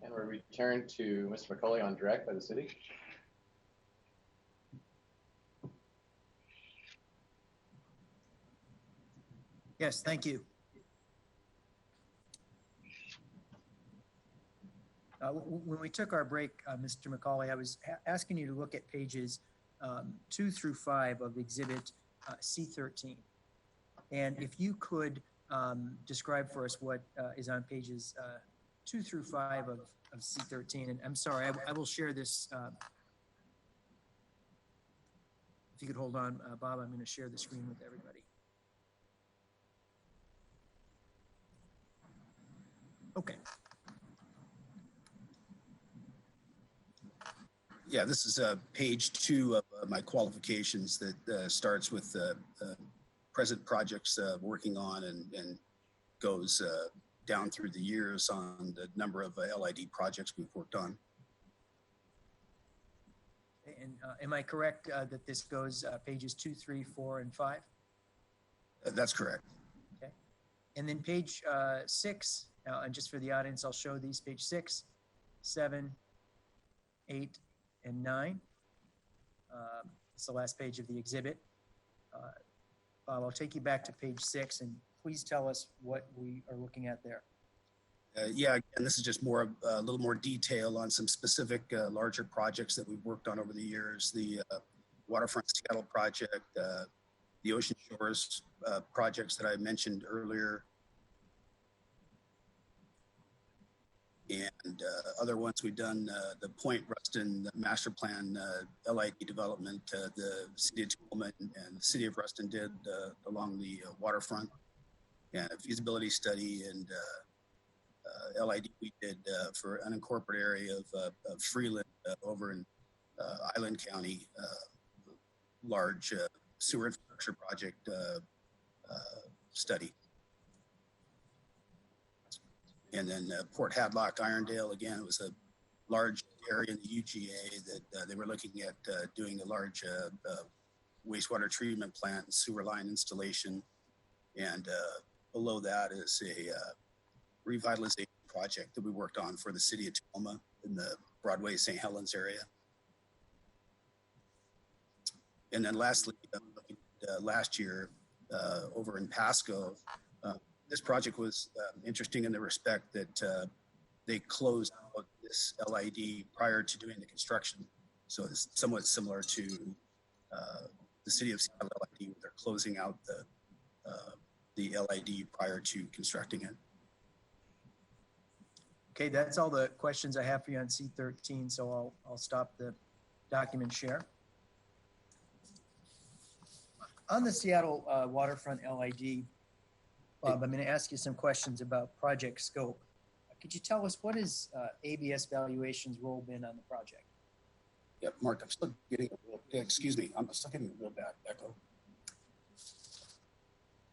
And we return to Mr. McCauley on direct by the city. Yes, thank you. When we took our break, Mr. McCauley, I was asking you to look at pages 2 through 5 of Exhibit C13. And if you could describe for us what is on pages 2 through 5 of C13. And I'm sorry, I will share this. If you could hold on, Bob, I'm going to share the screen with everybody. Okay. Yeah, this is page 2 of my qualifications that starts with present projects working on and goes down through the years on the number of LID projects we've worked on. And am I correct that this goes pages 2, 3, 4, and 5? That's correct. Okay. And then page 6, and just for the audience, I'll show these, page 6, 7, 8, and 9. It's the last page of the exhibit. Bob, I'll take you back to page 6, and please tell us what we are looking at there. Yeah, again, this is just more a little more detail on some specific larger projects that we've worked on over the years. The Waterfront Seattle project, the Ocean Shores projects that I mentioned earlier, and other ones we've done, the Point Ruston Master Plan LID development, the City of Tacoma and the City of Ruston did along the waterfront, and a feasibility study and LID we did for unincorporated area of Freeland over in Island County, large sewer infrastructure project study. And then Port Hadlock, Irondale, again, it was a large area in the UGA that they were looking at doing a large wastewater treatment plant and sewer line installation. And below that is a revitalization project that we worked on for the City of Tacoma in the Broadway, St. Helens area. And then lastly, last year over in Pasco, this project was interesting in the respect that they closed out this LID prior to doing the construction. So it's somewhat similar to the City of Seattle LID, where they're closing out the LID prior to constructing it. Okay, that's all the questions I have for you on C13, so I'll stop the document share. On the Seattle Waterfront LID, Bob, I'm going to ask you some questions about project scope. Could you tell us what is ABS Valuation's role been on the project? Yeah, Mark, I'm still getting a real, excuse me, I'm still getting a real bad echo.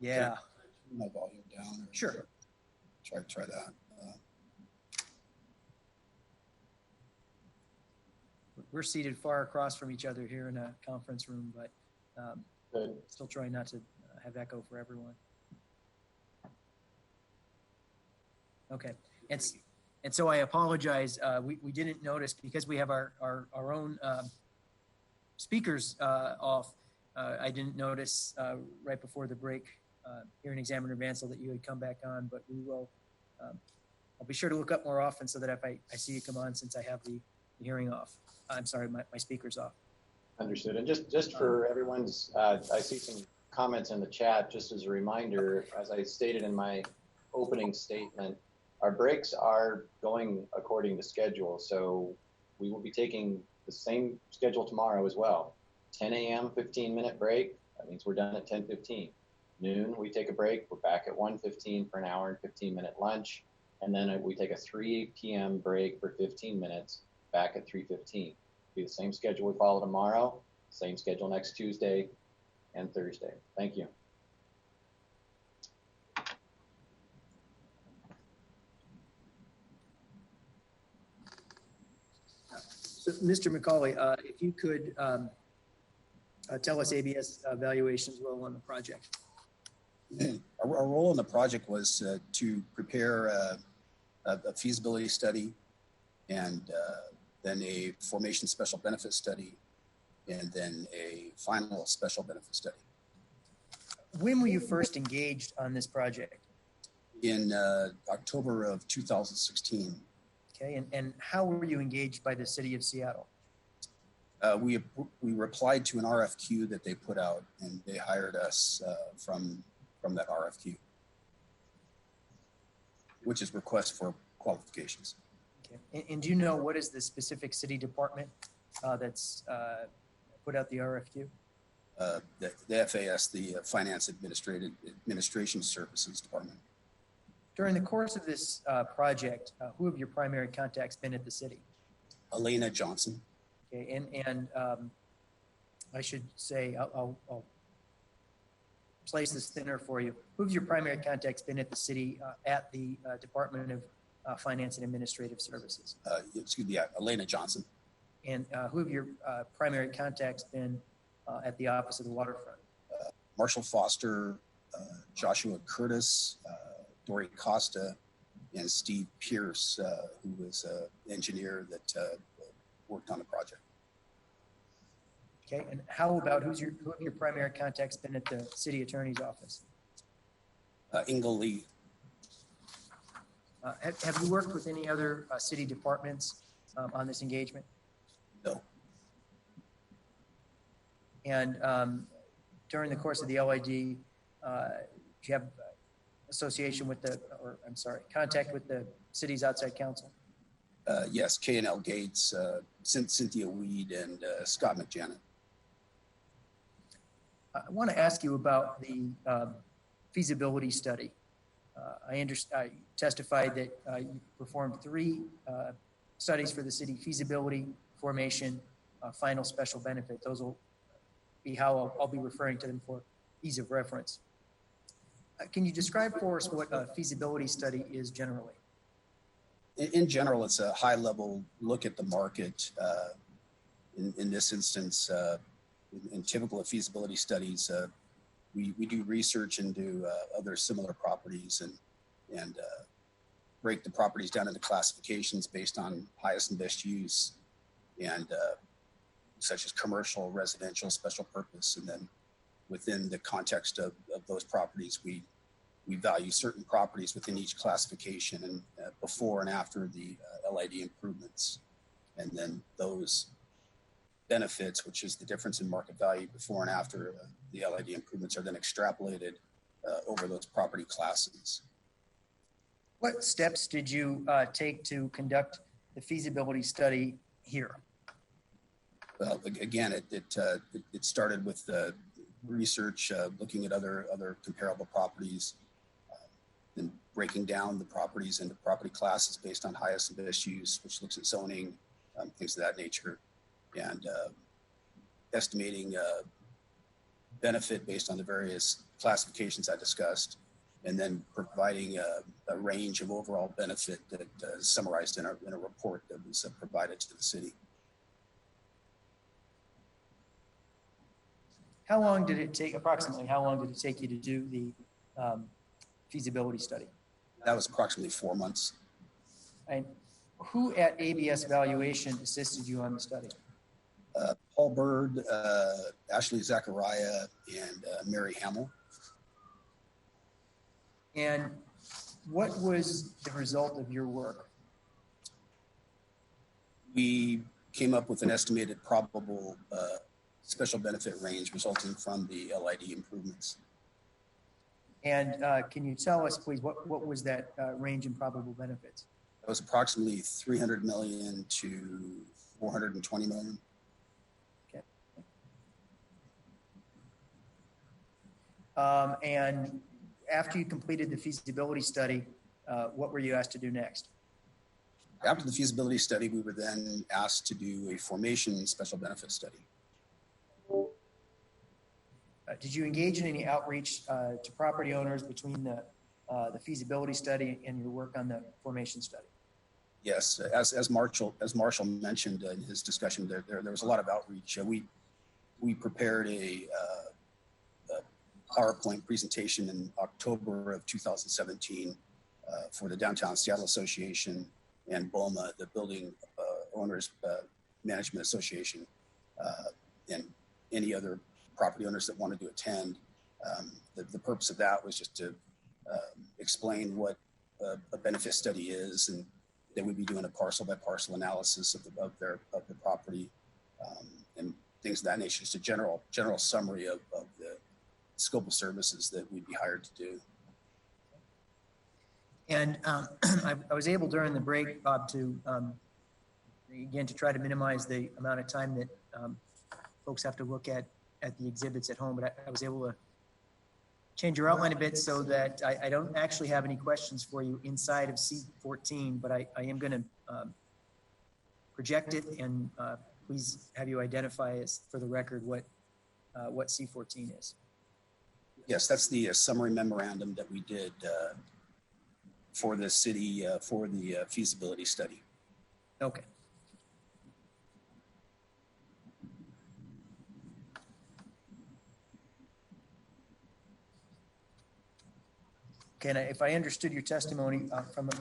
Yeah. My volume down. Sure. Try that. We're seated far across from each other here in a conference room, but still trying not to have echo for everyone. Okay, and so I apologize. We didn't notice because we have our own speakers off. I didn't notice right before the break here in Examiner Vansel that you had come back on, but we will. I'll be sure to look up more often so that if I see you come on, since I have the hearing off. I'm sorry, my speaker's off. Understood. And just for everyone's, I see some comments in the chat. Just as a reminder, as I stated in my opening statement, our breaks are going according to schedule. So we will be taking the same schedule tomorrow as well. 10 a.m. 15-minute break. That means we're done at 10:15. Noon, we take a break. We're back at 1:15 for an hour and 15-minute lunch. And then we take a 3 p.m. break for 15 minutes, back at 3:15. Be the same schedule we follow tomorrow, same schedule next Tuesday and Thursday. Thank you. So, Mr. McCauley, if you could tell us ABS valuation's role on the project. Our role in the project was to prepare a feasibility study and then a formation special benefit study and then a final special benefit study. When were you first engaged on this project? In October of 2016. Okay, and how were you engaged by the city of Seattle? We replied to an RFQ that they put out, and they hired us from that RFQ, which is request for qualifications. Okay. And do you know what is the specific city department that's put out the RFQ? The FAS, the Finance Administration Services Department. During the course of this project, who have your primary contacts been at the city? Elena Johnson. Okay, and I should say, I'll place this thinner for you. Who have your primary contacts been at the city at the Department of Finance and Administrative Services? Excuse me, Elena Johnson. And who have your primary contacts been at the Office of the Waterfront? Marshall Foster, Joshua Curtis, Dory Costa, and Steve Pierce, who was an engineer that worked on the project. Okay, and how about who have your primary contacts been at the city attorney's office? Ingle Lee. Have you worked with any other city departments on this engagement? No. And during the course of the LID, do you have association with contact with the city's outside counsel? Yes, K&L Gates, Cynthia Weed, and Scott McJanet. I want to ask you about the feasibility study. I testified that you performed 3 studies for the city: feasibility, formation, final special benefit. Those will be how I'll be referring to them for ease of reference. Can you describe for us what a feasibility study is generally? In general, it's a high-level look at the market. In this instance, in typical feasibility studies, we do research into other similar properties and break the properties down into classifications based on highest and best use, and such as commercial, residential, special purpose, and then within the context of those properties, we value certain properties within each classification and before and after the LID improvements. And then those benefits, which is the difference in market value before and after the LID improvements, are then extrapolated over those property classes. What steps did you take to conduct the feasibility study here? Well, again, it started with research, looking at other comparable properties, and breaking down the properties into property classes based on highest and best use, which looks at zoning, things of that nature, and estimating benefit based on the various classifications I discussed, and then providing a range of overall benefit that is summarized in a report that was provided to the city. Approximately how long did it take you to do the feasibility study? That was approximately 4 months. And who at ABS Valuation assisted you on the study? Paul Bird, Ashley Zachariah, and Mary Hamill. And what was the result of your work? We came up with an estimated probable special benefit range resulting from the LID improvements. And can you tell us, please, what was that range in probable benefits? That was approximately $300 million to $420 million. Okay. And after you completed the feasibility study, what were you asked to do next? After the feasibility study, we were then asked to do a formation special benefit study. Did you engage in any outreach to property owners between the feasibility study and your work on the formation study? Yes, as Marshall mentioned in his discussion, there was a lot of outreach. We prepared a PowerPoint presentation in October of 2017 for the Downtown Seattle Association and BOMA, the Building Owners Management Association, and any other property owners that wanted to attend. The purpose of that was just to explain what a benefit study is, and that we'd be doing a parcel by parcel analysis of the property, and things of that nature. Just a general summary of the scope of services that we'd be hired to do. And I was able during the break, Bob, to again to try to minimize the amount of time that folks have to look at the exhibits at home, but I was able to change your outline a bit so that I don't actually have any questions for you inside of C14, but I am going to project it, and please have you identify as for the record what C14 is. Yes, that's the summary memorandum that we did for the city for the feasibility study. Okay. Okay, and if I understood your testimony from a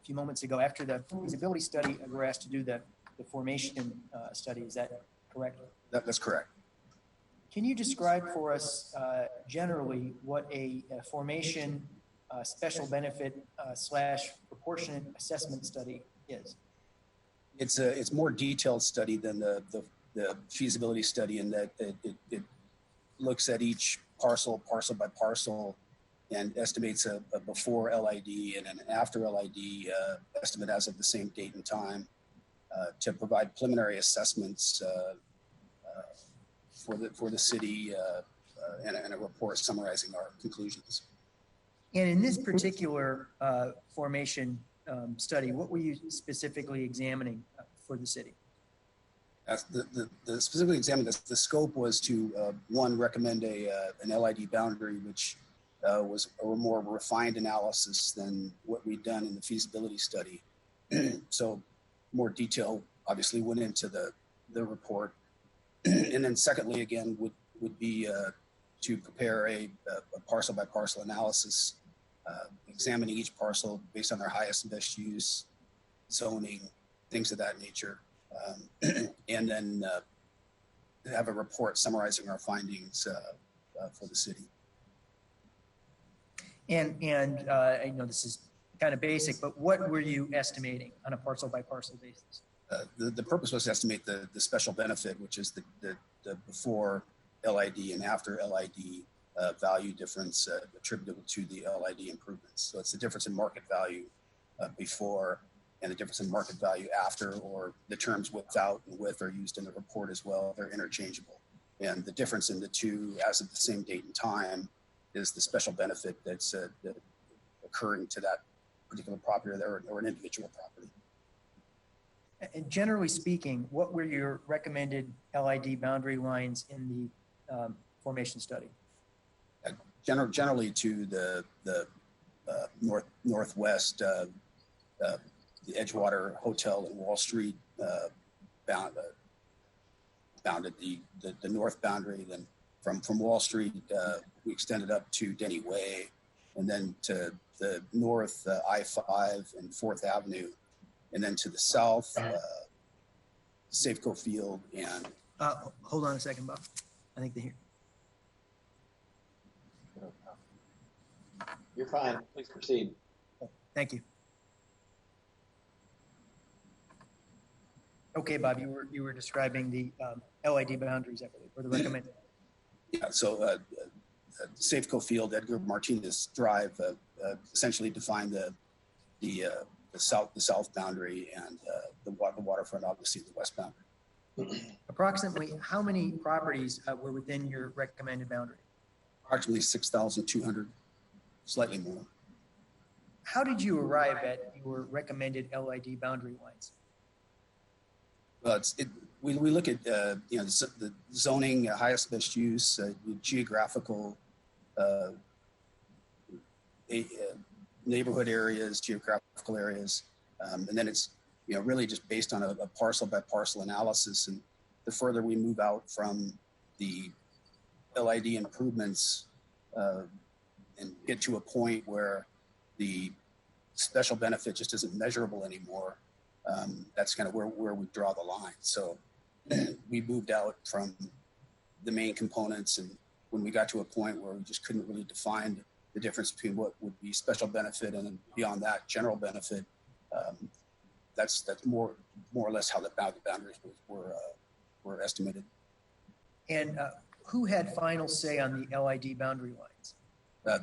few moments ago, after the feasibility study, we're asked to do the formation study. Is that correct? That's correct. Can you describe for us generally what a formation special benefit / proportionate assessment study is? It's more detailed study than the feasibility study, in that it looks at each parcel by parcel and estimates a before LID and an after LID estimate as of the same date and time to provide preliminary assessments for the city and a report summarizing our conclusions. And in this particular formation study, what were you specifically examining for the city? The specifically examined, the scope was to one, recommend an LID boundary, which was a more refined analysis than what we'd done in the feasibility study. So more detail obviously went into the report. And then secondly, again, would be to prepare a parcel by parcel analysis, examining each parcel based on their highest and best use, zoning, things of that nature. And then have a report summarizing our findings for the city. And I know this is kind of basic, but what were you estimating on a parcel by parcel basis? The purpose was to estimate the special benefit, which is the before LID and after LID value difference attributable to the LID improvements. So it's the difference in market value before and the difference in market value after, or the terms without and with are used in the report as well. They're interchangeable. And the difference in the two as of the same date and time is the special benefit that's occurring to that particular property or an individual property. And generally speaking, what were your recommended LID boundary lines in the formation study? Generally to the northwest, the Edgewater Hotel in Wall Street bounded the north boundary. Then from Wall Street, we extended up to Denny Way, and then to the north, I-5 and 4th Avenue, and then to the south, Safeco Field and... hold on a second, Bob. I think they're here. You're fine. Please proceed. Thank you. Okay, Bob, you were describing the LID boundaries, I believe, or the recommended. Yeah, so Safeco Field, Edgar Martinez Drive, essentially defined the south boundary, and the waterfront, obviously the west boundary. Approximately how many properties were within your recommended boundary? Approximately 6,200, slightly more. How did you arrive at your recommended LID boundary lines? We look at the zoning, highest best use, geographical neighborhood areas, geographical areas. And then it's, really just based on a parcel by parcel analysis. And the further we move out from the LID improvements and get to a point where the special benefit just isn't measurable anymore, that's kind of where we draw the line. So we moved out from the main components, and when we got to a point where we just couldn't really define the difference between what would be special benefit and then beyond that general benefit, that's more or less how the boundaries were estimated. And who had final say on the LID boundary lines?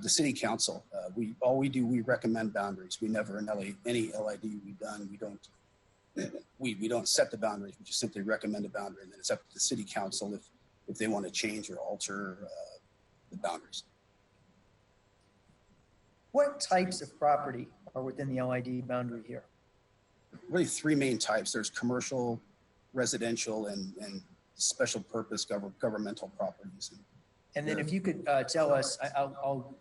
The city council. We recommend boundaries. We never, in any LID we've done, we don't set the boundaries. We just simply recommend a boundary, and then it's up to the city council if they want to change or alter the boundaries. What types of property are within the LID boundary here? Really three main types. There's commercial, residential, and special purpose governmental properties. And then if you could tell us, I'll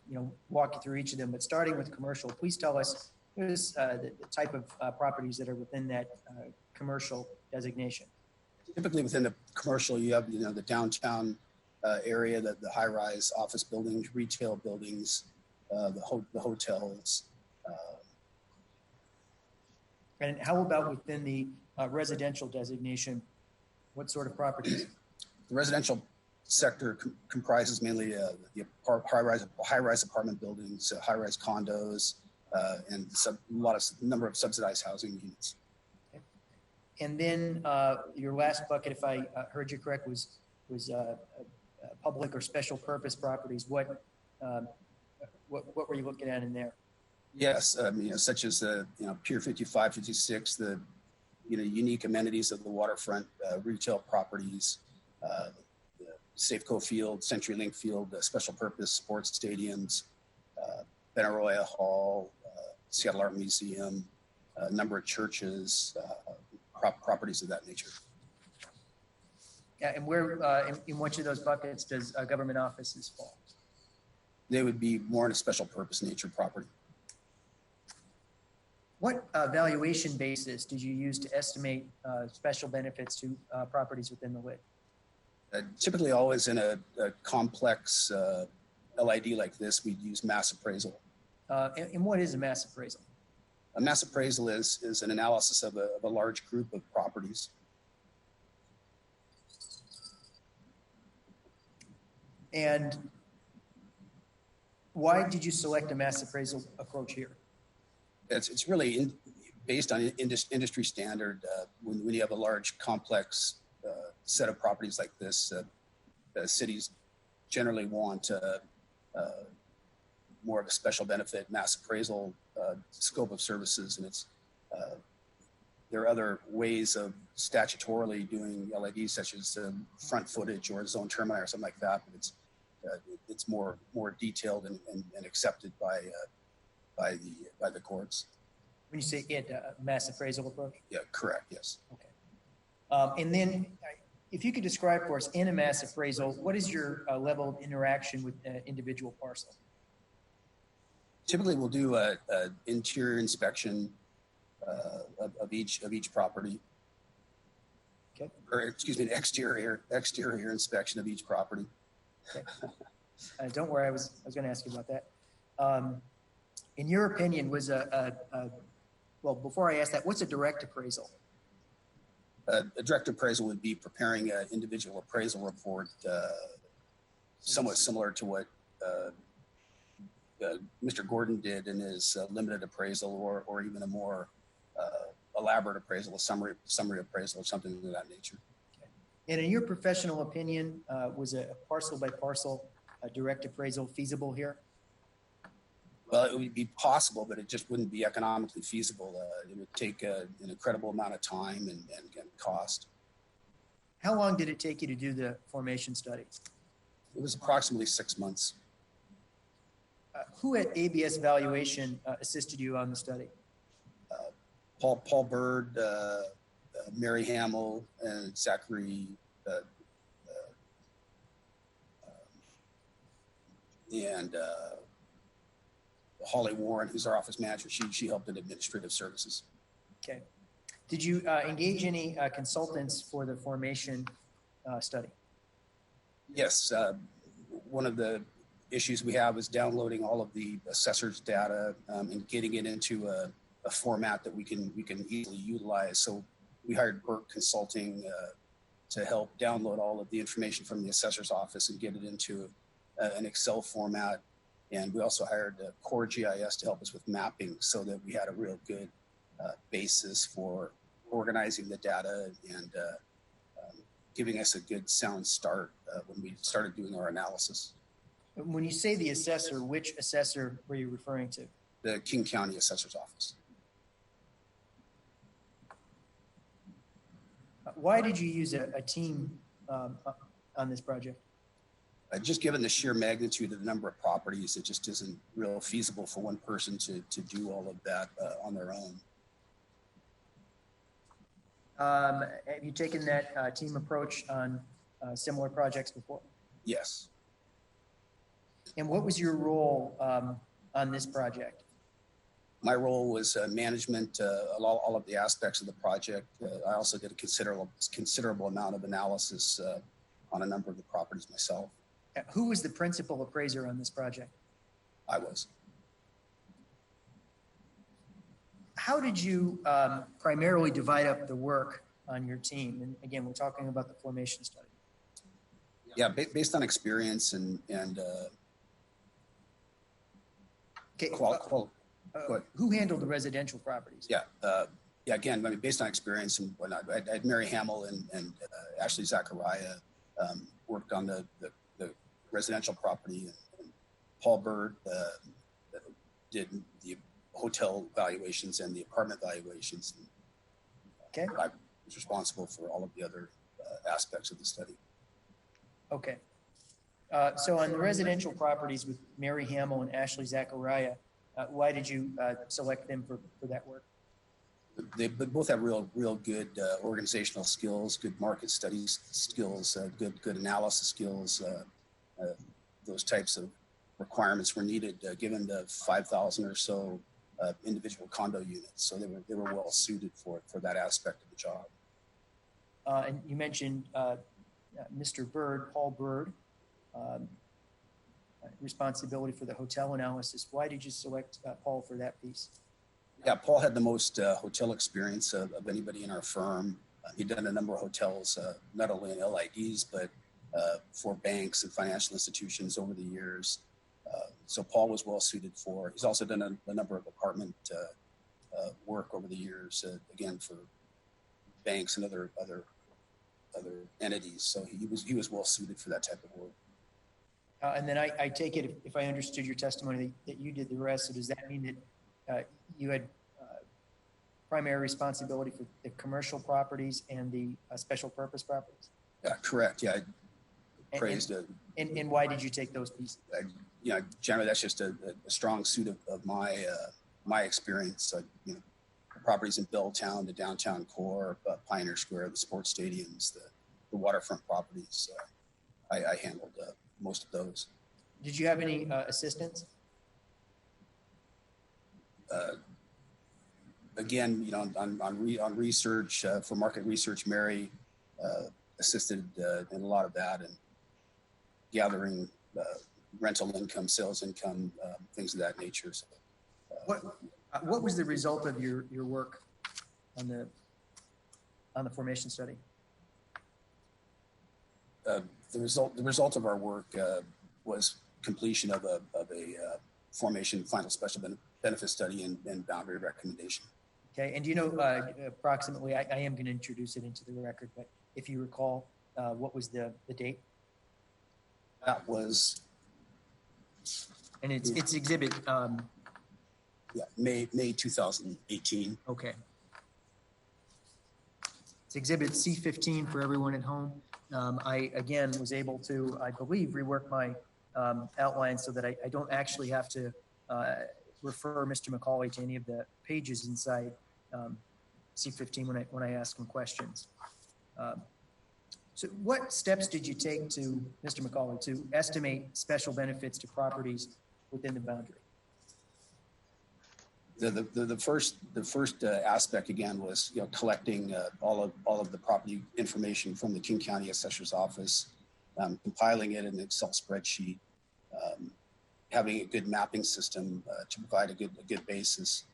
walk you through each of them, but starting with commercial, please tell us the type of properties that are within that commercial designation. Typically within the commercial, you have the downtown area, the high-rise office buildings, retail buildings, the hotels. And how about within the residential designation? What sort of properties? The residential sector comprises mainly the high-rise apartment buildings, high-rise condos, and number of subsidized housing units. Okay. And then your last bucket, if I heard you correct, was public or special purpose properties. What were you looking at in there? Yes, such as Pier 55, 56, the unique amenities of the waterfront, retail properties, the Safeco Field, CenturyLink Field, special purpose sports stadiums, Benaroya Hall, Seattle Art Museum, a number of churches, properties of that nature. Yeah, and where in which of those buckets does government offices fall? They would be more in a special purpose nature property. What valuation basis did you use to estimate special benefits to properties within the LID? Typically always in a complex LID like this, we'd use mass appraisal. And what is a mass appraisal? A mass appraisal is an analysis of a large group of properties. And why did you select a mass appraisal approach here? It's really based on industry standard. When you have a large, complex set of properties like this, cities generally want more of a special benefit mass appraisal scope of services, and there are other ways of statutorily doing LIDs, such as front footage or zone termini or something like that. But it's more detailed and accepted by the courts. When you say mass appraisal approach? Yeah, correct. Yes. Okay. And then, if you could describe for us in a mass appraisal, what is your level of interaction with individual parcel? Typically, we'll do an interior inspection of each property. Okay. Or excuse me, an exterior inspection of each property. Okay. Don't worry, I was going to ask you about that. In your opinion, was well, before I ask that, what's a direct appraisal? A direct appraisal would be preparing an individual appraisal report, somewhat similar to what Mr. Gordon did in his limited appraisal, or even a more elaborate appraisal, a summary appraisal, or something of that nature. Okay. And in your professional opinion, was a parcel by parcel direct appraisal feasible here? Well, it would be possible, but it just wouldn't be economically feasible. It would take an incredible amount of time and cost. How long did it take you to do the formation study? It was approximately 6 months. Who at ABS Valuation assisted you on the study? Paul Bird, Mary Hamill, and Zachary, Holly Warren, who's our office manager, she helped in administrative services. Okay. Did you engage any consultants for the formation study? Yes. One of the issues we have is downloading all of the assessors data and getting it into a format that we can easily utilize. So we hired Burke Consulting to help download all of the information from the assessor's office and get it into an Excel format. And we also hired Core GIS to help us with mapping so that we had a real good basis for organizing the data and giving us a good sound start when we started doing our analysis. When you say the assessor, which assessor were you referring to? The King County Assessor's Office. Why did you use a team on this project? Just given the sheer magnitude of the number of properties, it just isn't real feasible for one person to do all of that on their own. Have you taken that team approach on similar projects before? Yes. And what was your role on this project? My role was management, all of the aspects of the project. I also did a considerable amount of analysis on a number of the properties myself. Who was the principal appraiser on this project? I was. How did you primarily divide up the work on your team? And again, we're talking about the formation study. Yeah, based on experience and okay. Who handled the residential properties? Yeah, again, I mean, based on experience and whatnot, I had Mary Hamill and Ashley Zachariah worked on the residential property, and Paul Bird did the hotel valuations and the apartment valuations. Okay. I was responsible for all of the other aspects of the study. Okay. So on the residential properties with Mary Hamill and Ashley Zachariah, why did you select them for that work? They both have real good organizational skills, good market studies skills, good analysis skills. Those types of requirements were needed given the 5,000 or so individual condo units. So they were well suited for that aspect of the job. And you mentioned Mr. Bird, Paul Bird, responsibility for the hotel analysis. Why did you select Paul for that piece? Yeah, Paul had the most hotel experience of anybody in our firm. He'd done a number of hotels, not only in LIDs, but for banks and financial institutions over the years. So Paul was well suited for. He's also done a number of apartment work over the years, again for banks and other entities. So he was well suited for that type of work. And then I take it, if I understood your testimony, that you did the rest. So does that mean that you had primary responsibility for the commercial properties and the special purpose properties? Yeah, correct. Yeah, I praised it. And why did you take those pieces? Generally, that's just a strong suit of my experience. Properties in Belltown, the downtown core, Pioneer Square, the sports stadiums, the waterfront properties. I handled most of those. Did you have any assistants? Again, on research for market research, Mary assisted in a lot of that and gathering rental income, sales income, things of that nature. So, what was the result of your work on the formation study? The result of our work was completion of a formation final special benefit study and boundary recommendation. Okay, and do you know approximately? I am going to introduce it into the record, but if you recall, what was the date? That was. And it's exhibit. May 2018. Okay. It's exhibit C15 for everyone at home. I, again, was able to, I believe, rework my outline so that I don't actually have to refer Mr. McCauley to any of the pages inside C15 when I ask him questions. So what steps did you take to, Mr. McCauley, to estimate special benefits to properties within the boundary? The first aspect again was collecting all of the property information from the King County Assessor's Office, compiling it in an Excel spreadsheet, having a good mapping system to provide a good basis.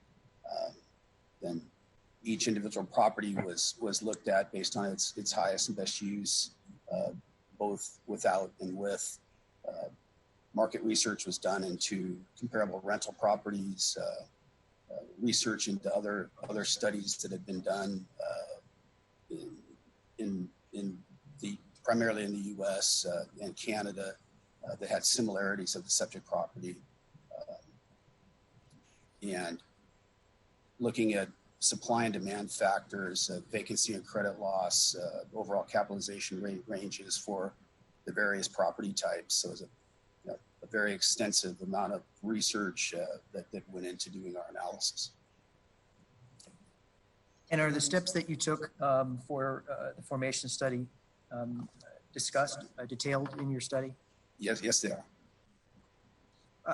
Then each individual property was looked at based on its highest and best use, both without and with. Market research was done into comparable rental properties, research into other studies that have been done primarily in the U.S. And Canada that had similarities of the subject property, and looking at supply and demand factors, vacancy and credit loss, overall capitalization rate ranges for the various property types. So it was a very extensive amount of research that went into doing our analysis. And are the steps that you took for the formation study discussed, detailed in your study? Yes, they are.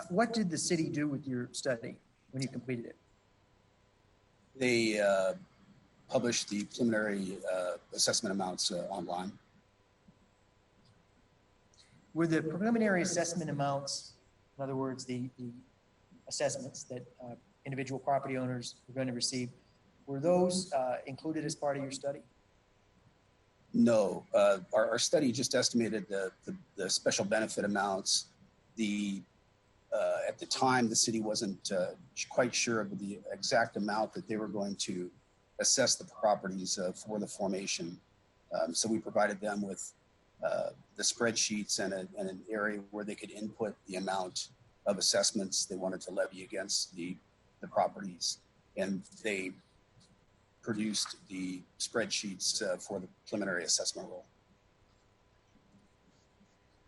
What did the city do with your study when you completed it? They published the preliminary assessment amounts online. Were the preliminary assessment amounts, in other words, the assessments that individual property owners were going to receive, were those included as part of your study? No, our study just estimated the special benefit amounts. At the time, the city wasn't quite sure of the exact amount that they were going to assess the properties for the formation. So we provided them with the spreadsheets and an area where they could input the amount of assessments they wanted to levy against the properties. And they produced the spreadsheets for the preliminary assessment roll.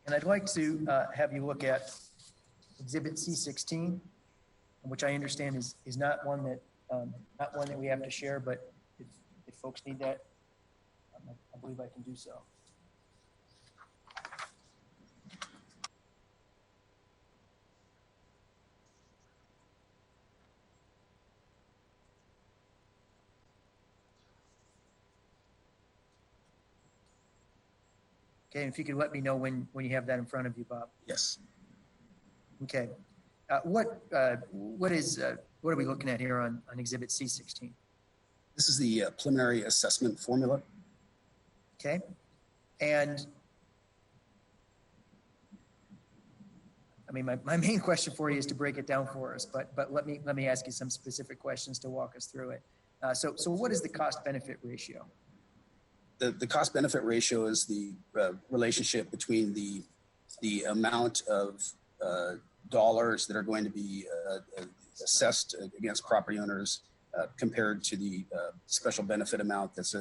And I'd like to have you look at Exhibit C16, which I understand is not one that we have to share, but if folks need that, I believe I can do so. Okay, and if you could let me know when you have that in front of you, Bob. Yes. Okay. What are we looking at here on Exhibit C16? This is the preliminary assessment formula. Okay. And I mean, my main question for you is to break it down for us, but let me ask you some specific questions to walk us through it. So what is the cost benefit ratio? The cost benefit ratio is the relationship between the amount of dollars that are going to be assessed against property owners compared to the special benefit amount that's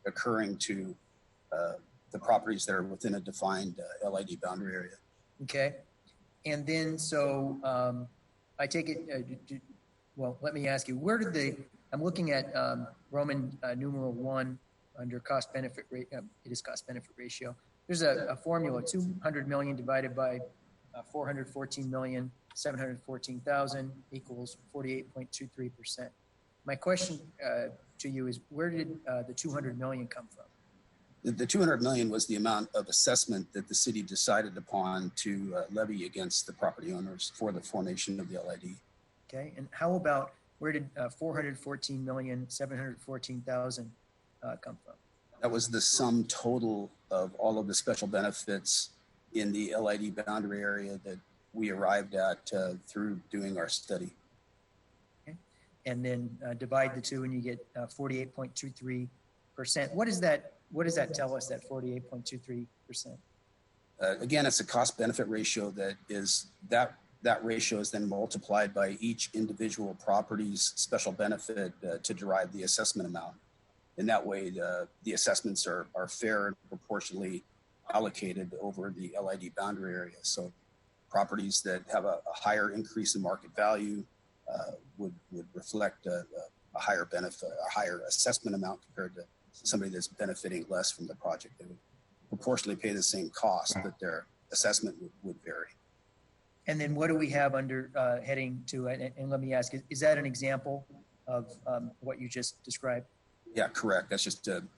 occurring to the properties that are within a defined LID boundary area. Okay. And then, so I take it, well, let me ask you, I'm looking at Roman numeral 1 under cost benefit rate, it is cost benefit ratio. There's a formula, 200 million divided by 414,714,000 equals 48.23%. My question to you is, where did the 200 million come from? The 200 million was the amount of assessment that the city decided upon to levy against the property owners for the formation of the LID. Okay, and how about, where did 414,714,000 come from? That was the sum total of all of the special benefits in the LID boundary area that we arrived at through doing our study. Okay. And then divide the two and you get 48.23%. What does that tell us, that 48.23%? Again, it's a cost benefit ratio that ratio is then multiplied by each individual property's special benefit to derive the assessment amount. And that way the assessments are fair and proportionally allocated over the LID boundary area. So properties that have a higher increase in market value would reflect a higher benefit, a higher assessment amount compared to somebody that's benefiting less from the project. They would proportionally pay the same cost, but their assessment would vary. And then what do we have under heading 2? And let me ask, is that an example of what you just described? Yeah, correct. That's just an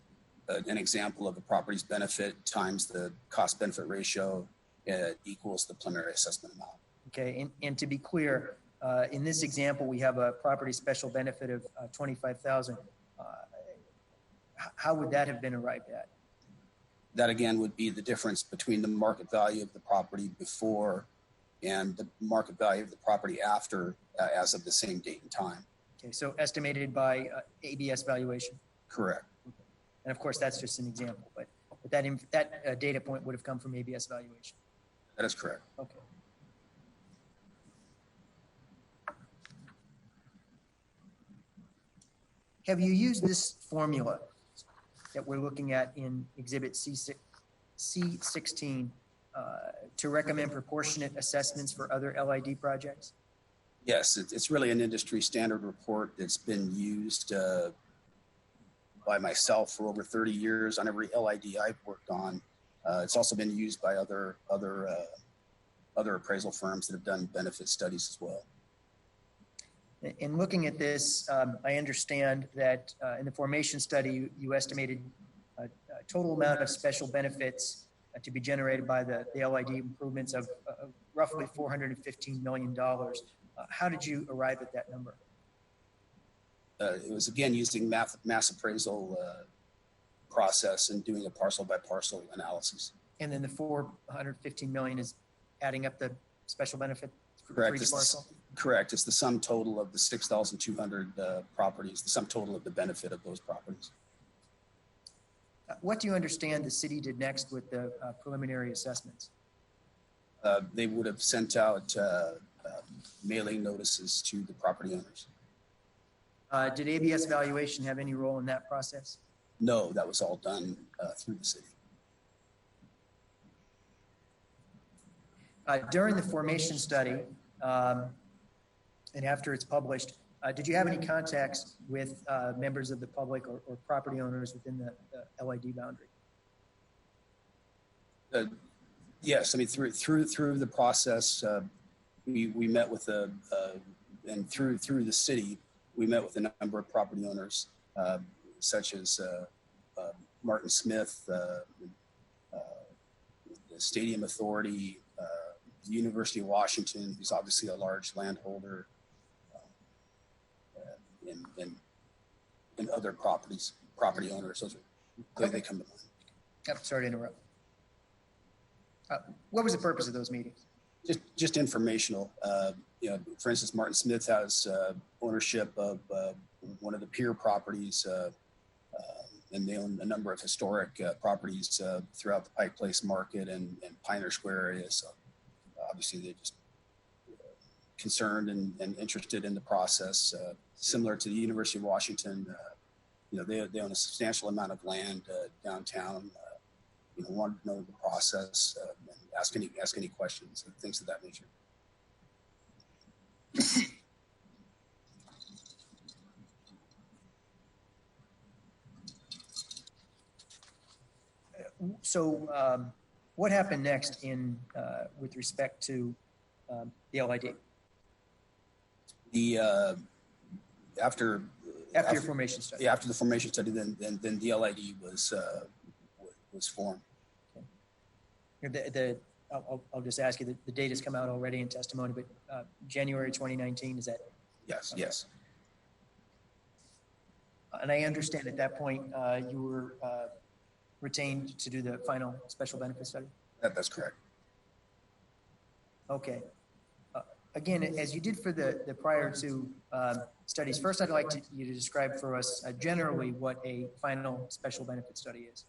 example of the property's benefit times the cost benefit ratio equals the preliminary assessment amount. Okay, and to be clear, in this example, we have a property special benefit of $25,000. How would that have been arrived at? That again would be the difference between the market value of the property before and the market value of the property after, as of the same date and time. Okay, so estimated by ABS valuation. Correct. Okay. And of course, that's just an example, but that data point would have come from ABS valuation. That is correct. Okay. Have you used this formula that we're looking at in Exhibit C16 to recommend proportionate assessments for other LID projects? Yes, it's really an industry standard report that's been used by myself for over 30 years on every LID I've worked on. It's also been used by other appraisal firms that have done benefit studies as well. In looking at this, I understand that in the formation study, you estimated a total amount of special benefits to be generated by the LID improvements of roughly $415 million. How did you arrive at that number? It was again using mass appraisal process and doing a parcel by parcel analysis. And then the $415 million is adding up the special benefit for each parcel? Correct. It's the sum total of the 6,200 properties, the sum total of the benefit of those properties. What do you understand the city did next with the preliminary assessments? They would have sent out mailing notices to the property owners. Did ABS valuation have any role in that process? No, that was all done through the city. During the formation study, and after it's published, did you have any contacts with members of the public or property owners within the LID boundary? Yes, I mean through the process, we met with and through the city, we met with a number of property owners, such as Martin Smith, the Stadium Authority, the University of Washington, who's obviously a large landholder, and other property owners. Those are, they come to mind. Yep, sorry to interrupt. What was the purpose of those meetings? Just informational. You know, for instance, Martin Smith has ownership of one of the pier properties, and they own a number of historic properties throughout the Pike Place Market and Pioneer Square area. So obviously they're just concerned and interested in the process. Similar to the University of Washington, you know, they own a substantial amount of land downtown. You know, wanted to know the process, and ask any questions and things of that nature. So what happened next in with respect to the LID? After your formation study. Yeah, after the formation study, then the LID was formed. Okay. I'll just ask you, the date has come out already in testimony, but January 2019, is that? Yes, okay. Yes. And I understand at that point you were retained to do the final special benefit study? That's correct. Okay. Again, as you did for the prior two studies, first I'd like you to describe for us generally what a final special benefit study is.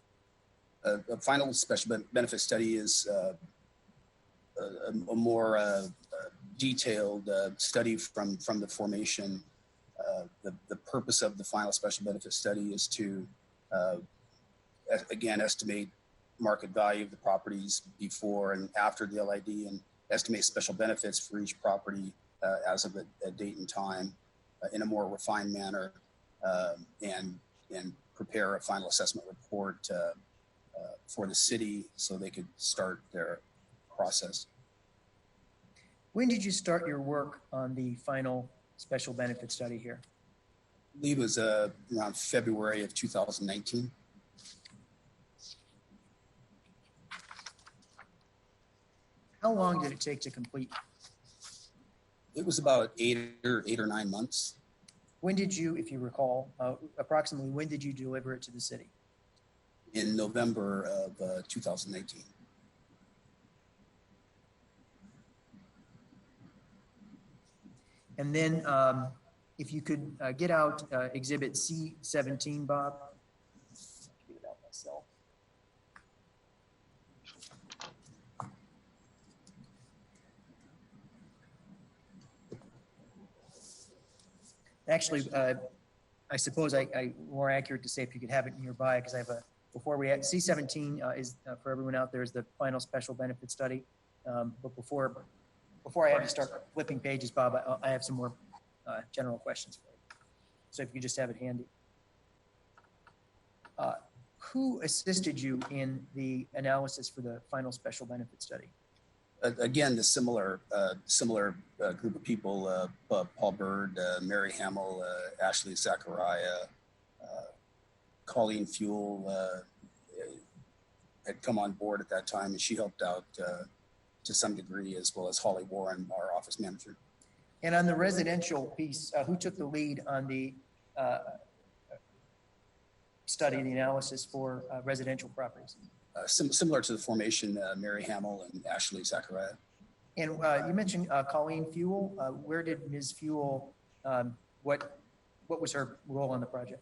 A final special benefit study is a more detailed study from the formation. The purpose of the final special benefit study is to, again, estimate market value of the properties before and after the LID, and estimate special benefits for each property as of a date and time in a more refined manner, and prepare a final assessment report for the city so they could start their process. When did you start your work on the final special benefit study here? I believe it was around February of 2019. How long did it take to complete? It was about 8 or 9 months. When did you, if you recall, approximately when did you deliver it to the city? In November of 2019. And then if you could get out Exhibit C17, Bob. Get it out myself. Actually, I suppose I more accurate to say if you could have it nearby, because I have a, before we had C17 is for everyone out there is the final special benefit study. But before I have to start flipping pages, Bob, I have some more general questions for you. So if you could just have it handy. Who assisted you in the analysis for the final special benefit study? Again, the similar group of people, Paul Bird, Mary Hamill, Ashley Zachariah, Colleen Fuel had come on board at that time, and she helped out to some degree, as well as Holly Warren, our office manager. And on the residential piece, who took the lead on the study, the analysis for residential properties? Similar to the formation, Mary Hamill and Ashley Zachariah. And you mentioned Colleen Fuel. Where did Ms. Fuel, what was her role on the project?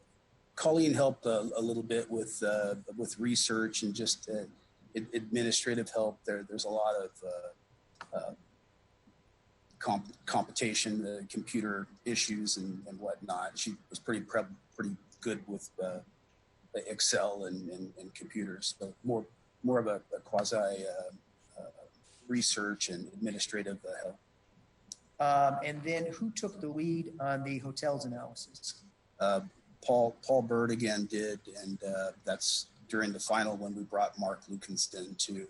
Colleen helped a little bit with research and just administrative help. There's a lot of competition, computer issues and whatnot. She was pretty good with Excel and computers, so more of a quasi research and administrative help. And then who took the lead on the hotels analysis? Paul Bird again did, and that's during the final when we brought Mark Lukens in to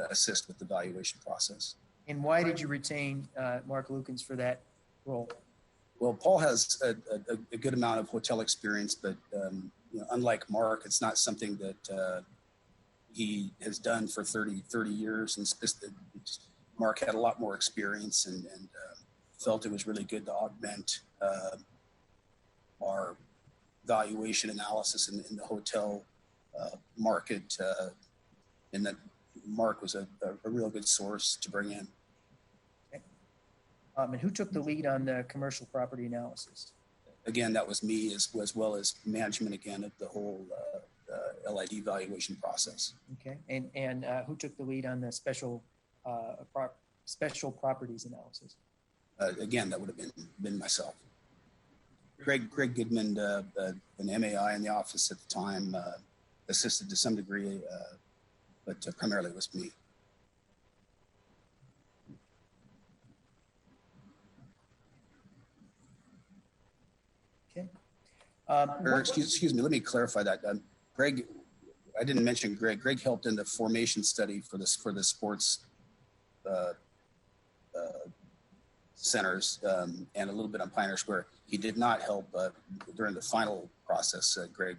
assist with the valuation process. And why did you retain Mark Lukens for that role? Well, Paul has a good amount of hotel experience, but unlike Mark, it's not something that he has done for 30 years. And Mark had a lot more experience and felt it was really good to augment our valuation analysis in the hotel market, and that Mark was a real good source to bring in. Okay. And who took the lead on the commercial property analysis? Again, that was me, as well as management again of the whole LID valuation process. Okay, and who took the lead on the special properties analysis? Again, that would have been myself. Greg Goodman, an MAI in the office at the time, assisted to some degree, but primarily it was me. Okay. Excuse me, let me clarify that. Greg, I didn't mention Greg. Greg helped in the formation study for the sports centers and a little bit on Pioneer Square. He did not help during the final process. Greg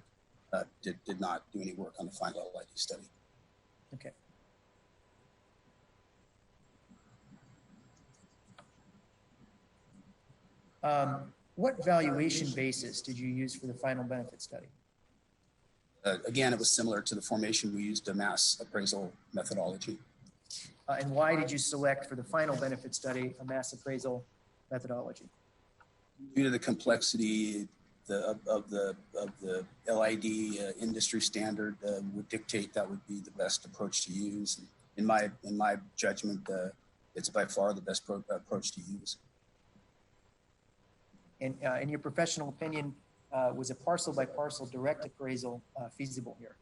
did not do any work on the final LID study. Okay. What valuation basis did you use for the final benefit study? Again, it was similar to the formation. We used a mass appraisal methodology. And why did you select for the final benefit study a mass appraisal methodology? Due to the complexity of the LID industry standard would dictate that would be the best approach to use. In my judgment, it's by far the best approach to use. And in your professional opinion, was a parcel by parcel direct appraisal feasible here?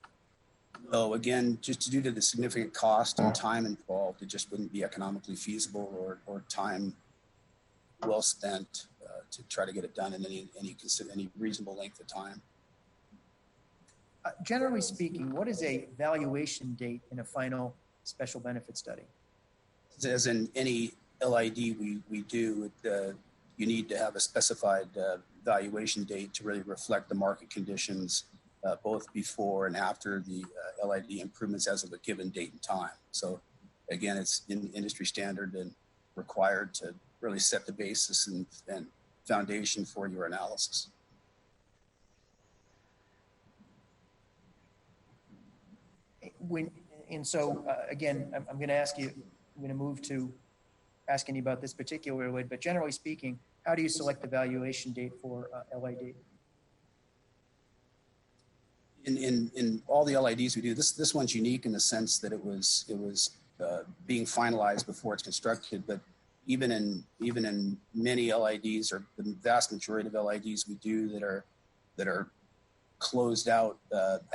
No, again, just due to the significant cost and time involved, it just wouldn't be economically feasible or time well spent to try to get it done in any reasonable length of time. Generally speaking, what is a valuation date in a final special benefit study? As in any LID we do, you need to have a specified valuation date to really reflect the market conditions, both before and after the LID improvements as of a given date and time. So again, it's in industry standard and required to really set the basis and foundation for your analysis. Again, I'm going to ask you, I'm going to move to asking you about this particularly, but generally speaking, how do you select the valuation date for LID? In all the LIDs we do, this one's unique in the sense that it was being finalized before it's constructed. But even in many LIDs, or the vast majority of LIDs we do that are closed out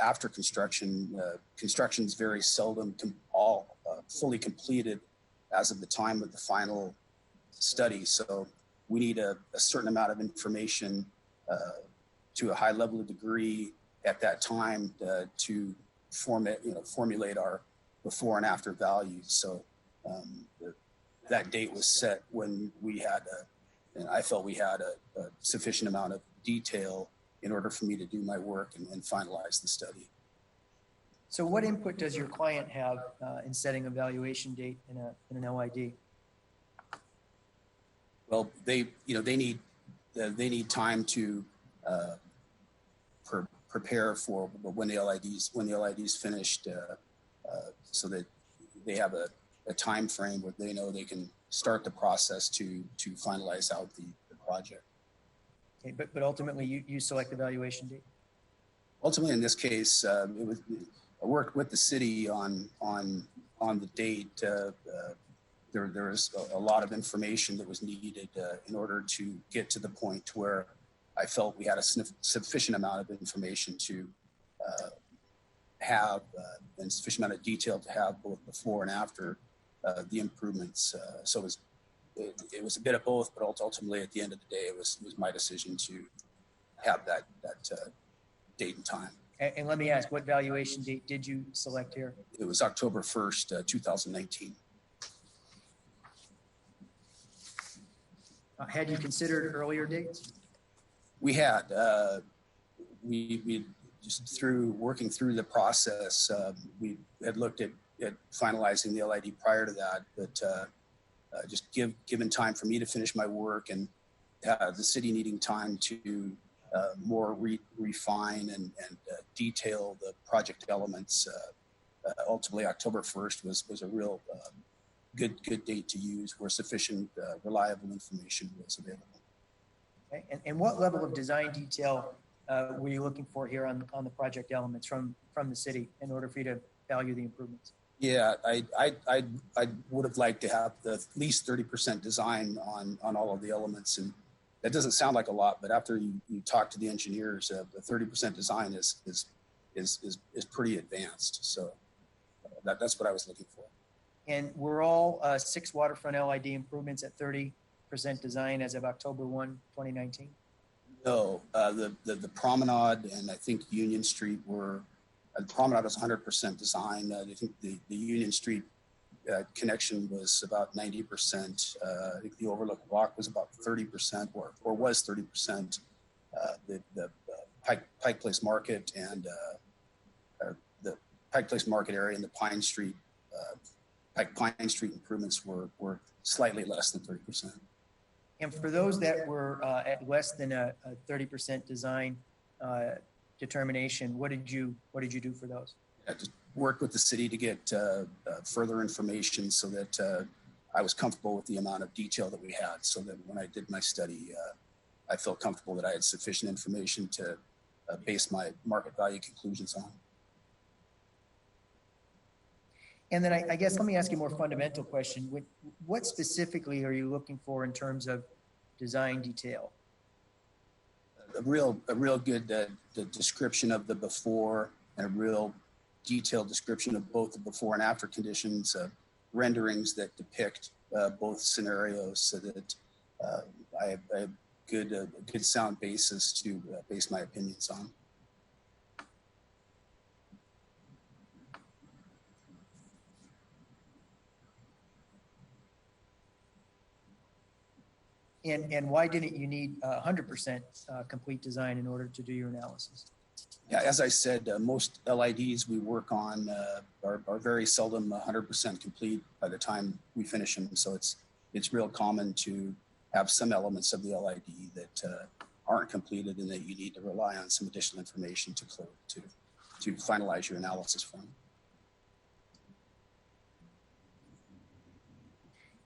after construction, construction is very seldom fully completed as of the time of the final study. So we need a certain amount of information to a high level of degree at that time to formulate our before and after values. So that date was set when we had and I felt we had a sufficient amount of detail in order for me to do my work and finalize the study. So what input does your client have in setting a valuation date in an LID? Well, they need time to prepare for when the LID's finished, so that they have a time frame where they know they can start the process to finalize out the project. Okay, but ultimately you select the valuation date? Ultimately, in this case, I worked with the city on the date. There was a lot of information that was needed in order to get to the point where I felt we had a sufficient amount of information to have and sufficient amount of detail to have both before and after the improvements. So it was a bit of both, but ultimately at the end of the day, it was my decision to have that date and time. And let me ask, what valuation date did you select here? It was October 1st, 2019. Had you considered earlier dates? We had. We just working through the process, we had looked at finalizing the LID prior to that, but just given time for me to finish my work and the city needing time to more refine and detail the project elements. Ultimately, October 1st was a real good date to use where sufficient reliable information was available. Okay. And what level of design detail were you looking for here on the project elements from the city in order for you to value the improvements? Yeah, I would have liked to have at least 30% design on all of the elements, and that doesn't sound like a lot, but after you talk to the engineers, the 30% design is pretty advanced. So that's what I was looking for. And were all 6 waterfront LID improvements at 30% design as of October 1, 2019? No, the Promenade and I think Union Street were. The Promenade was 100% design. I think the Union Street connection was about 90%. I think the Overlook Walk was about 30% or was 30%. The Pike Place Market and the Pike Place Market area and the Pine Street improvements were slightly less than 30%. And for those that were at less than a 30% design determination, what did you do for those? I just worked with the city to get further information so that I was comfortable with the amount of detail that we had, so that when I did my study, I felt comfortable that I had sufficient information to base my market value conclusions on. And then I guess let me ask you a more fundamental question. What specifically are you looking for in terms of design detail? A real good description of the before and a real detailed description of both the before and after conditions, renderings that depict both scenarios, so that I have a good sound basis to base my opinions on. And why didn't you need 100% complete design in order to do your analysis? Yeah, as I said, most LIDs we work on are very seldom 100% complete by the time we finish them. So it's real common to have some elements of the LID that aren't completed and that you need to rely on some additional information to finalize your analysis from.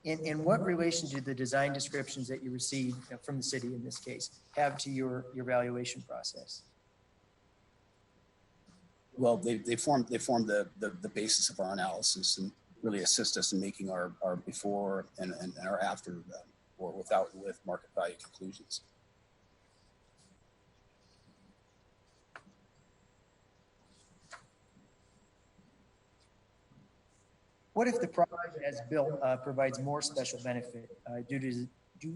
And what relation do the design descriptions that you received from the city in this case have to your evaluation process? Well, they form the basis of our analysis and really assist us in making our before and our after or without and with market value conclusions. What if the project as built provides more special benefit due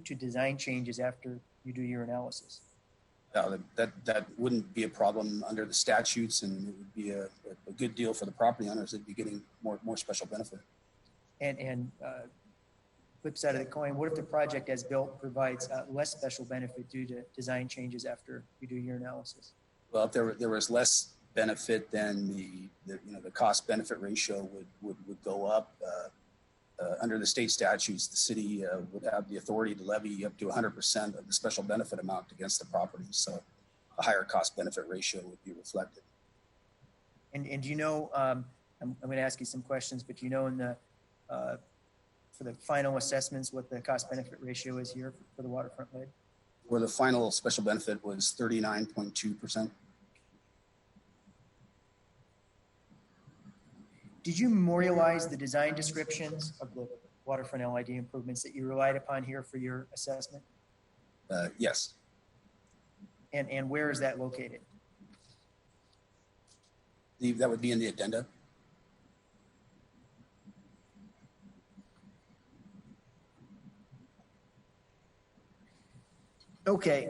to design changes after you do your analysis? That wouldn't be a problem under the statutes, and it would be a good deal for the property owners. They'd be getting more special benefit. And flip side of the coin, what if the project as built provides less special benefit due to design changes after you do your analysis? Well, if there was less benefit, then the cost benefit ratio would go up. Under the state statutes, the city would have the authority to levy up to 100% of the special benefit amount against the property. So a higher cost benefit ratio would be reflected. And do you know, I'm going to ask you some questions, but do you know in the for the final assessments what the cost benefit ratio is here for the waterfront lid? Where the final special benefit was 39.2%. Did you memorialize the design descriptions of the waterfront LID improvements that you relied upon here for your assessment? Yes. And where is that located? That would be in the addenda. Okay,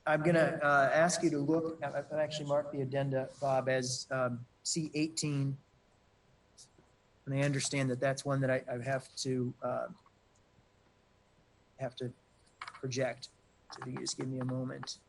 I'm going to ask you to look. I've actually marked the addenda, Bob, as C18. And I understand that that's one that I have to project. So if you just give me a moment.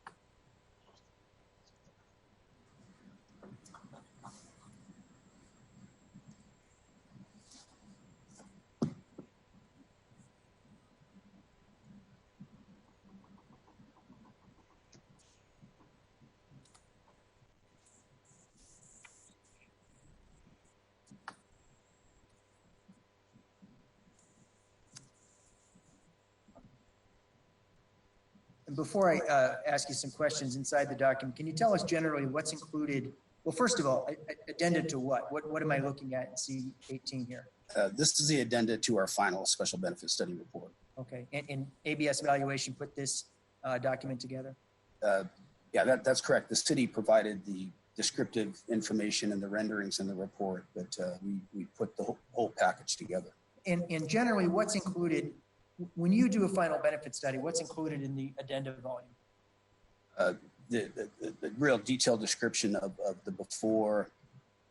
And before I ask you some questions inside the document, can you tell us generally what's included? Well, first of all, addenda to what? What am I looking at in C18 here? This is the addenda to our final special benefit study report. Okay, and ABS Evaluation put this document together? Yeah, that's correct. The city provided the descriptive information and the renderings in the report, but we put the whole package together. And generally, what's included when you do a final benefit study? What's included in the addenda volume? The real detailed description of the before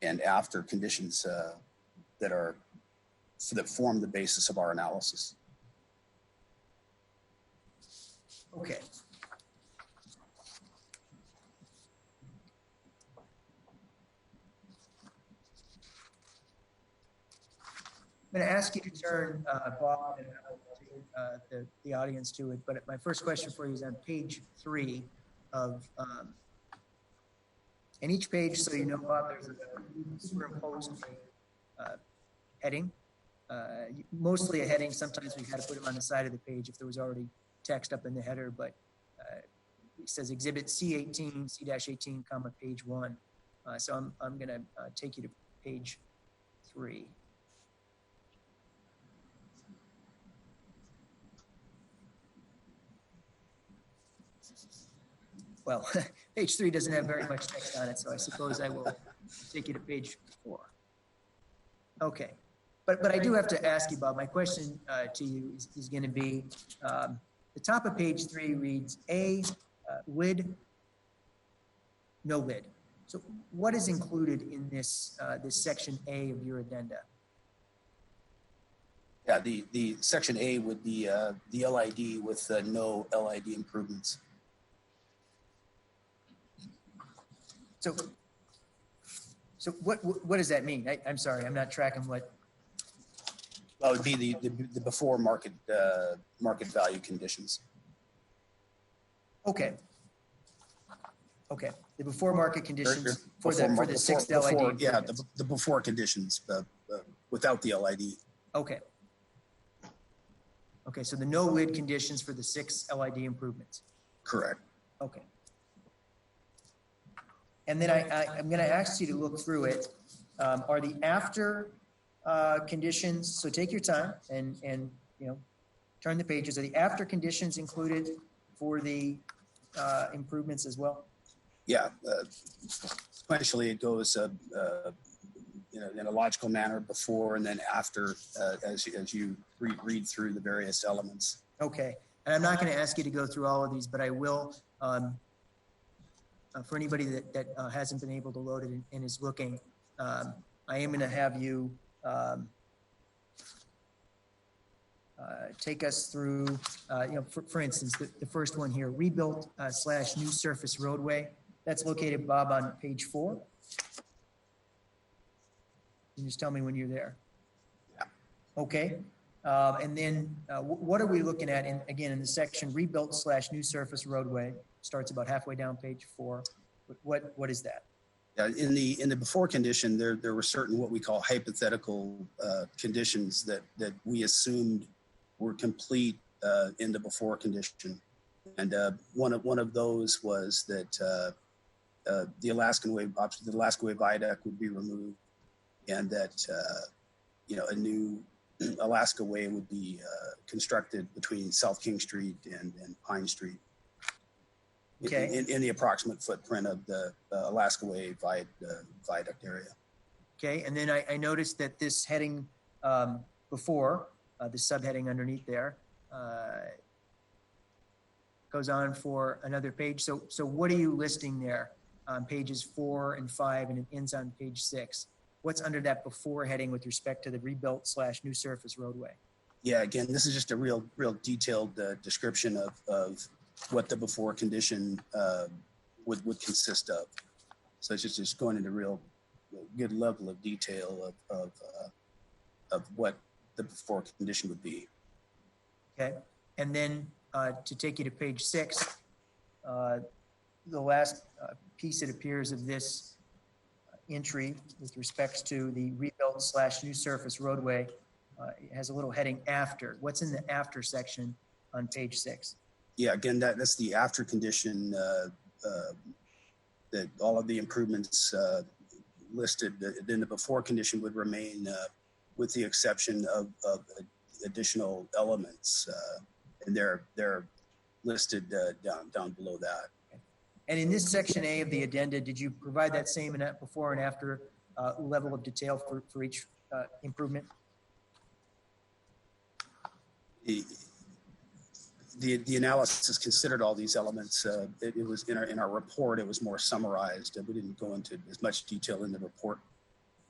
and after conditions that form the basis of our analysis. Okay. I'm going to ask you to turn, Bob, and the audience to it. But my first question for you is on page 3 of, and each page, so you know, Bob, there's a superimposed heading. Mostly a heading. Sometimes we've had to put them on the side of the page if there was already text up in the header, but it says Exhibit C18, C-18, comma, page 1. So I'm going to take you to page 3. Well, page 3 doesn't have very much text on it, so I suppose I will take you to page 4. Okay, but I do have to ask you, Bob, my question to you is going to be, the top of page 3 reads A, lid, no lid. So what is included in this, this section A of your addenda? Yeah, the section A would be the LID with no LID improvements. So what does that mean? I'm sorry, I'm not tracking what. Well, it would be the before market market value conditions. Okay. Okay. The before market conditions for the sixth before, LID. Yeah, the before conditions without the LID. Okay. Okay. So the no lid conditions for the 6 LID improvements. Correct. Okay. And then I'm going to ask you to look through it. Are the after conditions? So take your time and turn the pages. Are the after conditions included for the improvements as well? Yeah. Sequentially, it goes in a logical manner before and then after as you read through the various elements. Okay. And I'm not going to ask you to go through all of these, but I will. For anybody that hasn't been able to load it and is looking, I am going to have you take us through, for instance, the first one here, rebuilt / new surface roadway. That's located, Bob, on page 4. You just tell me when you're there. Yeah. Okay. And then what are we looking at in the section rebuilt / new surface roadway? Starts about halfway down page 4. What is that? In the before condition, there were certain what we call hypothetical conditions that we assumed were complete in the before condition, and one of those was that the Alaska Way viaduct would be removed, and that a new Alaska Way would be constructed between South King Street and Pine Street. Okay. In the approximate footprint of the Alaska Way viaduct area. Okay, and then I noticed that this heading before, the subheading underneath there, goes on for another page. So what are you listing there on pages 4 and 5, and it ends on page 6? What's under that before heading with respect to the rebuilt / new surface roadway? Yeah, again, this is just a real detailed description of what the before condition would consist of. So it's just going into real good level of detail of what the before condition would be. Okay, and then to take you to page 6, the last piece it appears of this entry with respects to the rebuilt / new surface roadway it has a little heading after. What's in the after section on page 6? Yeah, again, that's the after condition that all of the improvements listed in the before condition would remain with the exception of additional elements. And they're listed down below that. And in this section A of the addenda, did you provide that same before and after level of detail for each improvement? The analysis considered all these elements. It was in our report. It was more summarized. We didn't go into as much detail in the report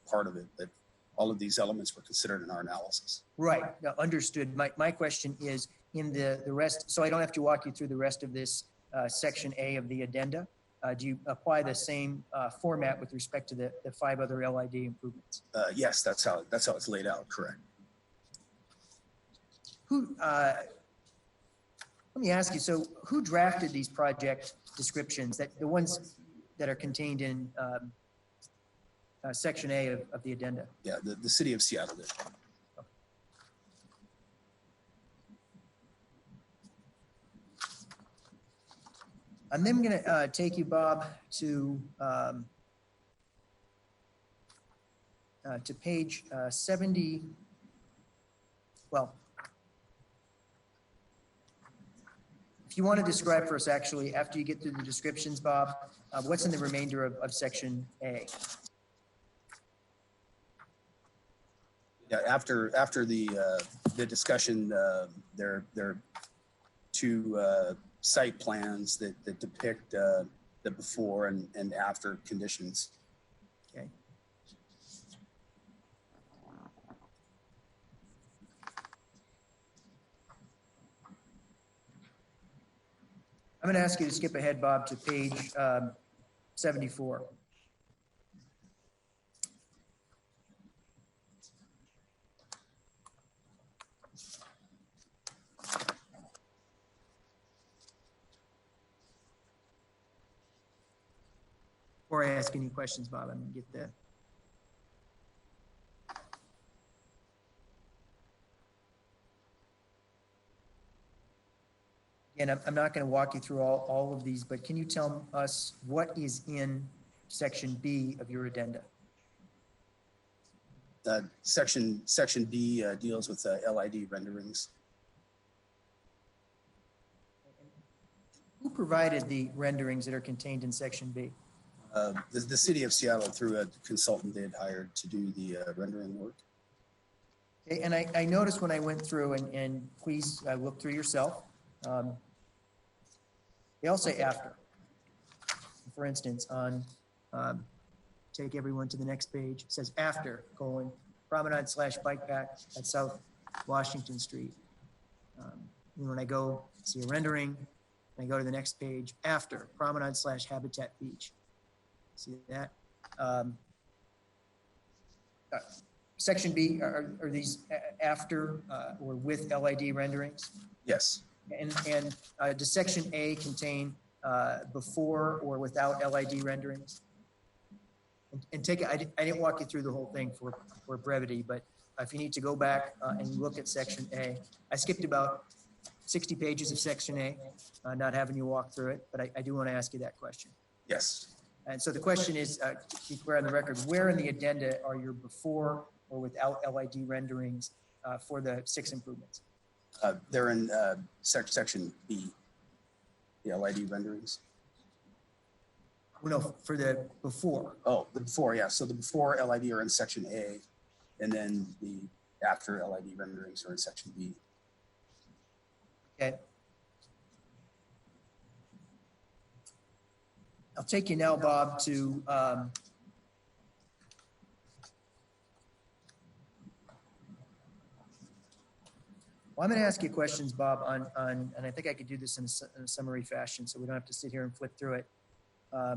part of it, but all of these elements were considered in our analysis. Right. Now, understood. My question is in the rest, so I don't have to walk you through the rest of this section A of the addenda. Do you apply the same format with respect to the 5 other LID improvements? Yes, that's how it's laid out. Correct. Let me ask you, so who drafted these project descriptions, the ones that are contained in section A of the addenda? Yeah, the city of Seattle did. I'm then going to take you, Bob, to page 70. Well, if you want to describe for us, actually, after you get through the descriptions, Bob, what's in the remainder of section A? Yeah, after the discussion, there are 2 site plans that depict the before and after conditions. Okay. I'm going to ask you to skip ahead, Bob, to page 74. Before I ask any questions, Bob, I'm going to get the. Again, I'm not going to walk you through all of these, but can you tell us what is in section B of your addenda? Section B deals with LID renderings. Who provided the renderings that are contained in section B? The city of Seattle, through a consultant they had hired to do the rendering work. Okay, and I noticed when I went through, and please look through yourself, they all say after. For instance, on, take everyone to the next page, it says after, promenade/bike path at South Washington Street. And when I go see a rendering, I go to the next page, after, promenade/Habitat Beach. See that? Section B, are these after or with LID renderings? Yes. And does section A contain before or without LID renderings? And take it, I didn't walk you through the whole thing for brevity, but if you need to go back and look at section A, I skipped about 60 pages of section A, not having you walk through it, but I do want to ask you that question. Yes. And so the question is, to keep clear on the record, where in the addenda are your before or without LID renderings for the 6 improvements? They're in section B, the LID renderings. No, for the before. Oh, the before, yeah. So the before LID are in section A, and then the after LID renderings are in section B. Okay. I'll take you now, Bob, to well, I'm going to ask you questions, Bob, on and I think I could do this in a summary fashion, so we don't have to sit here and flip through it. I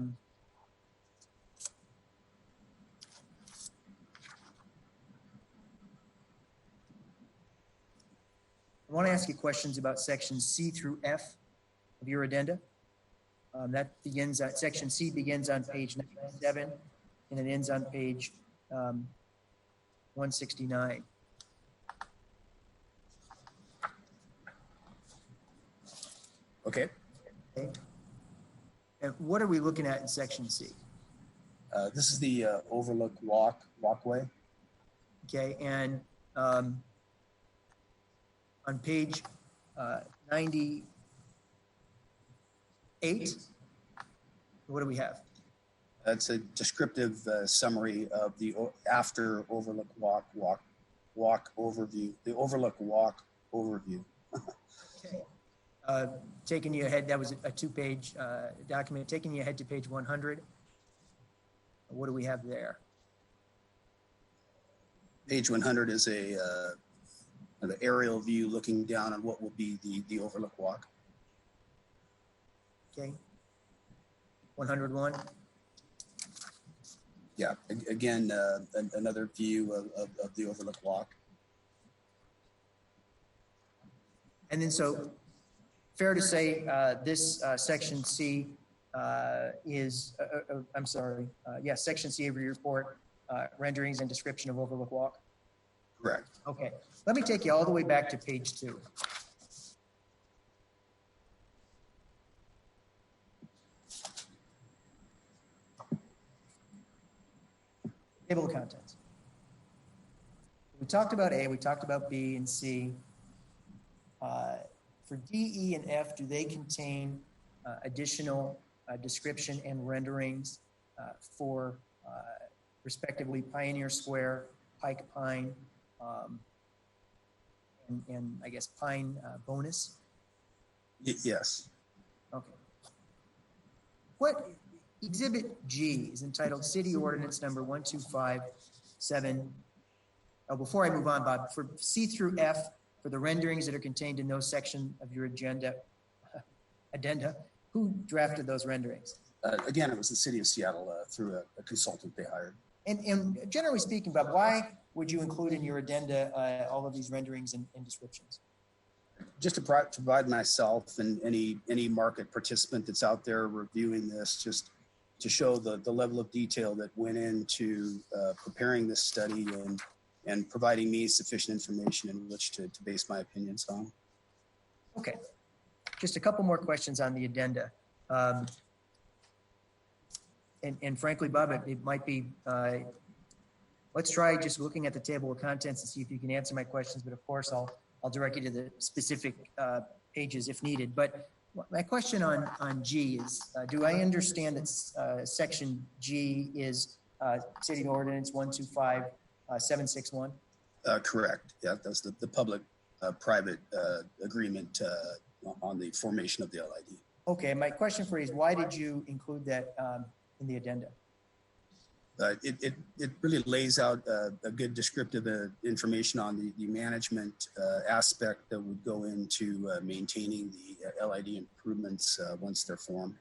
want to ask you questions about sections C through F of your addenda. That begins at section C begins on page 97 and it ends on page 169. Okay. Okay. And what are we looking at in section C? This is the overlook walkway. Okay, and on page 98, what do we have? That's a descriptive summary of the after overlook walk overview, the overlook walk overview. Okay. Taking you ahead, that was a 2-page document. Taking you ahead to page 100. What do we have there? Page 100 is an aerial view looking down on what will be the overlook walk. Okay. 101. Yeah, again, another view of the overlook walk. And then so fair to say this section C is, I'm sorry, yes, section C of your report, renderings and description of overlook walk. Correct. Okay, let me take you all the way back to page 2. Table of contents. We talked about A, we talked about B and C. For D, E, and F, do they contain additional description and renderings for respectively Pioneer Square, Pike Pine, and I guess Pine Bonus? Yes. Okay. What Exhibit G is entitled City Ordinance Number 1257. Oh, before I move on, Bob, for C through F, for the renderings that are contained in those section of your addenda, who drafted those renderings? Again, it was the city of Seattle through a consultant they hired. And generally speaking, Bob, why would you include in your addenda all of these renderings and descriptions? Just to provide myself and any market participant that's out there reviewing this, just to show the level of detail that went into preparing this study and providing me sufficient information in which to base my opinions on. Okay, just a couple more questions on the addenda. And frankly, Bob, it might be, let's try just looking at the table of contents and see if you can answer my questions, but of course I'll direct you to the specific pages if needed. But my question on G is, do I understand that section G is City Ordinance 125761? Correct. Yeah, that's the public-private agreement on the formation of the LID. Okay, my question for you is, why did you include that in the addenda? It really lays out a good descriptive information on the management aspect that would go into maintaining the LID improvements once they're formed.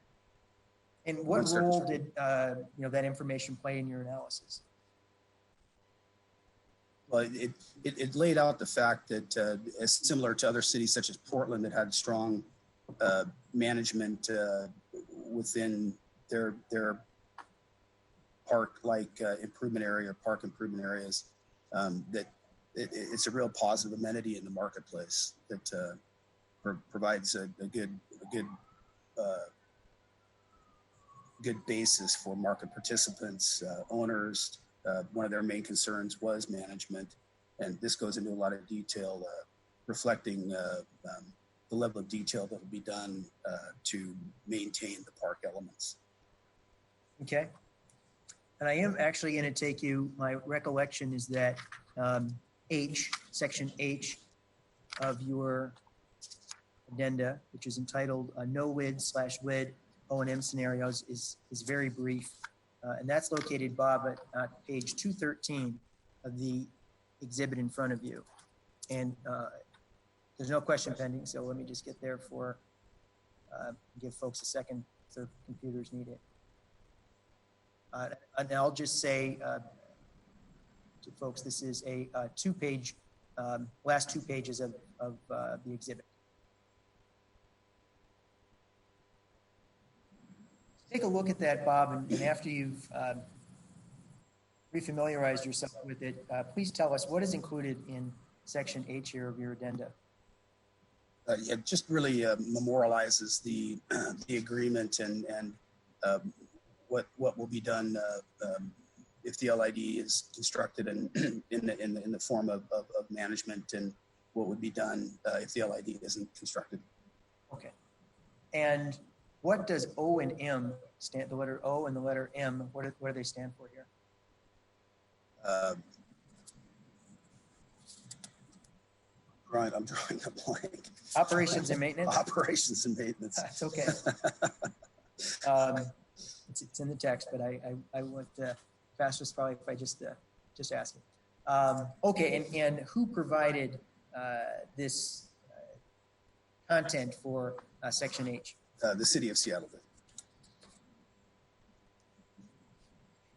And what role did that information play in your analysis? Well, it laid out the fact that as similar to other cities such as Portland that had strong management within their park-like improvement area or park improvement areas, that it's a real positive amenity in the marketplace that provides a good basis for market participants, owners. One of their main concerns was management, and this goes into a lot of detail, reflecting the level of detail that will be done to maintain the park elements. Okay. And I am actually going to take you, my recollection is that section H of your addenda, which is entitled No Lid/Lid O&M Scenarios, is very brief. And that's located, Bob, at page 213 of the exhibit in front of you. And there's no question pending, so let me just get there give folks a second if their computers need it. And I'll just say to folks, this is a two-page, last 2 pages of the exhibit. Take a look at that, Bob, and after you've refamiliarized yourself with it, please tell us what is included in section H here of your addenda. It just really memorializes the agreement and what will be done if the LID is constructed in the form of management, and what would be done if the LID isn't constructed. Okay. And what does O and M stand? The letter O and the letter M. What do they stand for here? Right, I'm drawing a blank. Operations and maintenance. Operations and maintenance. That's okay. It's in the text, but I went fastest probably if I just ask it. Okay, and who provided this content for section H? The city of Seattle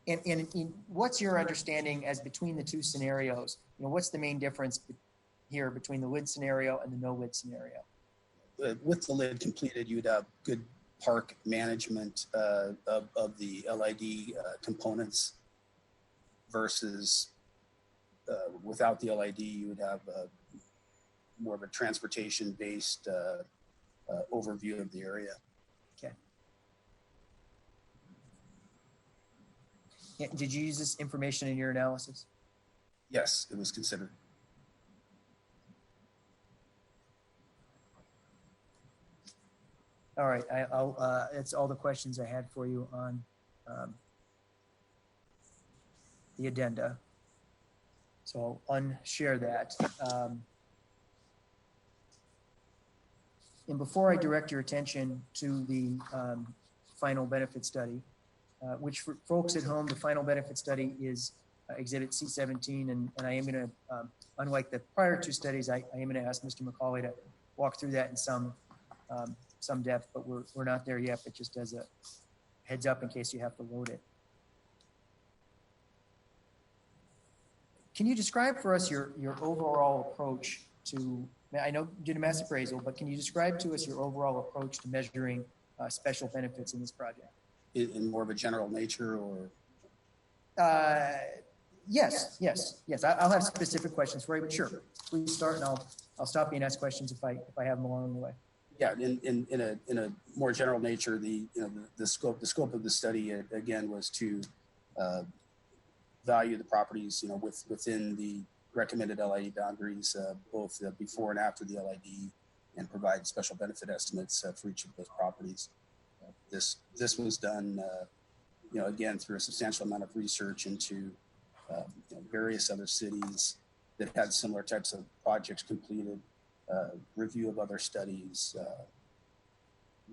did. And what's your understanding as between the two scenarios? What's the main difference here between the lid scenario and the no lid scenario? With the lid completed, you'd have good park management of the LID components versus without the LID, you would have more of a transportation-based overview of the area. Okay. Did you use this information in your analysis? Yes, it was considered. All right, that's all the questions I had for you on the addenda. So I'll unshare that. And before I direct your attention to the final benefit study, which for folks at home, the final benefit study is Exhibit C17, and I am going to, unlike the prior two studies, I am going to ask Mr. McCauley to walk through that in some some depth, but we're not there yet, but just as a heads up in case you have to load it. Can you describe for us your overall approach to, I know you did a mass appraisal, but can you describe to us your overall approach to measuring special benefits in this project? In more of a general nature, or? Yes. I'll have specific questions for you, but sure. Please start, and I'll stop you and ask questions if I have them along the way. Yeah, in a more general nature, the scope of the study again was to value the properties within the recommended LID boundaries, both before and after the LID, and provide special benefit estimates for each of those properties. This was done again through a substantial amount of research into various other cities that had similar types of projects completed, review of other studies,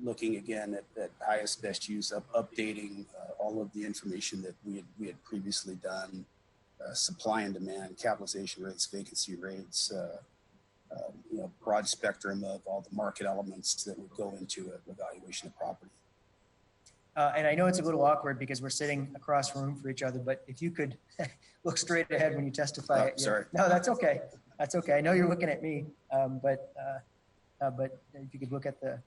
looking again at highest best use, of updating all of the information that we had previously done, supply and demand, capitalization rates, vacancy rates, broad spectrum of all the market elements that would go into an evaluation of property. And I know it's a little awkward because we're sitting across the room for each other, but if you could look straight ahead when you testify. Sorry. No, that's okay. That's okay. I know you're looking at me, but if you could look at the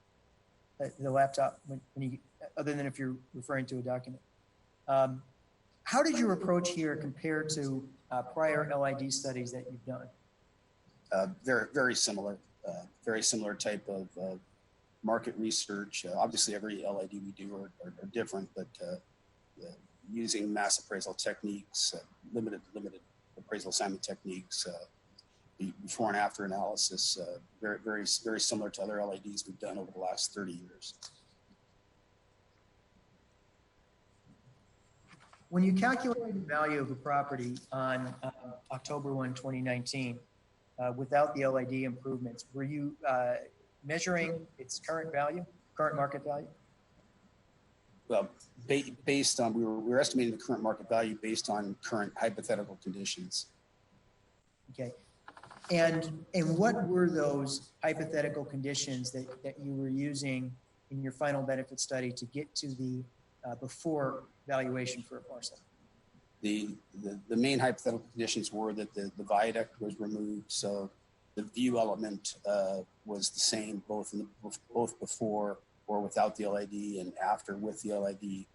laptop when you, other than if you're referring to a document. How did your approach here compare to prior LID studies that you've done? Very similar. Very similar type of market research. Obviously, every LID we do are different, but using mass appraisal techniques, limited appraisal assignment techniques, before and after analysis, very similar to other LIDs we've done over the last 30 years. When you calculated the value of a property on October 1, 2019, without the LID improvements, were you measuring its current market value? Well, based on, we were estimating the current market value based on current hypothetical conditions. Okay. And what were those hypothetical conditions that you were using in your final benefit study to get to the before valuation for a parcel? The main hypothetical conditions were that the viaduct was removed, so the view element was the same both before or without the LID, and after with the LID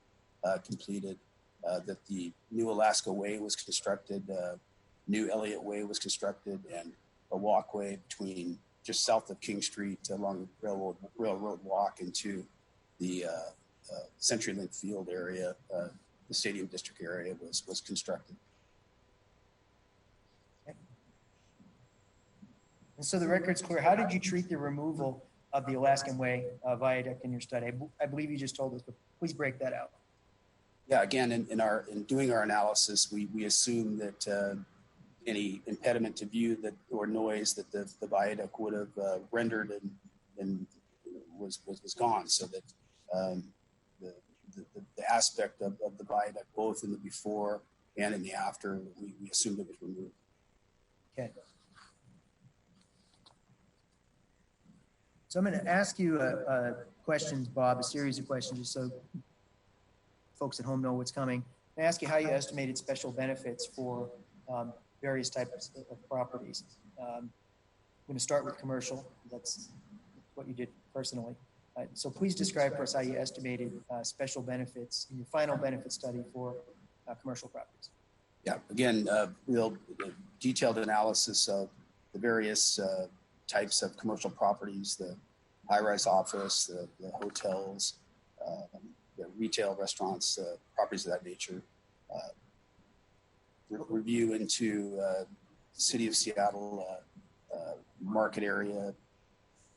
completed. That the new Alaska Way was constructed, new Elliott Way was constructed, and a walkway between just south of King Street along the railroad walk into the CenturyLink Field area, the Stadium District area was constructed. Okay. And so the record's clear. How did you treat the removal of the Alaskan Way viaduct in your study? I believe you just told us, but please break that out. Yeah, again, in doing our analysis, we assumed that any impediment to view or noise that the viaduct would have rendered and was gone, so that the aspect of the viaduct, both in the before and in the after, we assumed it was removed. Okay. So I'm going to ask you questions, Bob, a series of questions, just so folks at home know what's coming. I ask you how you estimated special benefits for various types of properties. I'm going to start with commercial. That's what you did personally. So please describe for us how you estimated special benefits in your final benefit study for commercial properties. Yeah, again, real detailed analysis of the various types of commercial properties, the high-rise office, the hotels, the retail restaurants, properties of that nature. Review into the city of Seattle market area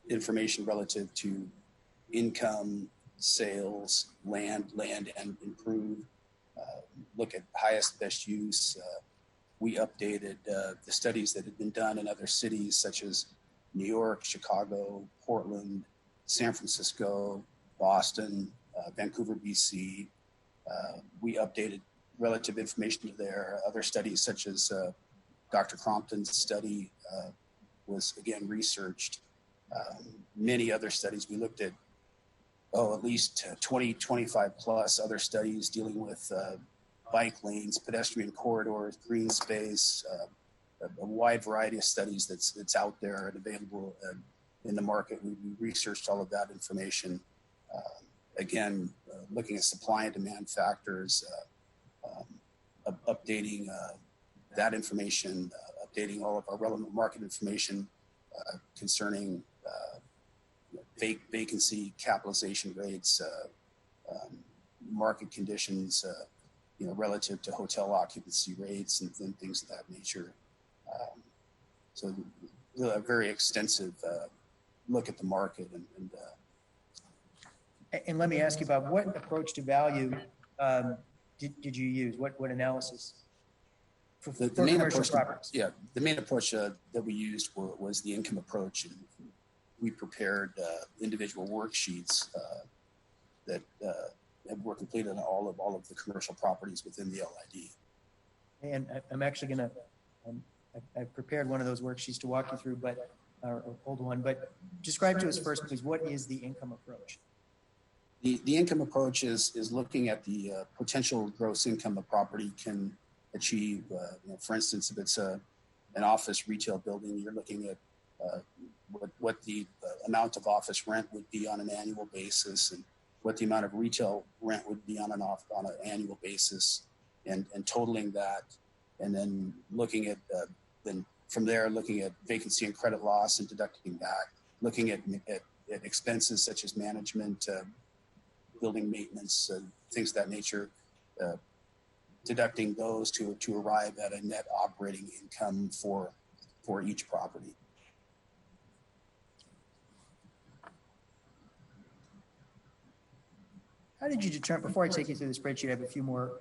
information relative to income, sales, land and improve. Look at highest best use. We updated the studies that had been done in other cities such as New York, Chicago, Portland, San Francisco, Boston, Vancouver, BC. We updated relative information to their other studies, such as Dr. Crompton's study was again researched. Many other studies. We looked at at least 20, 25 plus other studies dealing with bike lanes, pedestrian corridors, green space, a wide variety of studies that's out there and available in the market. We researched all of that information. Again, looking at supply and demand factors, updating that information, updating all of our relevant market information concerning vacancy, capitalization rates, market conditions, relative to hotel occupancy rates and things of that nature. So a very extensive look at the market. And let me ask you about what approach to value did you use? What analysis for commercial properties? Yeah, the main approach that we used was the income approach. And we prepared individual worksheets that were completed on all of the commercial properties within the LID. And I'm actually going to, I've prepared one of those worksheets to walk you through, but or hold one, but describe to us first, please, what is the income approach? The income approach is looking at the potential gross income a property can achieve. For instance, if it's an office retail building, you're looking at what the amount of office rent would be on an annual basis, and what the amount of retail rent would be on an annual basis, and totaling that, and then looking at then from there looking at vacancy and credit loss and deducting that, looking at expenses such as management, building maintenance, things of that nature, deducting those to arrive at a net operating income for each property. How did you determine, before I take you through the spreadsheet, I have a few more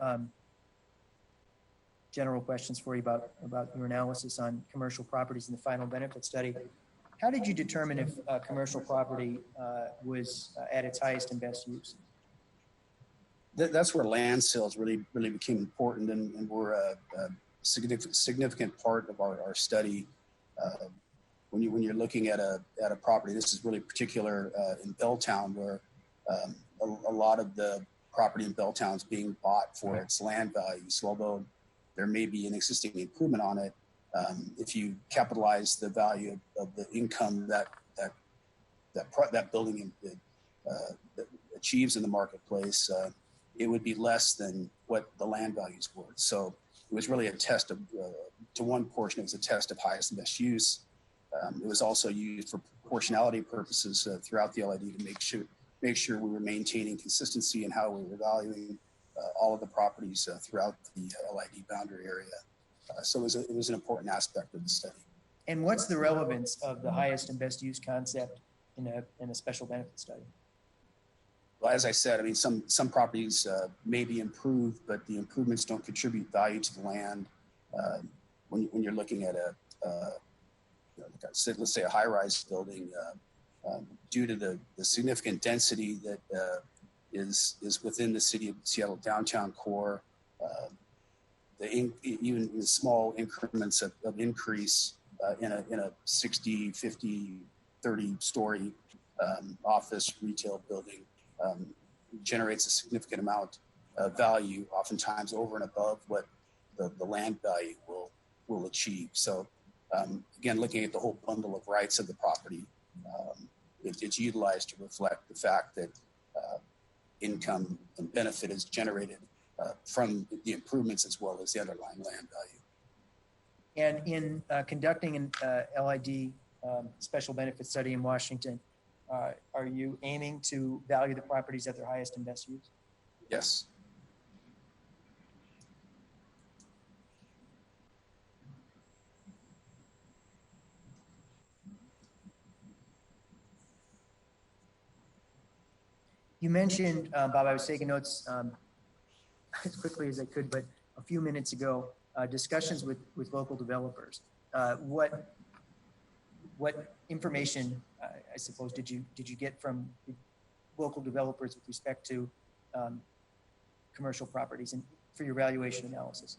general questions for you about your analysis on commercial properties in the final benefit study. How did you determine if a commercial property was at its highest and best use? That's where land sales really became important and were a significant part of our study. When you're looking at a property, this is really particular in Belltown, where a lot of the property in Belltown is being bought for its land value. So although there may be an existing improvement on it, if you capitalize the value of the income that building that achieves in the marketplace, it would be less than what the land values were. So it was really a test of, to one portion, it was a test of highest and best use. It was also used for proportionality purposes throughout the LID to make sure we were maintaining consistency in how we were valuing all of the properties throughout the LID boundary area. So it was an important aspect of the study. And what's the relevance of the highest and best use concept in a special benefit study? Well, as I said, I mean, some properties may be improved, but the improvements don't contribute value to the land. When you're looking at let's say a high-rise building, due to the significant density that is within the city of Seattle downtown core, even in small increments of increase in a 60, 50, 30-story office retail building generates a significant amount of value, oftentimes over and above what the land value will achieve. So again, looking at the whole bundle of rights of the property, it's utilized to reflect the fact that income and benefit is generated from the improvements as well as the underlying land value. And in conducting an LID special benefit study in Washington, are you aiming to value the properties at their highest and best use? Yes. You mentioned, Bob, I was taking notes as quickly as I could, but a few minutes ago, discussions with local developers. What information, I suppose, did you get from local developers with respect to commercial properties and for your valuation analysis?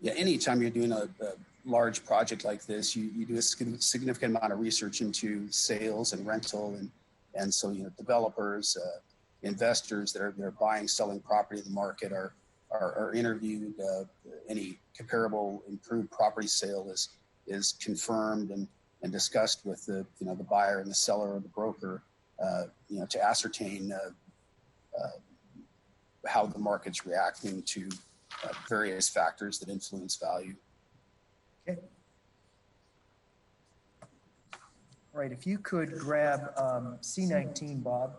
Yeah, anytime you're doing a large project like this, you do a significant amount of research into sales and rental And so, developers, investors that are buying, selling property in the market are interviewed. Any comparable improved property sale is confirmed and discussed with the buyer and the seller or the broker, to ascertain how the market's reacting to various factors that influence value. Okay. All right, if you could grab C19, Bob.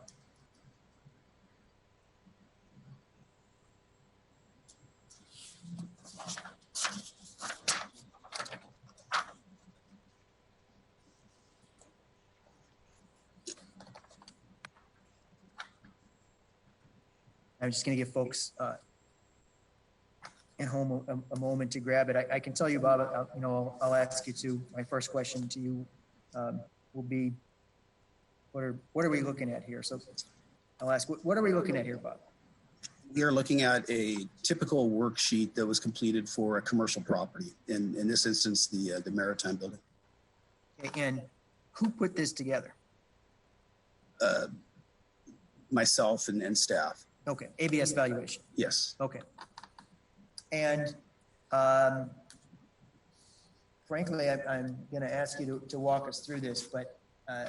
I'm just going to give folks at home a moment to grab it. I can tell you, Bob, I'll ask you to, my first question to you will be, what are we looking at here? So I'll ask, what are we looking at here, Bob? We are looking at a typical worksheet that was completed for a commercial property. In this instance, the Maritime building. Okay, and who put this together? Myself and staff. Okay, ABS valuation. Yes. Okay. And frankly, I'm going to ask you to walk us through this, but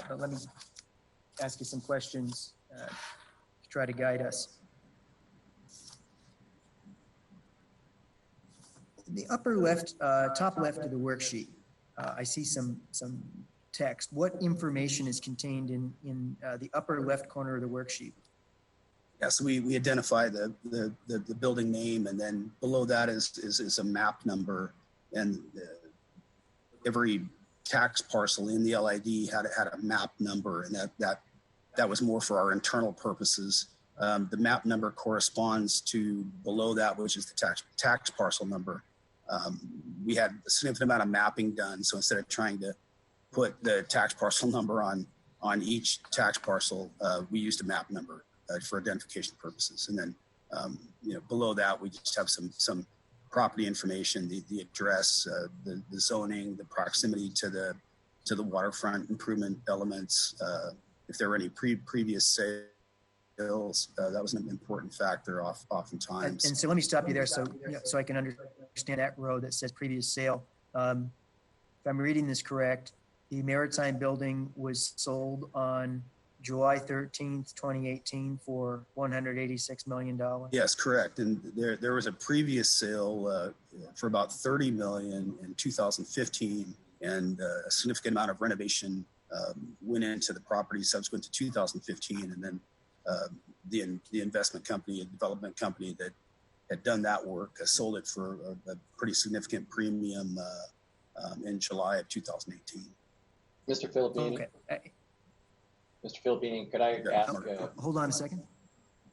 let me ask you some questions to try to guide us. The upper left, top left of the worksheet, I see some text. What information is contained in the upper left corner of the worksheet? Yeah, so we identify the building name, and then below that is a map number, and every tax parcel in the LID had a map number, and that was more for our internal purposes. The map number corresponds to below that, which is the tax parcel number. We had a significant amount of mapping done, so instead of trying to put the tax parcel number on each tax parcel, we used a map number for identification purposes. And then below that, we just have some property information, the address, the zoning, the proximity to the waterfront improvement elements. If there were any previous sales, that was an important factor oftentimes. And so let me stop you there so I can understand that row that says previous sale. If I'm reading this correct, the Maritime building was sold on July 13th, 2018 for $186 million. Yes, correct. And there was a previous sale for about $30 million in 2015, and a significant amount of renovation went into the property subsequent to 2015. And then the investment company, a development company that had done that work, sold it for a pretty significant premium in July of 2018. Mr. Filippini. Okay. Mr. Filippini, could I ask? Hold on a second.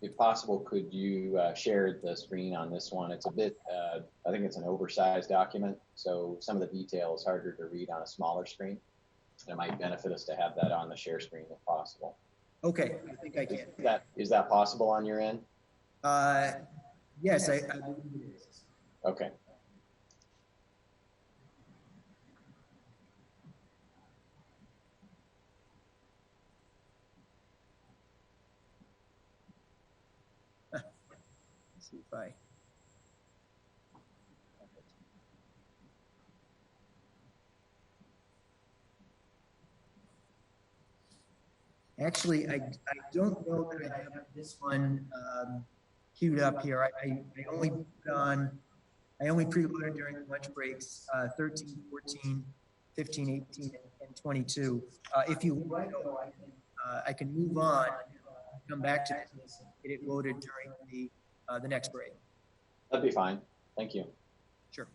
If possible, could you share the screen on this one? It's a bit, I think it's an oversized document, so some of the detail is harder to read on a smaller screen. It might benefit us to have that on the share screen if possible. Okay, I think I can. Is that possible on your end? Yes, I believe it is. Okay. Let's see if I. Actually, I don't know that I have this one queued up here. I only put on, I only preloaded during the lunch breaks 13, 14, 15, 18, and 22. If you want, I can move on, come back to this, and get it loaded during the next break. That'd be fine. Thank you. Sure.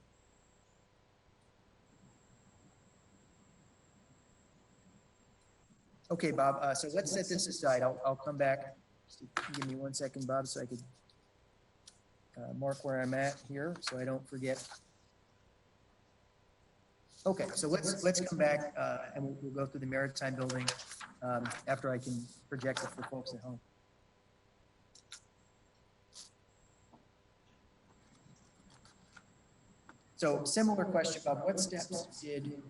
Okay, Bob. So let's set this aside. I'll come back. Just give me 1 second, Bob, so I could mark where I'm at here, so I don't forget. Okay, so let's come back and we'll go through the Maritime building after I can project it for folks at home. So similar question, Bob. What steps did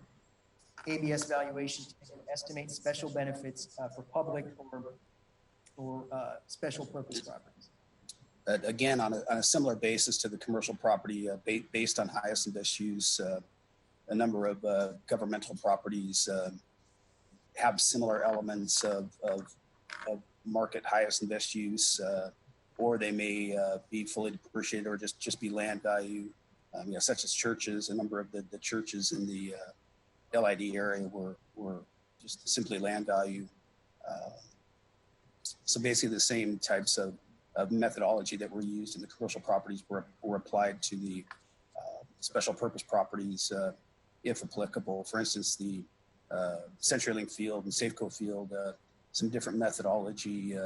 ABS valuation to estimate special benefits for public or special purpose properties. Again, on a similar basis to the commercial property, based on highest and best use, a number of governmental properties have similar elements of market highest and best use, or they may be fully depreciated or just be land value, such as churches. A number of the churches in the LID area were just simply land value. So basically the same types of methodology that were used in the commercial properties were applied to the special purpose properties, if applicable. For instance, the CenturyLink Field and Safeco Field, some different methodology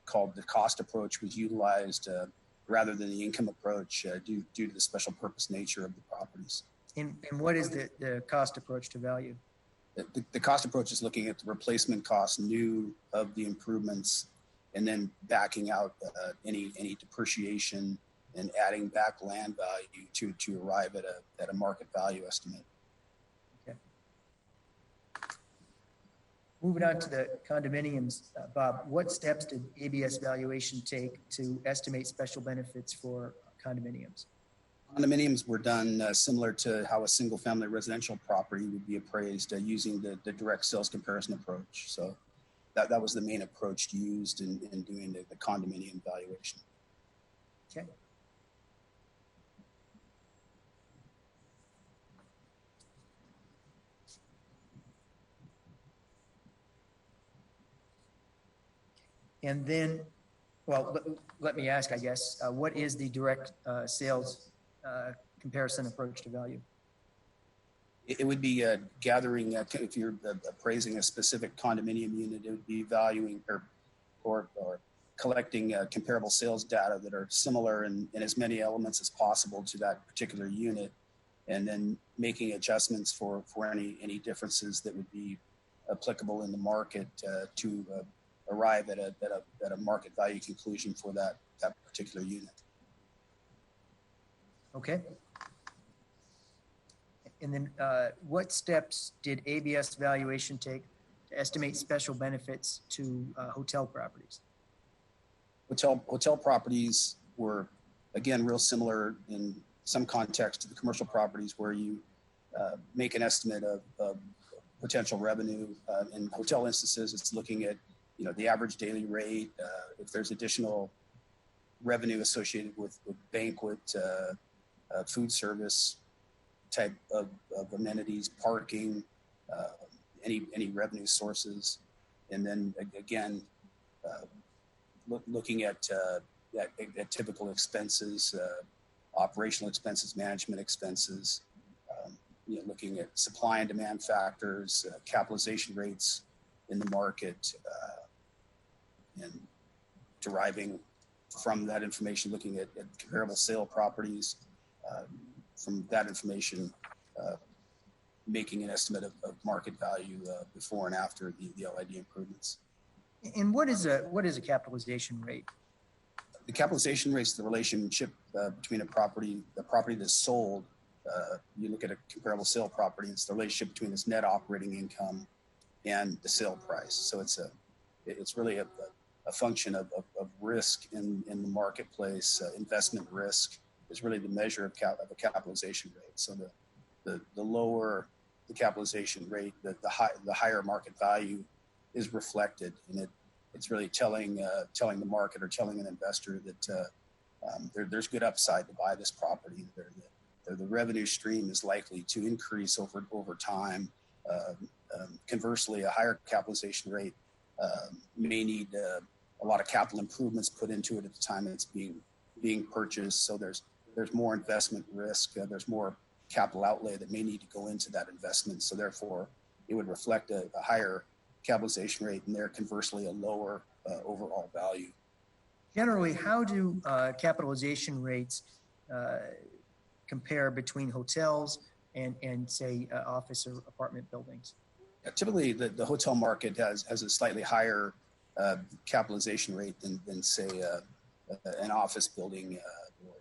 called the cost approach was utilized rather than the income approach due to the special purpose nature of the properties. And what is the cost approach to value? The cost approach is looking at the replacement cost new of the improvements and then backing out any depreciation and adding back land value to arrive at a market value estimate. Okay. Moving on to the condominiums, Bob, what steps did ABS valuation take to estimate special benefits for condominiums? Condominiums were done similar to how a single family residential property would be appraised using the direct sales comparison approach. So that was the main approach used in doing the condominium valuation. Okay. And then, well, let me ask, I guess, what is the direct sales comparison approach to value? It would be gathering, if you're appraising a specific condominium unit, it would be valuing or collecting comparable sales data that are similar in as many elements as possible to that particular unit, and then making adjustments for any differences that would be applicable in the market to arrive at a market value conclusion for that particular unit. Okay. And then what steps did ABS valuation take to estimate special benefits to hotel properties? Hotel properties were, again, real similar in some context to the commercial properties, where you make an estimate of potential revenue. In hotel instances, it's looking at the average daily rate, if there's additional revenue associated with banquet, food service type of amenities, parking, any revenue sources, and then again looking at typical expenses, operational expenses, management expenses, looking at supply and demand factors, capitalization rates in the market, and deriving from that information, looking at comparable sale properties. From that information, making an estimate of market value before and after the LID improvements. And what is a capitalization rate? The capitalization rate is the relationship between the property that's sold. You look at a comparable sale property, it's the relationship between its net operating income and the sale price. So it's really a function of risk in the marketplace. Investment risk is really the measure of a capitalization rate. So the lower the capitalization rate, the higher market value is reflected, and it's really telling the market or telling an investor that there's good upside to buy this property. The revenue stream is likely to increase over time. Conversely, a higher capitalization rate may need a lot of capital improvements put into it at the time it's being purchased. So there's more investment risk. There's more capital outlay that may need to go into that investment. So therefore, it would reflect a higher capitalization rate, and there conversely a lower overall value. Generally, how do capitalization rates compare between hotels and say office or apartment buildings? Yeah, typically, the hotel market has a slightly higher capitalization rate than say an office building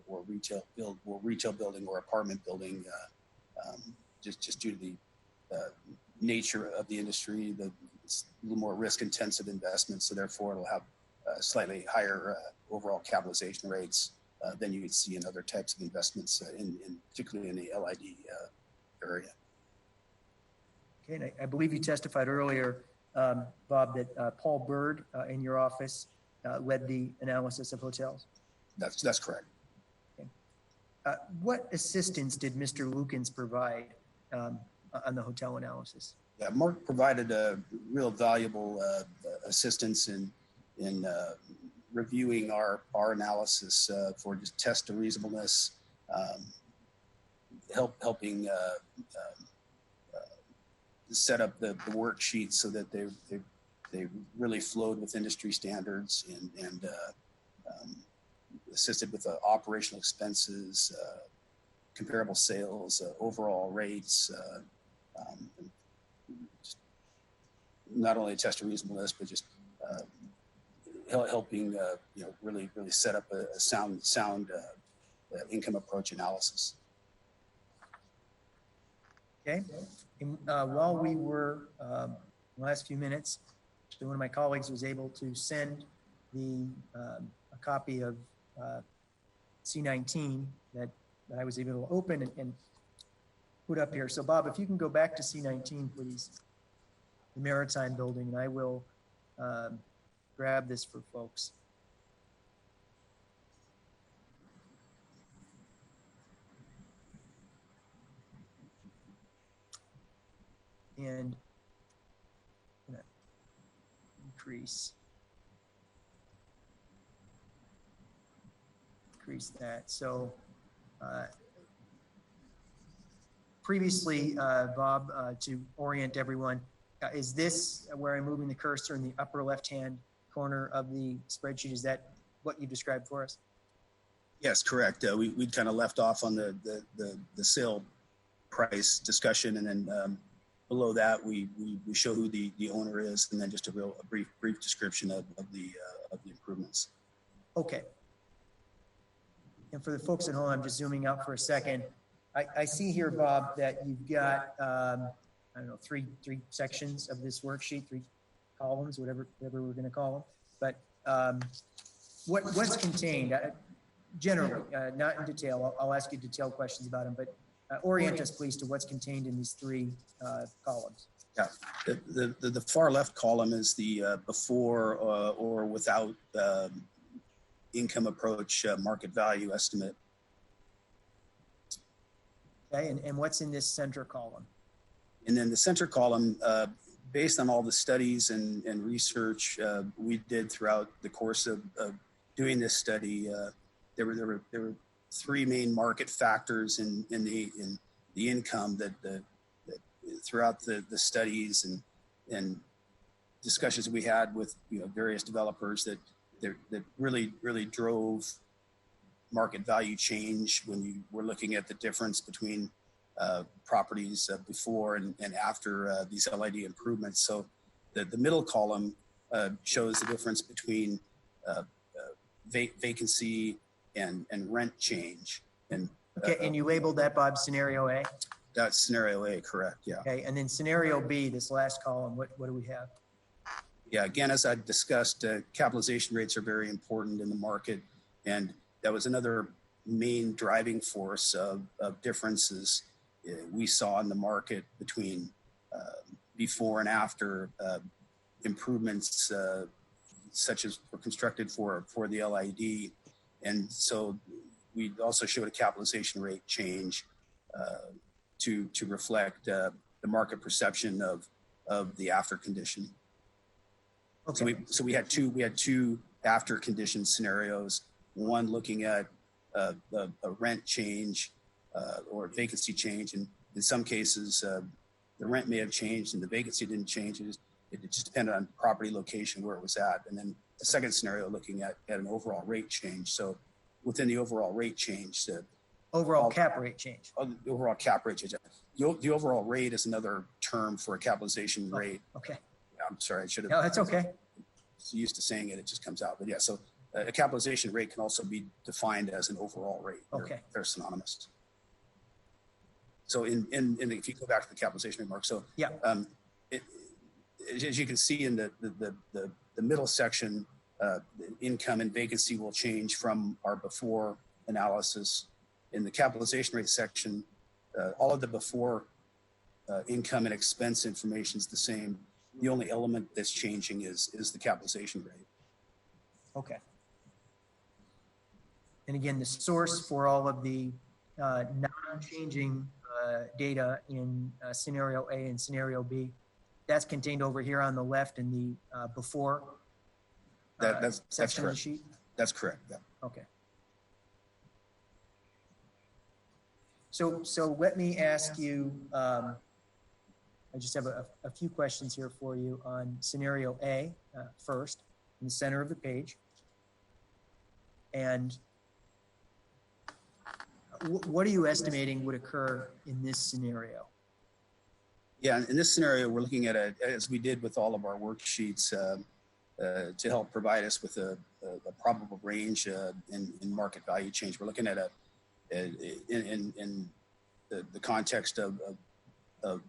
or retail building or apartment building, just due to nature of the industry, it's a little more risk intensive investment. So therefore it'll have slightly higher overall capitalization rates than you would see in other types of investments, particularly in the LID area. Okay, and I believe you testified earlier, Bob, that Paul Bird in your office led the analysis of hotels. That's correct. Okay. What assistance did Mr. Lukens provide on the hotel analysis? Yeah, Mark provided a real valuable assistance in reviewing our analysis for just test of reasonableness, helping set up the worksheets so that they really flowed with industry standards, and assisted with operational expenses, comparable sales, overall rates, just not only test of reasonableness, but just helping really set up a sound income approach analysis. Okay. And, while we were the last few minutes, so one of my colleagues was able to send a copy of C19 that I was able to open and put up here. So Bob, if you can go back to C19, please, the Maritime Building, and I will grab this for folks. And I'm gonna increase that. So previously, Bob, to orient everyone, is this where I'm moving the cursor in the upper left-hand corner of the spreadsheet? Is that what you described for us? Yes, correct. We kind of left off on the sale price discussion, and then below that we show who the owner is, and then just a brief description of the improvements. Okay. And for the folks at home, I'm just zooming out for a second. I see here, Bob, that you've got I don't know, three sections of this worksheet, 3 columns, whatever we're going to call them. But what's contained? Generally, not in detail. I'll ask you detailed questions about them, but orient us, please, to what's contained in these 3 columns. Yeah, the far left column is the before or without income approach market value estimate. Okay, and what's in this center column? And then the center column, based on all the studies and research we did throughout the course of doing this study, there were 3 main market factors in the income that throughout the studies and discussions we had with various developers that really drove market value change when you were looking at the difference between properties before and after these LID improvements. So the middle column shows the difference between vacancy and rent change. And okay, and you labeled that, Bob, scenario A? That's scenario A, correct, yeah. Okay, and then scenario B, this last column, what do we have? Yeah, again, as I discussed, capitalization rates are very important in the market, and that was another main driving force of differences we saw in the market between before and after improvements such as were constructed for the LID. And so we also showed a capitalization rate change to reflect the market perception of the after condition. Okay. So we had two after condition scenarios. One looking at a rent change or vacancy change, and in some cases the rent may have changed and the vacancy didn't change. It just depended on property location where it was at. And then the second scenario looking at an overall rate change. So within the overall rate change, overall cap rate change. The overall cap rate change. The overall rate is another term for a capitalization rate. Okay. I'm sorry, I should have. No, that's okay. Used to saying it just comes out. But yeah, so a capitalization rate can also be defined as an overall rate. Okay. They're synonymous. So if you go back to the capitalization remark, so Yeah. It, as you can see in the middle section, the income and vacancy will change from our before analysis. In the capitalization rate section, all of the before income and expense information is the same. The only element that's changing is the capitalization rate. Okay. And again, the source for all of the non-changing data in scenario A and scenario B, that's contained over here on the left in the before That's section of the correct. sheet? That's correct. Yeah. Okay. So let me ask you, I just have a few questions here for you on scenario A first, in the center of the page. And what are you estimating would occur in this scenario? Yeah, in this scenario, we're looking at as we did with all of our worksheets, to help provide us with a probable range in market value change. We're looking at in the context of the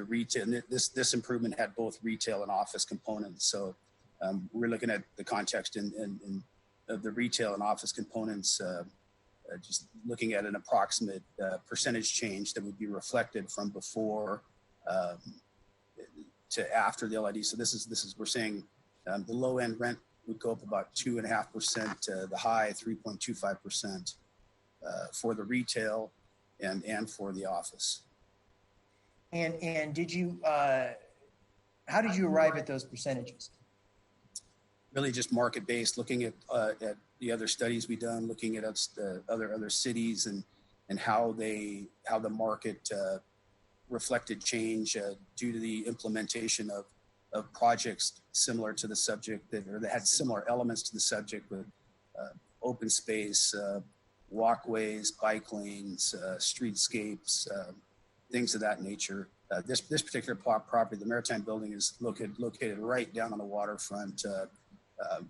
retail. And this improvement had both retail and office components. So we're looking at the context in of the retail and office components. Just looking at an approximate percentage change that would be reflected from before to after the LID. So this is we're saying the low end rent would go up about 2.5%, the high 3.25% for the retail and for the office. And did you, how did you arrive at those percentages? Really just market based, looking at the other studies we've done, looking at other cities and how the market reflected change due to the implementation of projects similar to the subject that had similar elements to the subject with open space, walkways, bike lanes, streetscapes, things of that nature. This particular property, the Maritime Building, is located right down on the waterfront.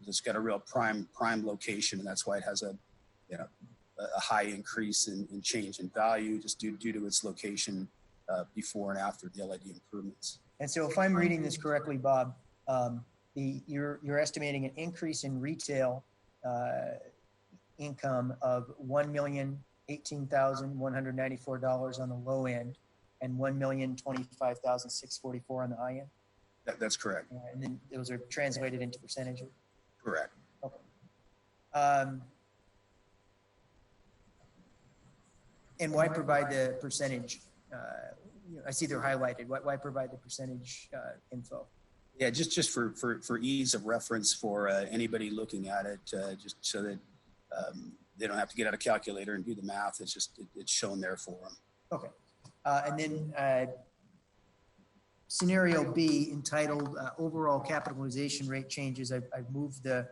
It's got a real prime location, and that's why it has a high increase in change in value just due to its location before and after the LID improvements. And so, if I'm reading this correctly, Bob, you're estimating an increase in retail income of $1,018,194 on the low end, and $1,025,644 on the high end. That's correct. And then those are translated into percentages. Correct. Okay. And why provide the percentage? I see they're highlighted. Why provide the percentage info? Yeah, just for ease of reference for anybody looking at it, just so that they don't have to get out a calculator and do the math. It's just it's shown there for them. Okay. And then scenario B, entitled overall capitalization rate changes. I've moved the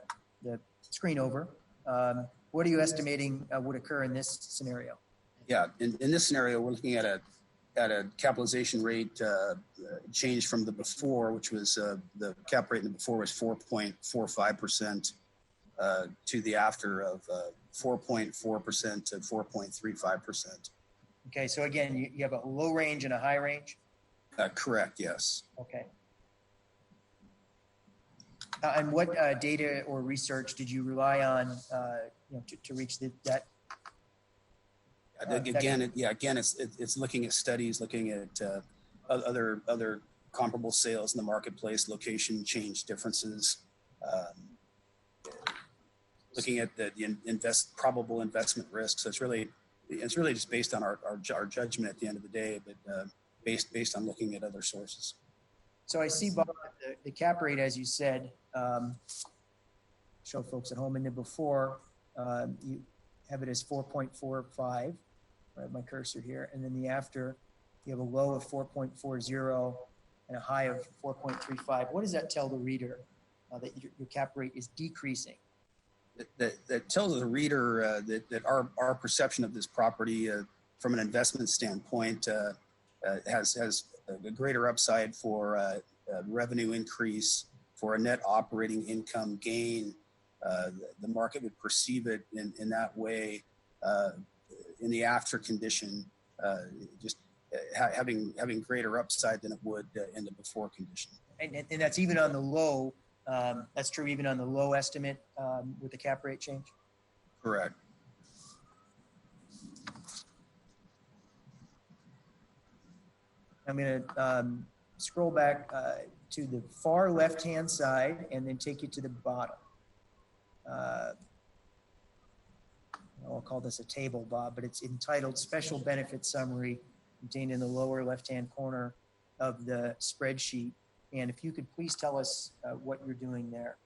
screen over. What are you estimating would occur in this scenario? Yeah, in this scenario, we're looking at a capitalization rate change from the before, which was the cap rate in the before was 4.45% to the after of 4.4% to 4.35%. Okay, so again, you have a low range and a high range? Correct, yes. Okay. And what data or research did you rely on to reach that? Again, it's looking at studies, looking at other comparable sales in the marketplace, location change differences, looking at the probable investment risks. So it's really just based on our judgment at the end of the day, but based on looking at other sources. So I see, Bob, the cap rate, as you said, show folks at home in the before, you have it as 4.45. I have my cursor here, and then the after, you have a low of 4.40 and a high of 4.35. What does that tell the reader that your cap rate is decreasing? That tells the reader that our perception of this property from an investment standpoint has a greater upside for revenue increase, for a net operating income gain. The market would perceive it in that way in the after condition. just having greater upside than it would in the before condition. And that's even on the low, that's true even on the low estimate with the cap rate change? Correct. I'm going to scroll back to the far left-hand side and then take you to the bottom. I'll call this a table, Bob, but it's entitled Special Benefit Summary, contained in the lower left-hand corner of the spreadsheet. And if you could please tell us what you're doing there.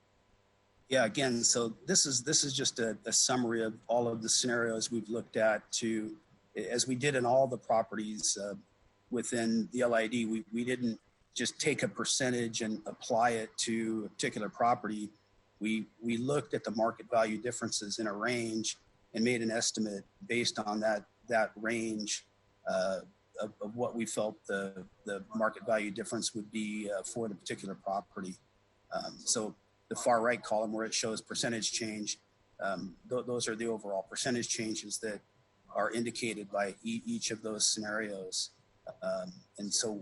Yeah, again, so this is just a summary of all of the scenarios we've looked at to, as we did in all the properties within the LID, we didn't just take a percentage and apply it to a particular property. We looked at the market value differences in a range and made an estimate based on that range of what we felt the market value difference would be for the particular property. So the far right column where it shows percentage change, those are the overall percentage changes that are indicated by each of those scenarios. And so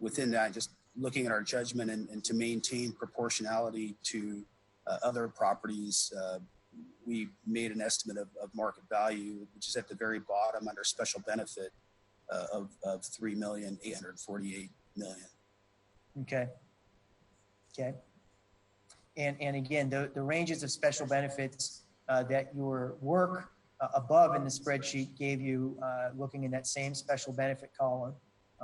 within that, just looking at our judgment and to maintain proportionality to other properties, we made an estimate of market value, which is at the very bottom under special benefit of $3,848,000. Okay. Okay. And again, the ranges of special benefits that your work above in the spreadsheet gave you, looking in that same special benefit column,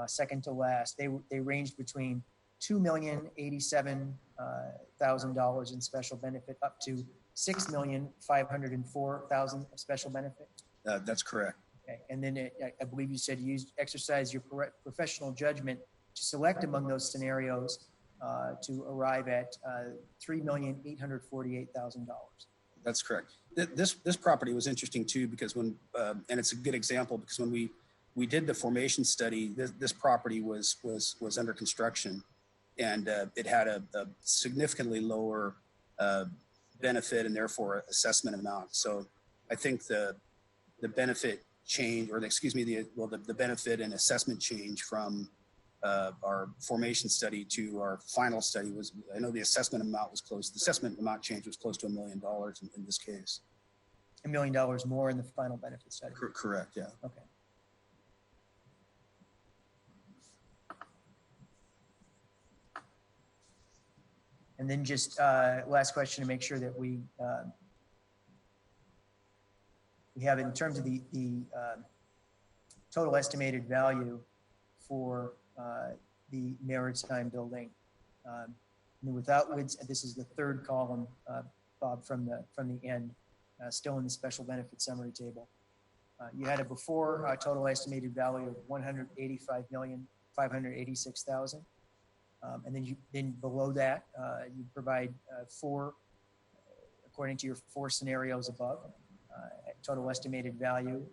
second to last, they ranged between $2,087,000 in special benefit up to $6,504,000 of special benefit. That's correct. Okay. And then I believe you said you exercise your professional judgment to select among those scenarios to arrive at $3,848,000. That's correct. This property was interesting too, because when, and it's a good example because when we did the formation study, this property was under construction, and it had a significantly lower benefit and therefore assessment amount. So I think the benefit change, or the benefit and assessment change from our formation study to our final study was, I know the assessment amount was close. The assessment amount change was close to $1 million in this case. $1 million more in the final benefit study. Correct. Yeah. Okay. And then just last question to make sure that we have it in terms of the total estimated value for the Maritime building. Without Woods, this is the third column, Bob, from the end, still in the special benefit summary table. You had a before total estimated value of $185,586,000. And then below that, you provide four, according to your four scenarios above, total estimated value.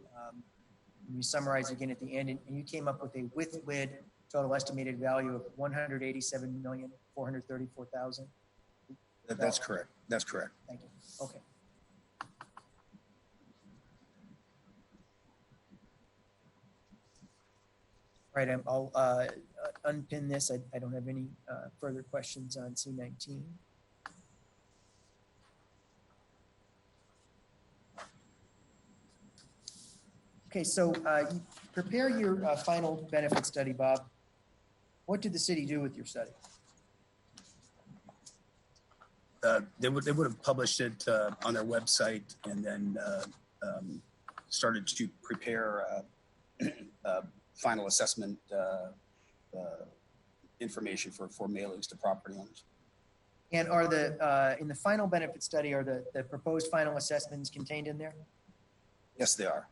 You summarize again at the end, and you came up with a with lid total estimated value of $187,434,000. That's correct. That's correct. Thank you. Okay. All right, I'll unpin this. I don't have any further questions on C19. Okay, so you prepare your final benefit study, Bob. What did the city do with your study? They would have published it on their website, and then started to prepare final assessment information for mailings to property owners. And are in the final benefit study, are the proposed final assessments contained in there? Yes, they are.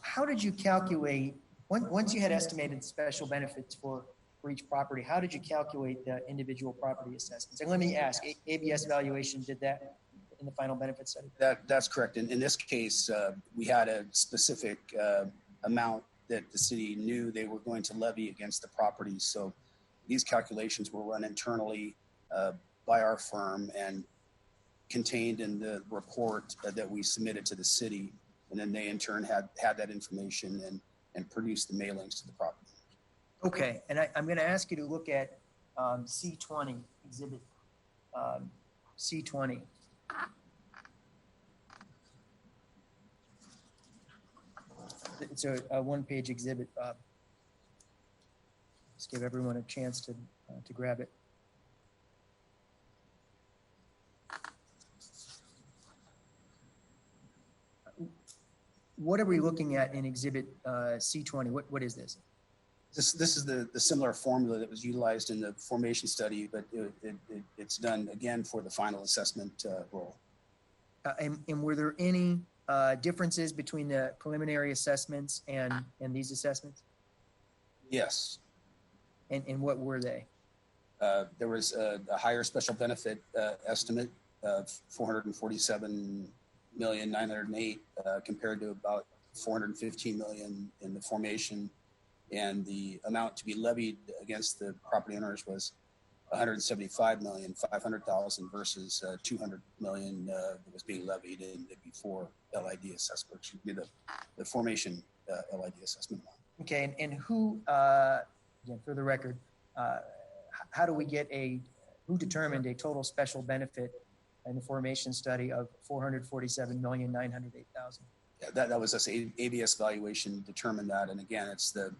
How did you calculate, once you had estimated special benefits for each property, how did you calculate the individual property assessments? And let me ask, ABS valuation did that in the final benefit study? That's correct. In this case, we had a specific amount that the city knew they were going to levy against the properties. So these calculations were run internally by our firm and contained in the report that we submitted to the city. And then they in turn had that information and produced the mailings to the property. Okay, and I'm going to ask you to look at C20, exhibit C20. It's a one-page exhibit. Let's give everyone a chance to grab it. What are we looking at in exhibit C20? What is this? This is the similar formula that was utilized in the formation study, but it's done again for the final assessment role. And were there any differences between the preliminary assessments and these assessments? Yes. And what were they? There was a higher special benefit estimate of 447,908,000 compared to about 415 million in the formation, and the amount to be levied against the property owners was 175,500,000 versus 200 million that was being levied in the before LID assessment, which would be the formation LID assessment. Okay, and who, again, for the record, how do we get who determined a total special benefit in the formation study of 447,908,000? Yeah, that was us. ABS valuation determined that, and again, it's the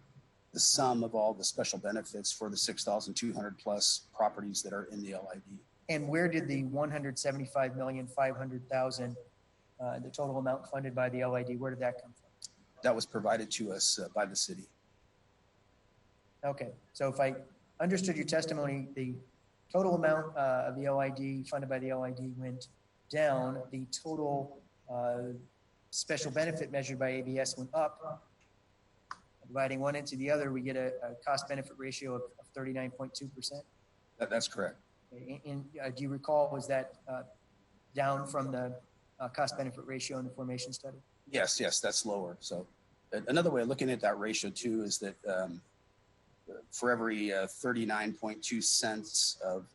sum of all the special benefits for the 6,200 plus properties that are in the LID. And where did the 175,500,000, the total amount funded by the LID, where did that come from? That was provided to us by the city. Okay, so if I understood your testimony, the total amount of the LID funded by the LID went down. The total special benefit measured by ABS went up. Dividing one into the other, we get a cost benefit ratio of 39.2%. That's correct. And do you recall, was that down from the cost benefit ratio in the formation study? Yes, that's lower. So another way of looking at that ratio too is that for every 39.2 cents of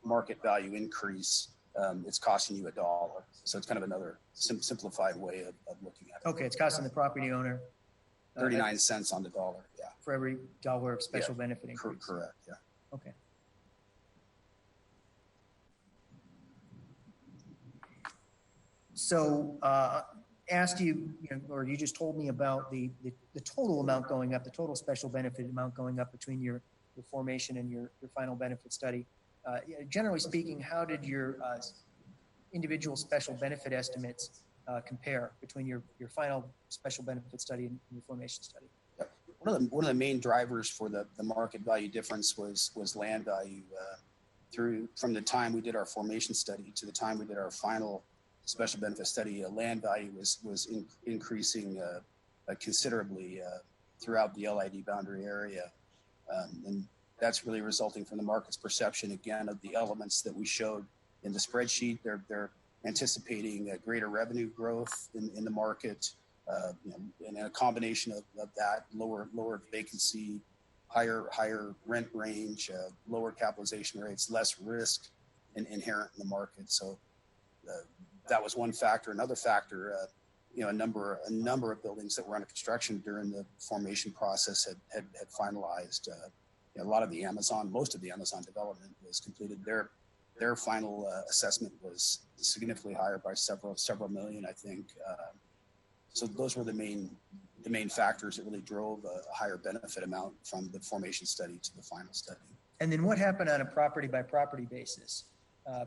market value increase, it's costing you $1. So it's kind of another simplified way of looking at it. Okay, it's costing the property owner 39 cents on the dollar, yeah. For every dollar of special benefit increase. Correct, yeah. Okay. So asked you, or you just told me about the total amount going up, the total special benefit amount going up between your formation and your final benefit study. Generally speaking, how did your individual special benefit estimates compare between your final special benefit study and your formation study? One of the main drivers for the market value difference was land value. From the time we did our formation study to the time we did our final special benefit study, land value was increasing considerably throughout the LID boundary area, and that's really resulting from the market's perception again of the elements that we showed in the spreadsheet. They're anticipating a greater revenue growth in the market, and a combination of that lower vacancy, higher rent range, lower capitalization rates, less risk inherent in the market. So that was one factor. Another factor, a number of buildings that were under construction during the formation process had finalized. A lot of the most of the Amazon development was completed. Their final assessment was significantly higher by several million, I think. So those were the main factors that really drove a higher benefit amount from the formation study to the final study. And then what happened on a property by property basis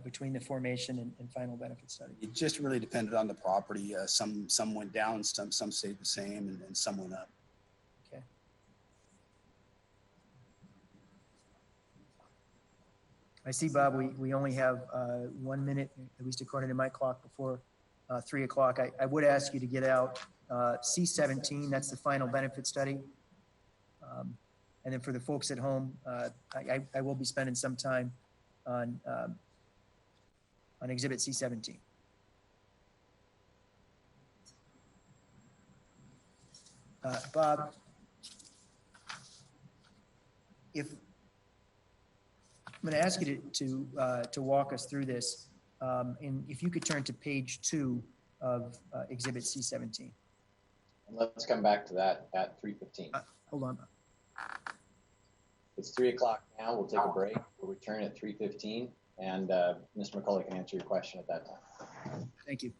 between the formation and final benefit study? It just really depended on the property. Some went down, some stayed the same, and some went up. Okay. I see, Bob, we only have 1 minute, at least according to my clock, before 3 o'clock. I would ask you to get out C17, that's the final benefit study. And then for the folks at home, I will be spending some time on exhibit C17. Bob, I'm going to ask you to walk us through this. And if you could turn to page 2 of Exhibit C17. And let's come back to that at 3:15. Hold on. It's 3 o'clock now. We'll take a break. We'll return at 3:15, and Mr. McCullough can answer your question at that time. Thank you.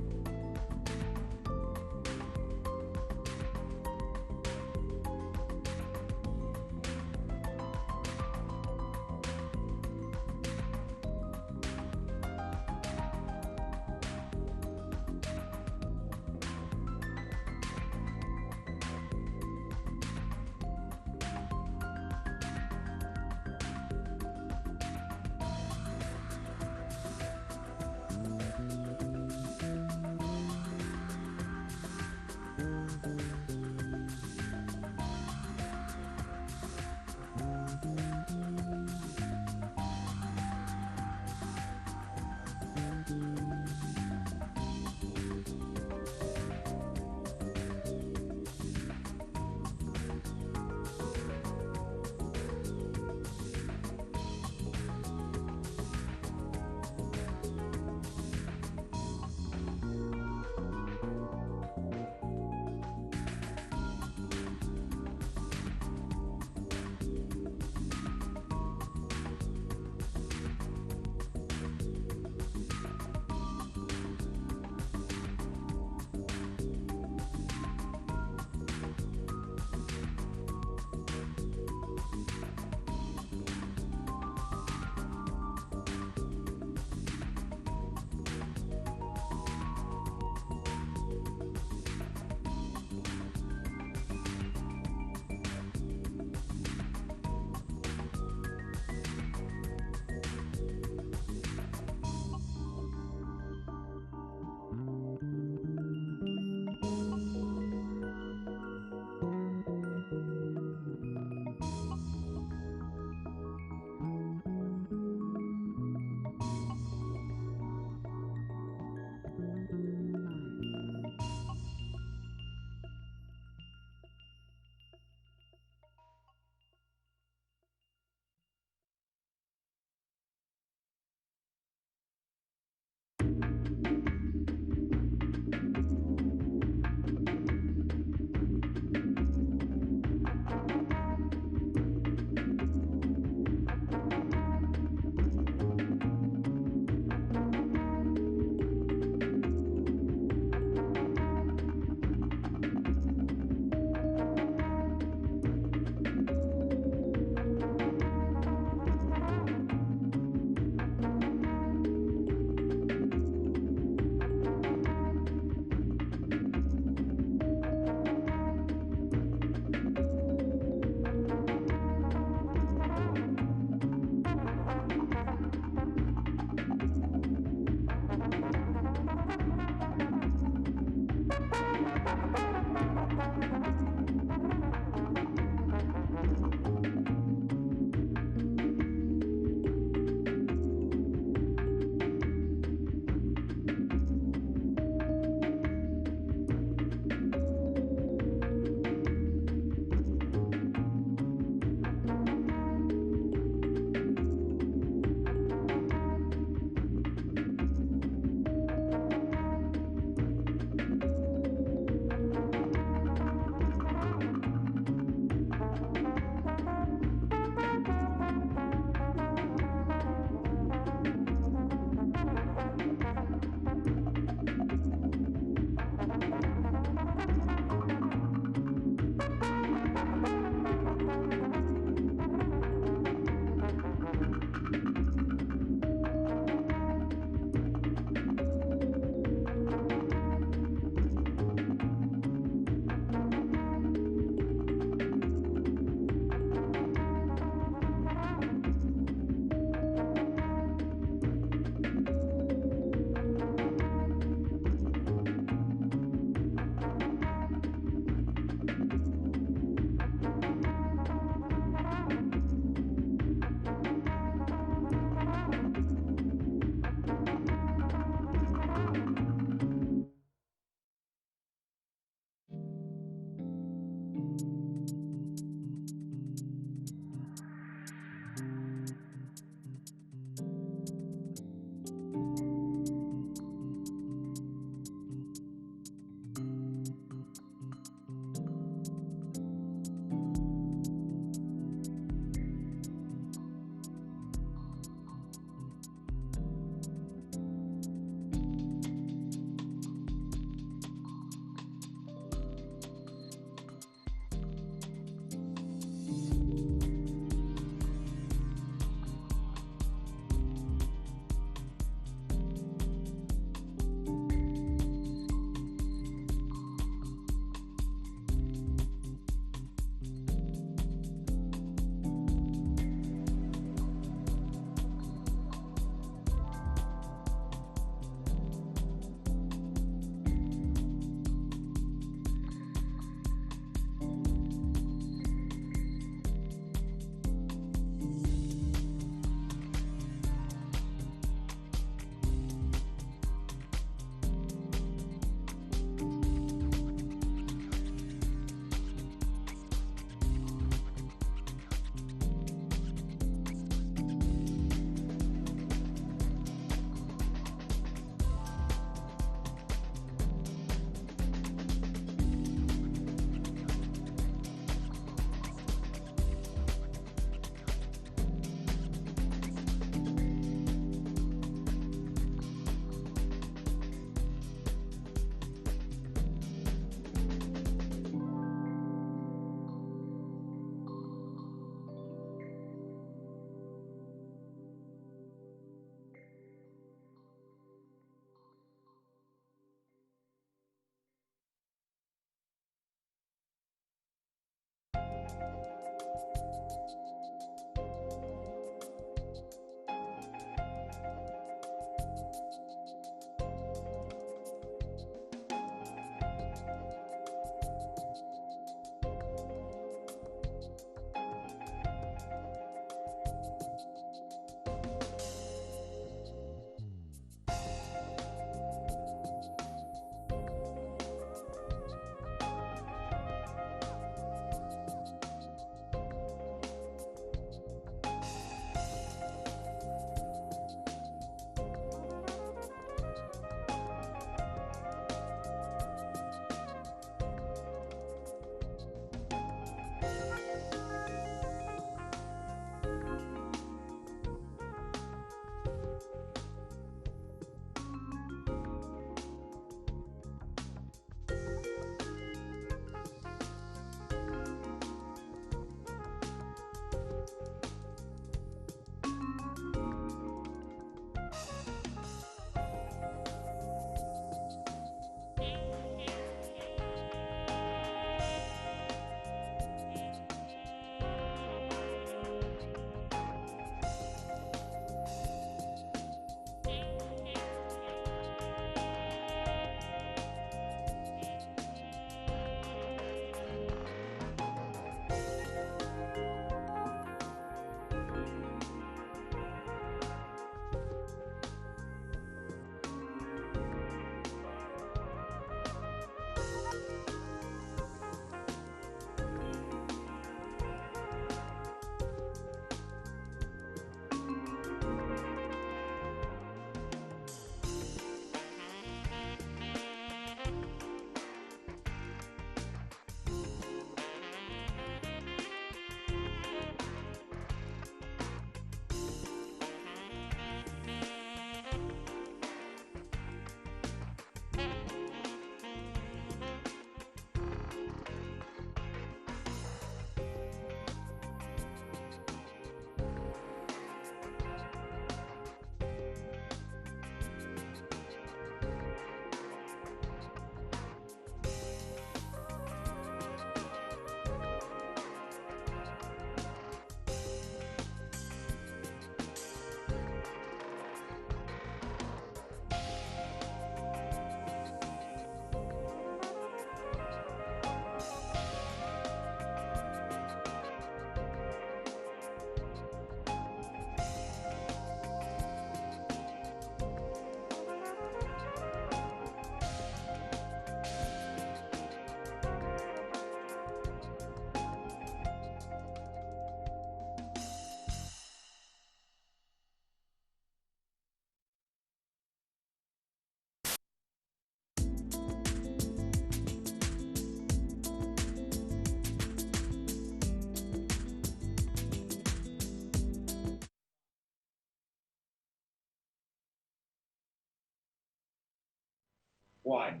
Why?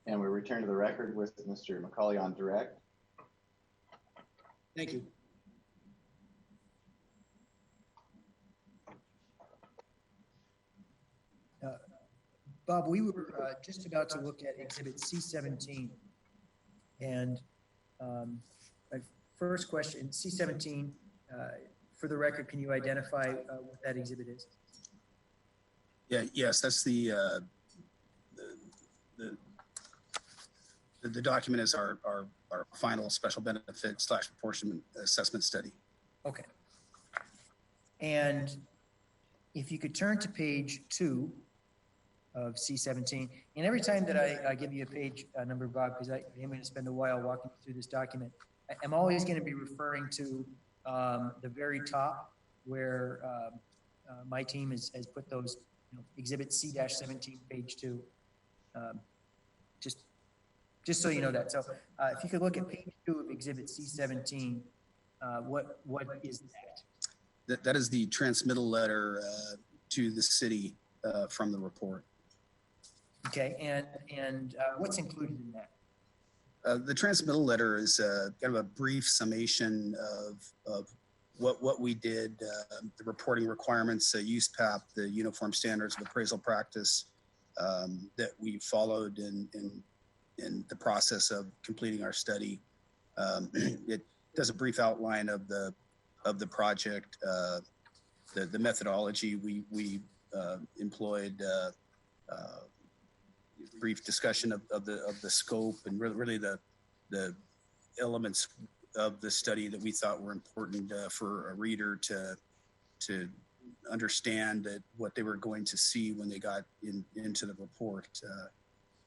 And we return to the record with Mr. McCauley on direct. Thank you. Bob, we were just about to look at Exhibit C17. And my first question, C17, for the record, can you identify what that exhibit is? Yeah, yes, that's the document is our final special benefit / proportionment assessment study. Okay. And if you could turn to page 2 of C17, and every time that I give you a page number, Bob, because I am going to spend a while walking through this document, I'm always going to be referring to the very top where my team has put those, Exhibit C-17, page 2. Just so you know that. So if you could look at page 2 of Exhibit C-17, what is that? That is the transmittal letter to the city from the report. Okay, and what's included in that? The transmittal letter is kind of a brief summation of what we did, the reporting requirements, USPAP, the Uniform Standards of Appraisal Practice that we followed in the process of completing our study. It does a brief outline of the project, the methodology we employed, brief discussion of the scope and really the elements of the study that we thought were important for a reader to understand that what they were going to see when they got into the report.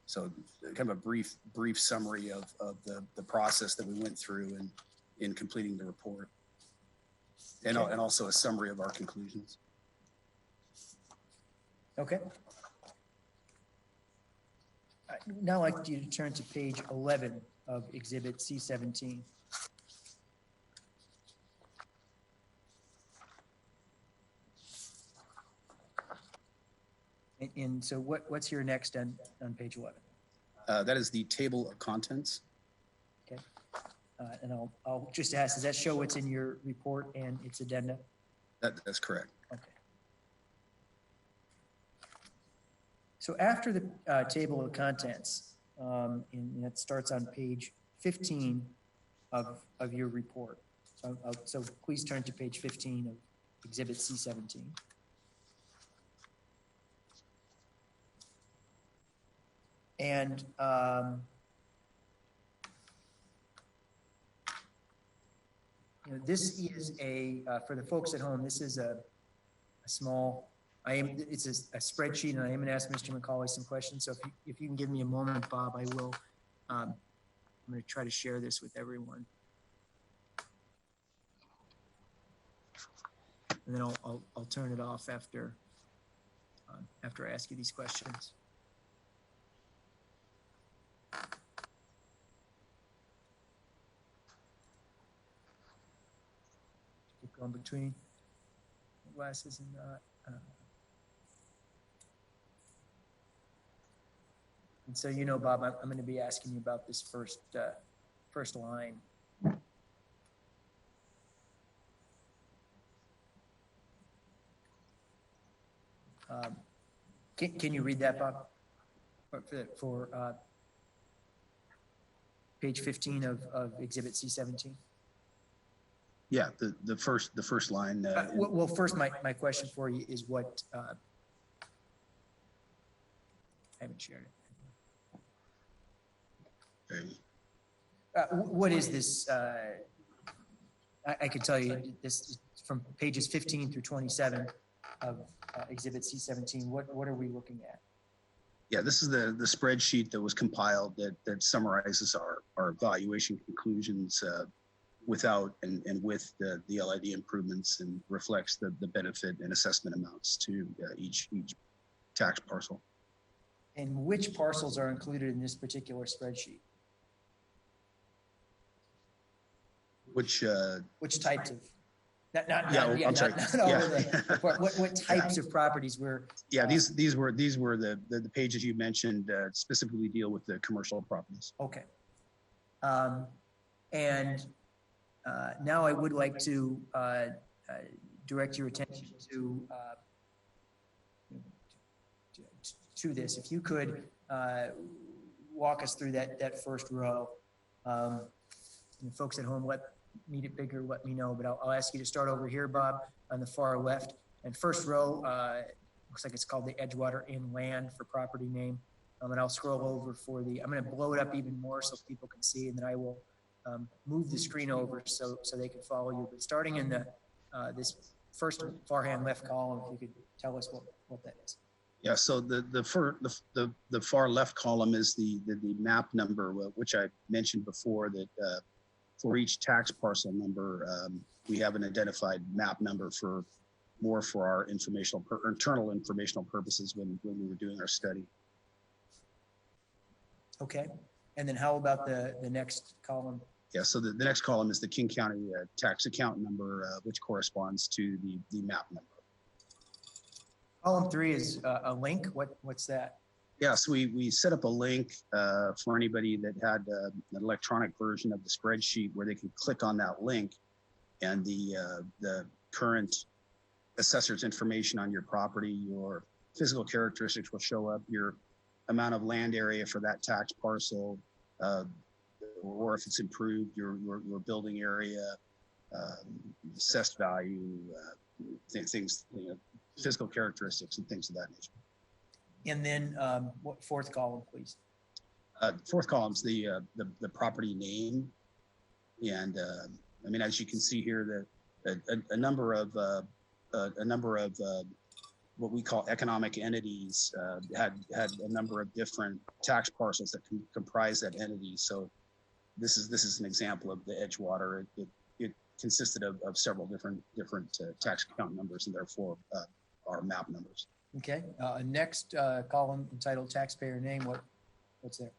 So kind of a brief summary of the process that we went through in completing the report, and also a summary of our conclusions. Okay. Now I'd like you to turn to page 11 of Exhibit C-17. And so what's here next on page 11? That is the table of contents. Okay. And I'll just ask, does that show what's in your report and its addenda? That's correct. Okay. So after the table of contents, and that starts on page 15 of your report. So please turn to page 15 of Exhibit C-17. And this is for the folks at home, this is a small, it's a spreadsheet, and I am going to ask Mr. McCauley some questions. So if you can give me a moment, Bob, I will. I'm going to try to share this with everyone. And then I'll turn it off after I ask you these questions. Keep going between glasses and not. And so, Bob, I'm going to be asking you about this first line. Can you read that, Bob? For page 15 of Exhibit C-17? Yeah, the first line. Well, first, my question for you is what I haven't shared it. What is this? I could tell you this is from pages 15 through 27 of Exhibit C-17. What are we looking at? Yeah, this is the spreadsheet that was compiled that summarizes our evaluation conclusions without and with the LID improvements, and reflects the benefit and assessment amounts to each tax parcel. And which parcels are included in this particular spreadsheet? Which types of I'm sorry. Not all of the, what types of properties were? Yeah, these were the pages you mentioned specifically deal with the commercial properties. Okay. And now I would like to direct your attention to this. If you could walk us through that first row. And folks at home, need it bigger, let me know, but I'll ask you to start over here, Bob, on the far left. And first row, looks like it's called the Edgewater Inland for property name. And I'll scroll over I'm going to blow it up even more so people can see, and then I will move the screen over so they can follow you. But starting in this first far-hand left column, if you could tell us what that is. Yeah, so the far left column is the map number, which I mentioned before that for each tax parcel number, we have an identified map number for our internal informational purposes when we were doing our study. Okay, and then how about the next column? Yeah, so the next column is the King County tax account number, which corresponds to the map number. Column 3 is a link. What's that? Yeah, so we set up a link for anybody that had an electronic version of the spreadsheet where they can click on that link, and the current assessor's information on your property, your physical characteristics will show up, your amount of land area for that tax parcel, or if it's improved, your building area, assessed value, things, physical characteristics and things of that nature. And then what fourth column, please? Fourth column is the property name, and I mean, as you can see here, a number of what we call economic entities had a number of different tax parcels that comprise that entity. So this is an example of the Edgewater. It consisted of several different tax account numbers, and therefore our map numbers. Okay. Next column entitled taxpayer name. What's there?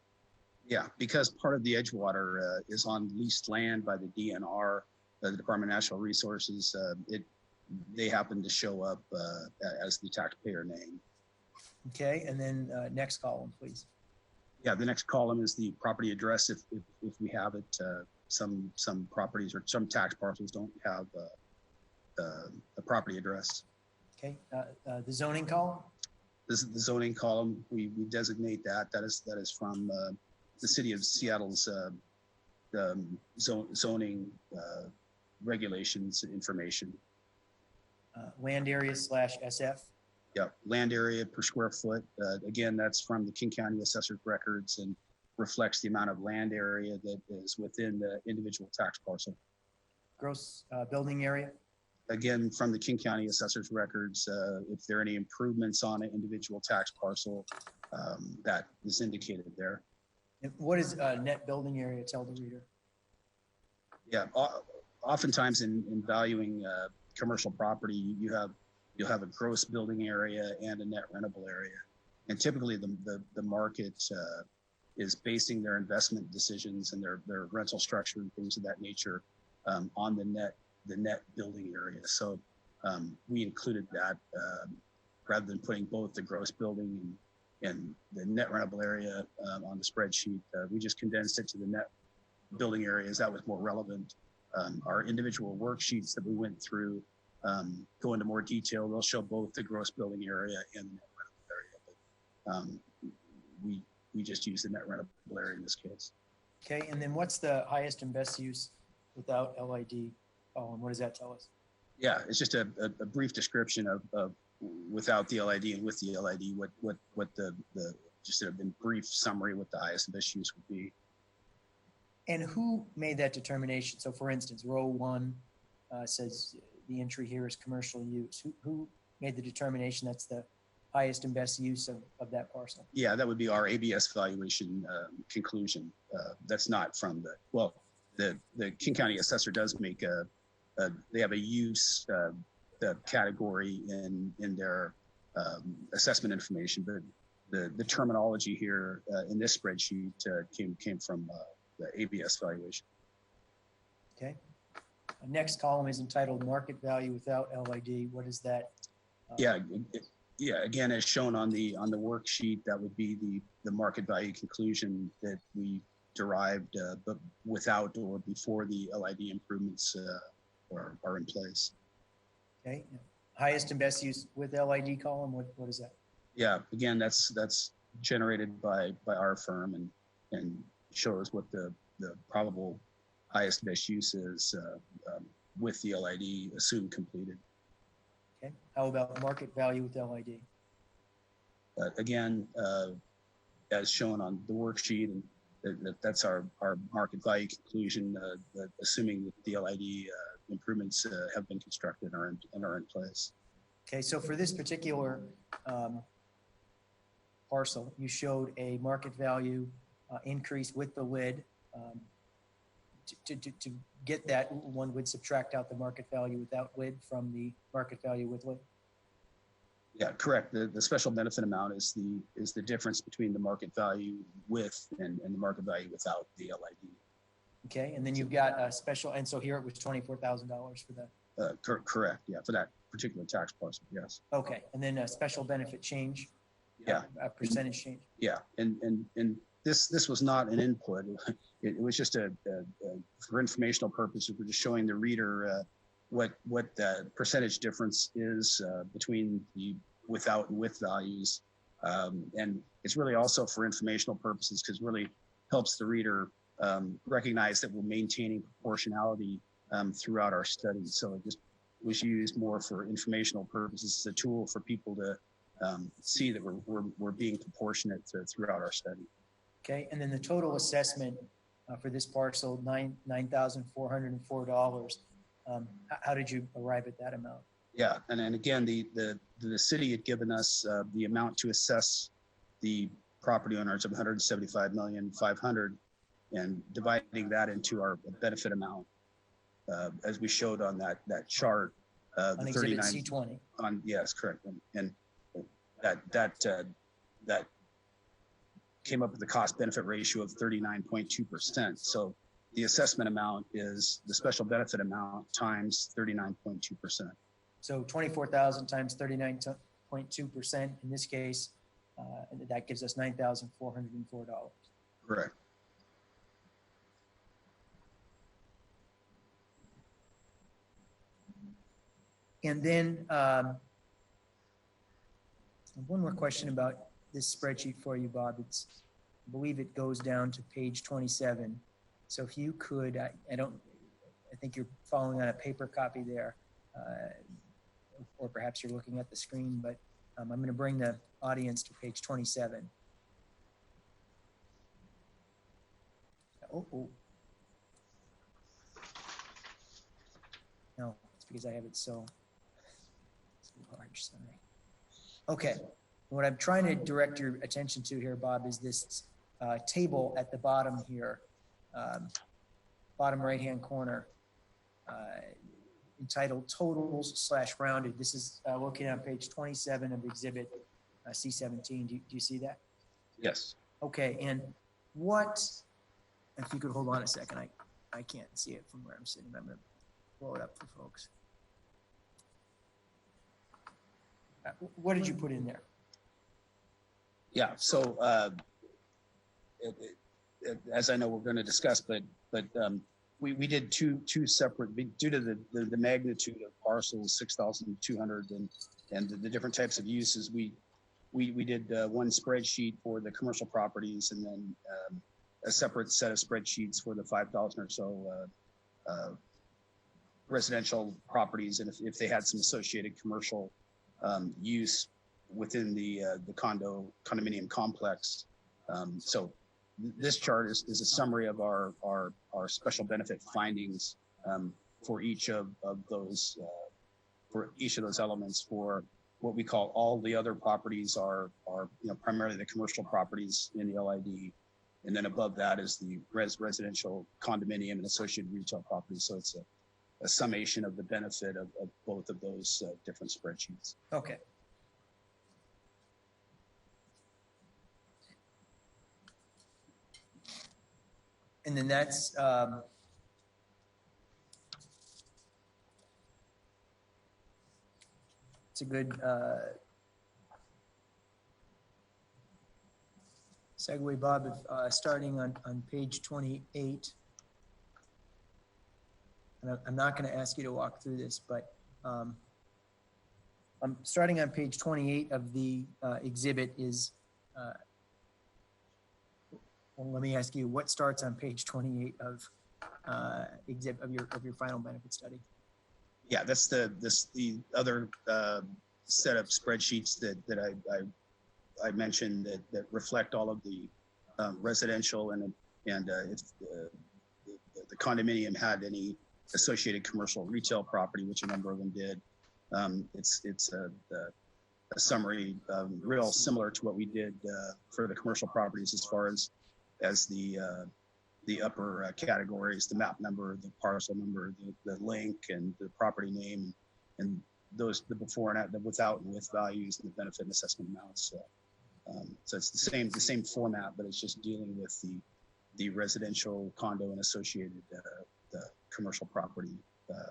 Yeah, because part of the Edgewater is on leased land by the DNR, the Department of Natural Resources. They happen to show up as the taxpayer name. Okay, and then next column, please. Yeah, the next column is the property address if we have it. Some properties or some tax parcels don't have a property address. Okay, the zoning column? This is the zoning column. We designate that. That is from the city of Seattle's zoning regulations information. Land area / SF? Yeah, land area per square foot. Again, that's from the King County Assessor's records and reflects the amount of land area that is within the individual tax parcel. Gross building area? Again, from the King County Assessor's records, if there are any improvements on an individual tax parcel, that is indicated there. And what is net building area? Tell the reader. Yeah, oftentimes in valuing commercial property, you'll have a gross building area and a net rentable area, and typically the market is basing their investment decisions and their rental structure and things of that nature on the net building area. So we included that rather than putting both the gross building and the net rentable area on the spreadsheet. We just condensed it to the net building areas. That was more relevant. Our individual worksheets that we went through go into more detail. They'll show both the gross building area and the net rentable area. But we just use the net rentable area in this case. Okay, and then what's the highest and best use without LID? What does that tell us? Yeah, it's just a brief description of without the LID and with the LID, what the just a brief summary what the highest and best use would be. And who made that determination? So for instance, row 1 says the entry here is commercial use. Who made the determination that's the highest and best use of that parcel? Yeah, that would be our ABS valuation conclusion. That's not from the King County Assessor does make they have a use category in their assessment information, but the terminology here in this spreadsheet came from the ABS valuation. Okay. next column is entitled Market Value Without LID. What is that? Yeah, yeah. Again, as shown on the worksheet, that would be the market value conclusion that we derived, but without or before the LID improvements are in place. Okay. Highest and best use with LID column. What is that? Yeah. Again, that's generated by our firm and shows what the probable highest best use is with the LID assumed completed. Okay. How about market value with LID? Again, as shown on the worksheet, and that's our market value conclusion, assuming that the LID improvements have been constructed and are in place. Okay, so for this particular parcel, you showed a market value increase with the lid. To get that, one would subtract out the market value without lid from the market value with lid. Yeah, correct. The special benefit amount is the difference between the market value with and the market value without the LID. Okay, and then you've got a special, and so here it was $24,000 for that. Correct. Yeah, for that particular tax parcel. Yes. Okay, and then a special benefit change. Yeah. A percentage change. Yeah, and this was not an input. It was just for informational purposes. We're just showing the reader what the percentage difference is between the without and with values, and it's really also for informational purposes because it really helps the reader recognize that we're maintaining proportionality throughout our study. So it just was used more for informational purposes as a tool for people to see that we're being proportionate throughout our study. Okay, and then the total assessment for this parcel, $9,404. How did you arrive at that amount? Yeah, and then again, the city had given us the amount to assess the property owners of $175,500,000, and dividing that into our benefit amount, as we showed on that chart. On exhibit C20. Yes, correct, and that came up with the cost benefit ratio of 39.2%. So the assessment amount is the special benefit amount times 39.2%. So 24,000 times 39.2%. In this case, that gives us $9,404. Correct. And then one more question about this spreadsheet for you, Bob. I believe it goes down to page 27. So if you could, I think you're following on a paper copy there, or perhaps you're looking at the screen, but I'm going to bring the audience to page 27. Oh. No, it's because I have it so large, sorry. Okay, what I'm trying to direct your attention to here, Bob, is this table at the bottom here, bottom right-hand corner, entitled Totals / Rounded. This is looking on page 27 of exhibit C17. Do you see that? Yes. Okay, and what, if you could hold on a second, I can't see it from where I'm sitting, but I'm going to blow it up for folks. What did you put in there? Yeah, so as I know we're going to discuss, but we did two separate, due to the magnitude of parcels, 6,200 and the different types of uses, we did one spreadsheet for the commercial properties and then a separate set of spreadsheets for the 5,000 or so residential properties, and if they had some associated commercial use within the condominium complex. So this chart is a summary of our special benefit findings for each of those elements. For what we call all the other properties are primarily the commercial properties in the LID, and then above that is the residential condominium and associated retail properties. So it's a summation of the benefit of both of those different spreadsheets. Okay. And then that's it's a good segue, Bob, if, starting on page 28. And I'm not going to ask you to walk through this, but I'm starting on page 28 of the exhibit is, well, let me ask you, what starts on page 28 of exhibit of your final benefit study? Yeah, that's the other set of spreadsheets that I mentioned that reflect all of the residential and if the condominium had any associated commercial retail property, which a number of them did. It's a summary real similar to what we did for the commercial properties as far as the upper categories, the map number, the parcel number, the link, and the property name, and those the before and the without and with values and the benefit and assessment amounts. So it's the same format, but it's just dealing with the residential, condo, and associated the commercial property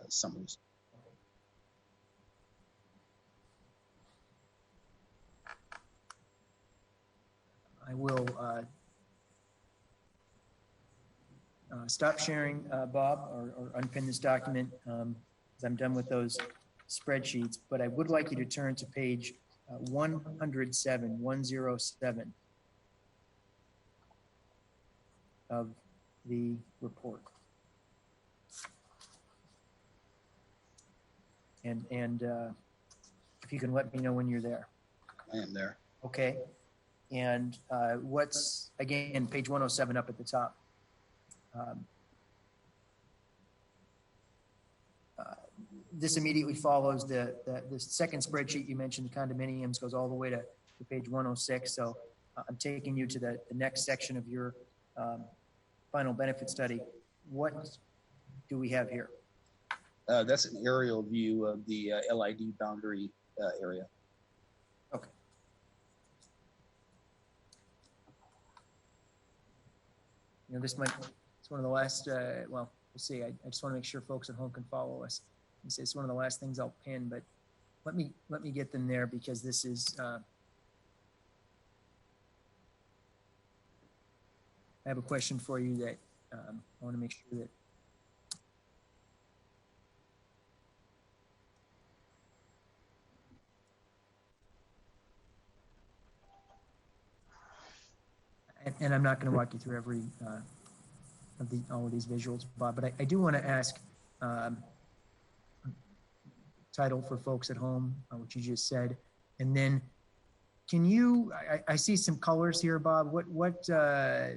summaries. I will stop sharing, Bob, or unpin this document as I'm done with those spreadsheets, but I would like you to turn to page 107 of the report. And if you can let me know when you're there. I am there. Okay. And what's, again, page 107 up at the top. This immediately follows the second spreadsheet you mentioned, the condominiums, goes all the way to page 106. So I'm taking you to the next section of your final benefit study. What do we have here? That's an aerial view of the LID boundary area. Okay. You know, this might, it's one of the last, well, we'll see. I just want to make sure folks at home can follow us. It's one of the last things I'll pin, but let me get them there, because this is, I have a question for you that I want to make sure that and I'm not going to walk you through every all of these visuals, Bob, but I do want to ask title for folks at home, which you just said, and then can you? I see some colors here, Bob. What are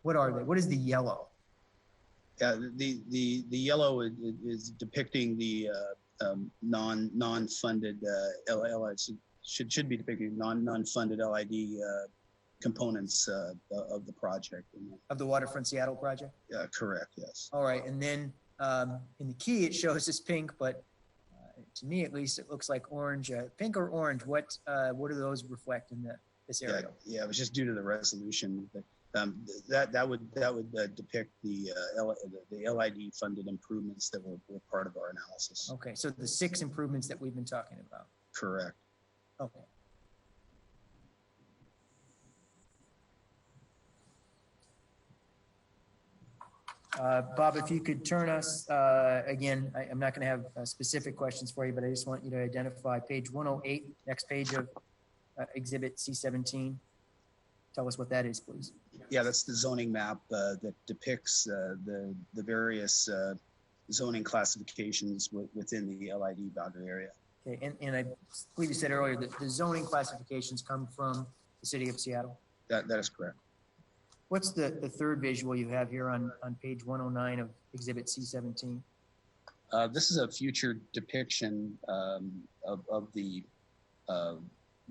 they? What is the yellow? Yeah, the yellow is depicting the non-funded LID, should be depicting non-funded LID components of the project. Of the Waterfront Seattle project? Yeah, correct, yes. All right, and then in the key it shows us pink, but to me at least it looks like orange. Pink or orange, what do those reflect in this area? Yeah, it was just due to the resolution. But, that would depict the LID funded improvements that were part of our analysis. Okay, so the 6 improvements that we've been talking about. Correct. Okay. Bob, if you could turn us, again, I'm not going to have specific questions for you, but I just want you to identify page 108, next page of Exhibit C17. Tell us what that is, please. Yeah, that's the zoning map that depicts the various zoning classifications within the LID boundary area. Okay, and I believe you said earlier that the zoning classifications come from the city of Seattle? That is correct. What's the third visual you have here on page 109 of Exhibit C17? This is a future depiction of the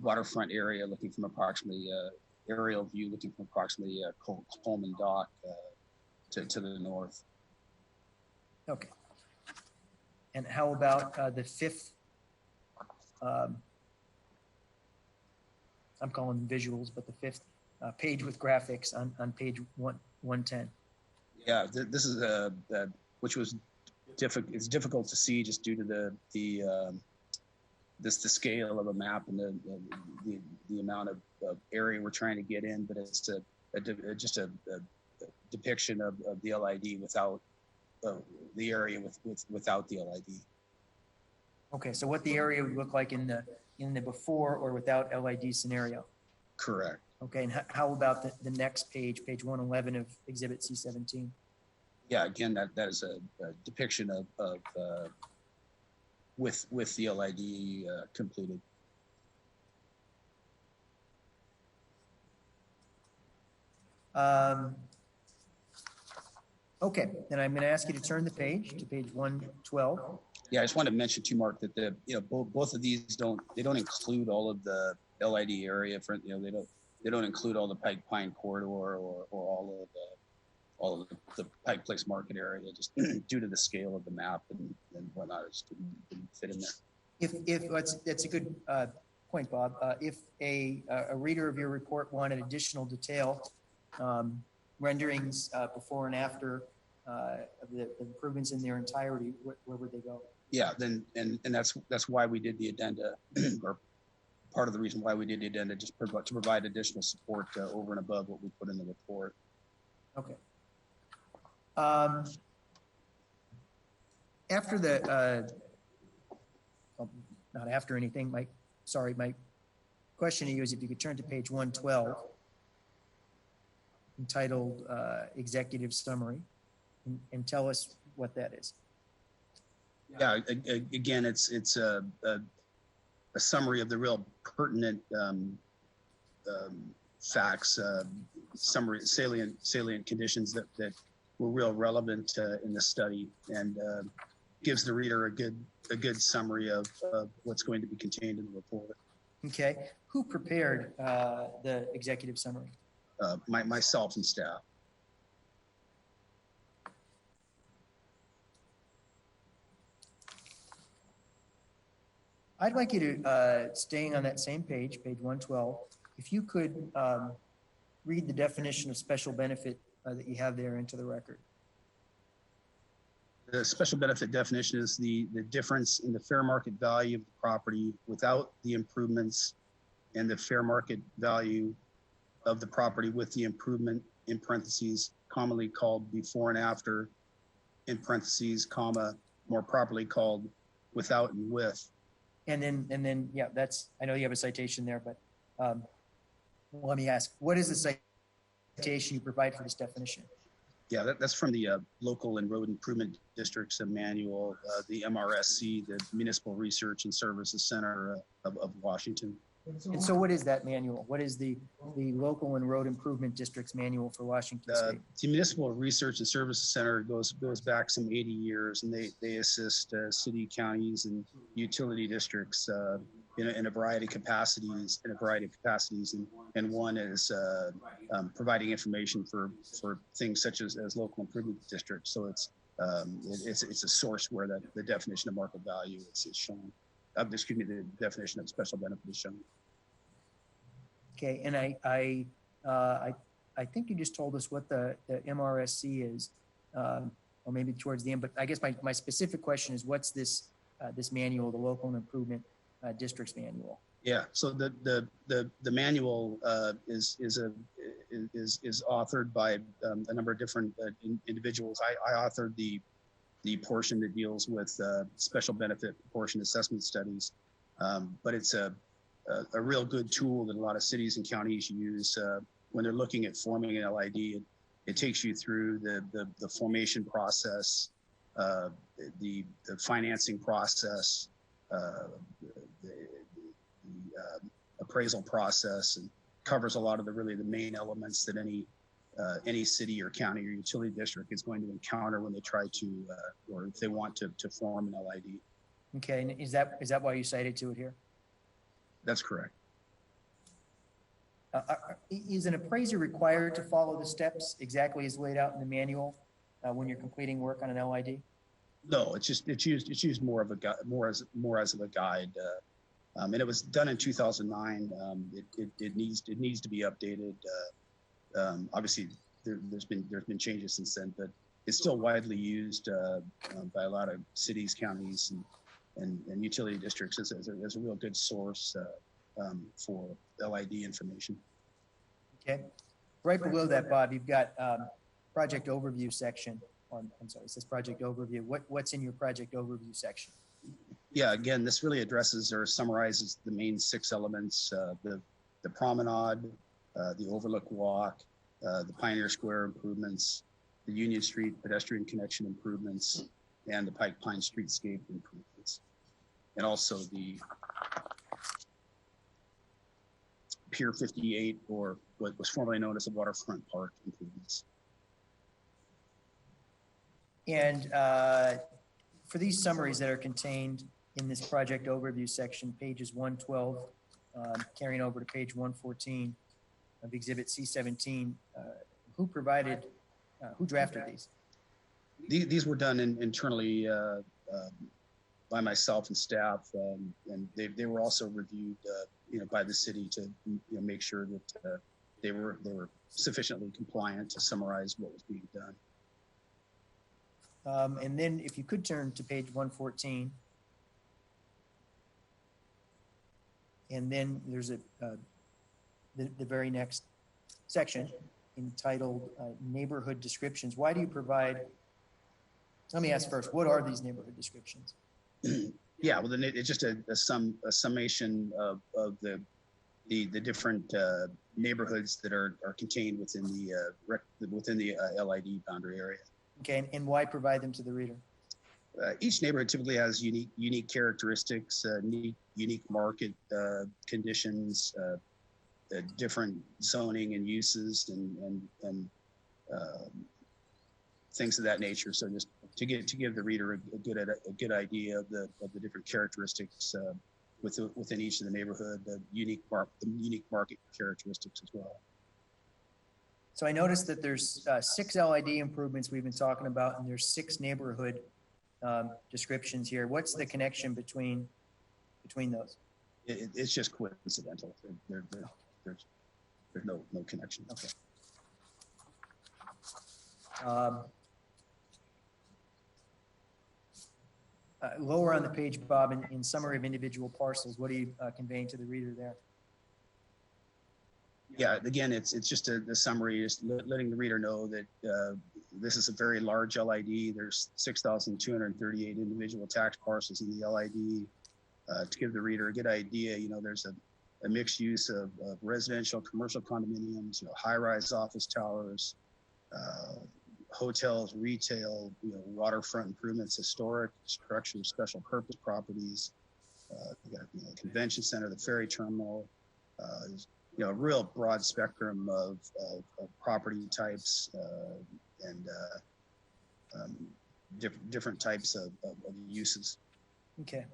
waterfront area, looking from approximately aerial view, looking from approximately Coleman Dock to the north. Okay. And how about the 5th? I'm calling them visuals, but the 5th page with graphics on page 110. Yeah, this is which was difficult. It's difficult to see just due to the scale of a map and the amount of area we're trying to get in, but it's just a depiction of the LID without the area without the LID. Okay, so what the area would look like in the before or without LID scenario. Correct. Okay, and how about the next page 111 of Exhibit C17? Yeah, again, that is a depiction of with the LID completed. Okay, then I'm going to ask you to turn the page to page 112. Yeah, I just wanted to mention too, Mark, that both of these don't include all of the LID area for they don't include all the Pine corridor or all of the Pike Place Market area, just due to the scale of the map and whatnot. It just didn't fit in there. If that's a good point, Bob. If a reader of your report wanted additional detail, renderings before and after of the improvements in their entirety, where would they go? Yeah, then and that's why we did the addenda, or part of the reason why we did the addenda, just to provide additional support over and above what we put in the report. Okay. After the, well, not after anything, my question to you is if you could turn to page 112, entitled Executive Summary, and tell us what that is. Yeah, again, it's a summary of the real pertinent facts, summary salient conditions that were real relevant in the study, and gives the reader a good summary of what's going to be contained in the report. Okay, who prepared the executive summary? Myself and staff. I'd like you to, staying on that same page 112, if you could read the definition of special benefit that you have there into the record. The special benefit definition is the difference in the fair market value of the property without the improvements, and the fair market value of the property with the improvement, in parentheses, commonly called before and after, in parentheses, comma, more properly called without and with. And then, yeah, that's, I know you have a citation there, but let me ask, what is the citation you provide for this definition? Yeah, that's from the Local and Road Improvement Districts Manual, the MRSC, the Municipal Research and Services Center of Washington. And so what is that manual? What is the Local and Road Improvement Districts Manual for Washington State? The Municipal Research and Services Center goes back some 80 years, and they assist city, counties, and utility districts in a variety of capacities. And one is providing information for things such as local improvement districts. So it's a source where the definition of market value is shown. Excuse me, the definition of special benefit is shown. Okay, and I think you just told us what the MRSC is, or maybe towards the end. But I guess my specific question is, what's this manual, the Local and Improvement Districts Manual? Yeah, so the manual is authored by a number of different individuals. I authored the portion that deals with special benefit proportion assessment studies, but it's a real good tool that a lot of cities and counties use when they're looking at forming an LID. It takes you through the formation process, the financing process, the appraisal process, and covers a lot of the main elements that any city or county or utility district is going to encounter when they try to, or if they want to form an LID. Okay, and is that why you cited to it here? That's correct. Is an appraiser required to follow the steps exactly as laid out in the manual when you're completing work on an LID? No, it's used more as of a guide, and it was done in 2009. It needs to be updated. Obviously, there's been changes since then, but it's still widely used by a lot of cities, counties, and utility districts as a real good source for LID information. Okay. Right below that, Bob, you've got project overview section. I'm sorry, it says project overview. What's in your project overview section? Yeah, again, this really addresses or summarizes the main 6 elements: the promenade, the overlook walk, the Pioneer Square improvements, the Union Street pedestrian connection improvements, and the Pike Pine streetscape improvements, and also the Pier 58, or what was formerly known as the Waterfront Park improvements. And for these summaries that are contained in this project overview section, pages 112, carrying over to page 114 of Exhibit C17, who drafted these? These were done internally by myself and staff, and they were also reviewed, by the city to make sure that they were sufficiently compliant to summarize what was being done. And then if you could turn to page 114, and then there's the very next section entitled neighborhood descriptions. Why do you provide, let me ask first, what are these neighborhood descriptions? Yeah, well, then it's just a summation of the different neighborhoods that are contained within the LID boundary area. Okay, and why provide them to the reader? Each neighborhood typically has unique characteristics, unique market conditions, different zoning and uses, and things of that nature. So just to give the reader a good idea of the different characteristics within each of the neighborhood, the unique market characteristics as well. So I noticed that there's 6 LID improvements we've been talking about, and there's 6 neighborhood descriptions here. What's the connection between those? It's just coincidental. There's no connection. Okay. Lower on the page, Bob, in summary of individual parcels, what are you conveying to the reader there? Yeah, again, it's just a summary, just letting the reader know that this is a very large LID. There's 6,238 individual tax parcels in the LID. To give the reader a good idea, there's a mixed use of residential, commercial condominiums, high-rise office towers, hotels, retail, waterfront improvements, historic structures, special purpose properties. We got the convention center, the ferry terminal. A real broad spectrum of property types and different types of uses. Okay.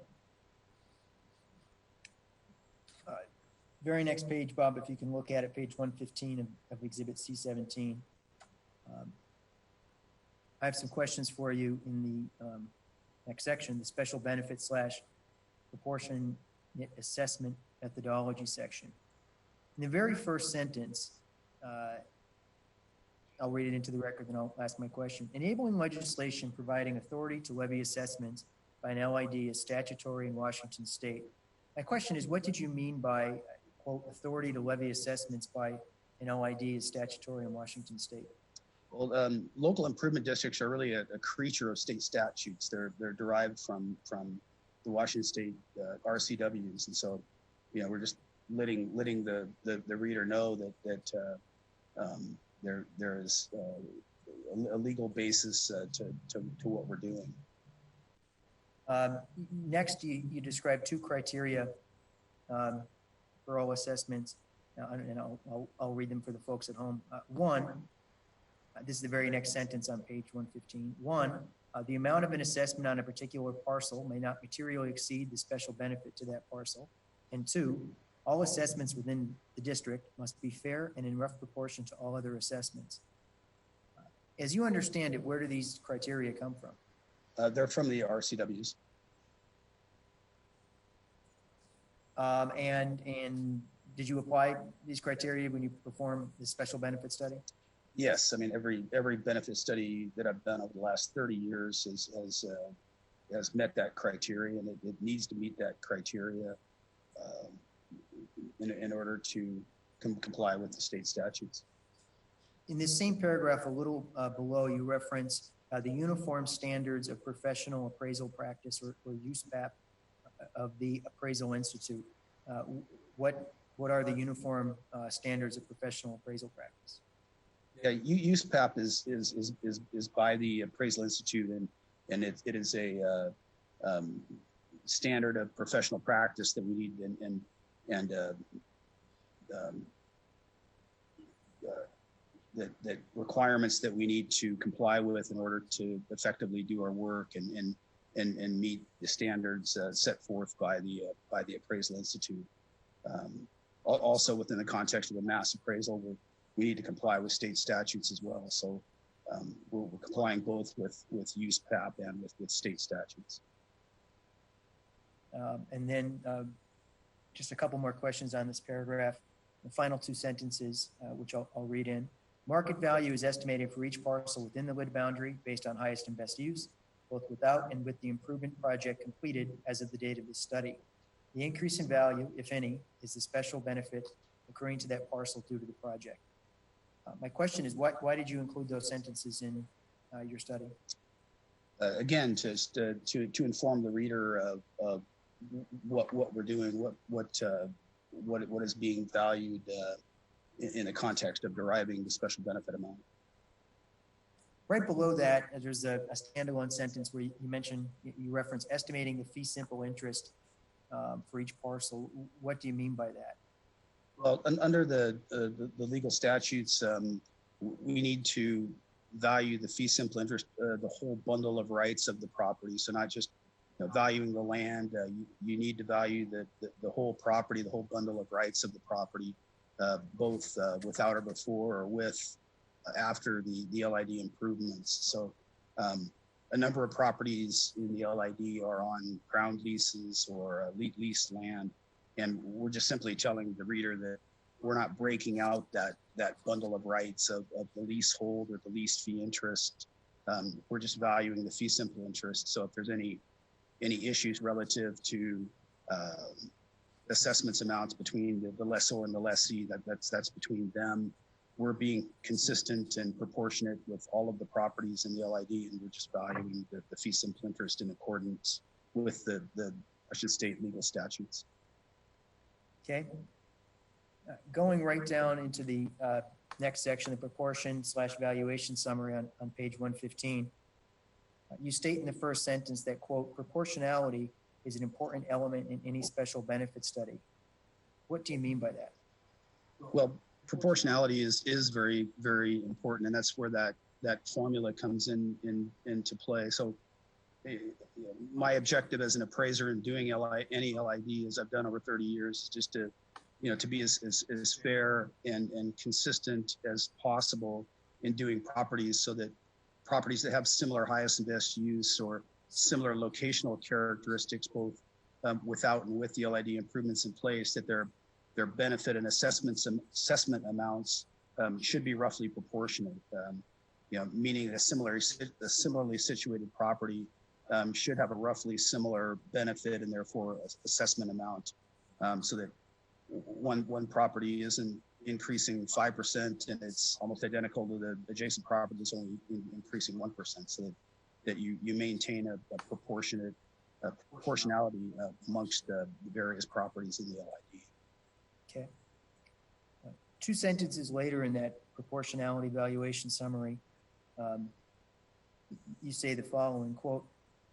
Very next page, Bob, if you can look at it, page 115 of Exhibit C17. I have some questions for you in the next section, the special benefit / proportionate assessment methodology section. In the very first sentence, I'll read it into the record, then I'll ask my question. Enabling legislation providing authority to levy assessments by an LID is statutory in Washington state. My question is, what did you mean by, quote, authority to levy assessments by an LID is statutory in Washington state? Well, local improvement districts are really a creature of state statutes. They're derived from the Washington state RCWs, and so we're just letting the reader know that there is a legal basis to what we're doing. Next, you describe 2 criteria for all assessments, and I'll read them for the folks at home. 1, this is the very next sentence on page 115. 1, the amount of an assessment on a particular parcel may not materially exceed the special benefit to that parcel. And 2, all assessments within the district must be fair and in rough proportion to all other assessments. As you understand it, where do these criteria come from? They're from the RCWs. And did you apply these criteria when you performed the special benefit study? Yes, I mean every benefit study that I've done over the last 30 years has met that criteria, and it needs to meet that criteria in order to comply with the state statutes. In this same paragraph, a little below, you reference the uniform standards of professional appraisal practice, or USPAP, of the Appraisal Institute. What are the uniform standards of professional appraisal practice? Yeah, USPAP is by the Appraisal Institute, and it is a standard of professional practice that we need and that requirements that we need to comply with in order to effectively do our work and meet the standards set forth by the Appraisal Institute. Also within the context of the mass appraisal, we need to comply with state statutes as well. So we're complying both with USPAP and with state statutes. And then just a couple more questions on this paragraph. The final two sentences, which I'll read in. Market value is estimated for each parcel within the lid boundary based on highest and best use, both without and with the improvement project completed as of the date of this study. The increase in value, if any, is the special benefit accruing to that parcel due to the project. My question is, why did you include those sentences in your study? Again, to inform the reader of what we're doing, what is being valued in the context of deriving the special benefit amount. Right below that, there's a standalone sentence where you reference estimating the fee simple interest for each parcel. What do you mean by that? Well, under the legal statutes, we need to value the fee simple interest, the whole bundle of rights of the property. So not just valuing the land, you need to value the whole property, the whole bundle of rights of the property, both without or before or with after the LID improvements. So a number of properties in the LID are on ground leases or leased land. And we're just simply telling the reader that we're not breaking out that bundle of rights of the leasehold or the lease fee interest. We're just valuing the fee simple interest. So if there's any issues relative to assessments amounts between the lessor and the lessee, that's between them. We're being consistent and proportionate with all of the properties in the LID, and we're just valuing the fee simple interest in accordance with the I should state legal statutes. Okay. Going right down into the next section, the proportion/valuation summary on page 115. You state in the first sentence that, quote, proportionality is an important element in any special benefit study. What do you mean by that? Well, proportionality is very, very important, and that's where that formula comes into play. So my objective as an appraiser in doing any LID, as I've done over 30 years, is just to be as fair and consistent as possible in doing properties, so that properties that have similar highest and best use or similar locational characteristics, both without and with the LID improvements in place, that their benefit and assessment amounts should be roughly proportionate. Meaning a similarly situated property should have a roughly similar benefit and therefore assessment amount, so that one property isn't increasing 5% and it's almost identical to the adjacent property that's only increasing 1%, so that you maintain a proportionality amongst the various properties in the LID. Okay. Two sentences later in that proportionality valuation summary, you say the following, quote,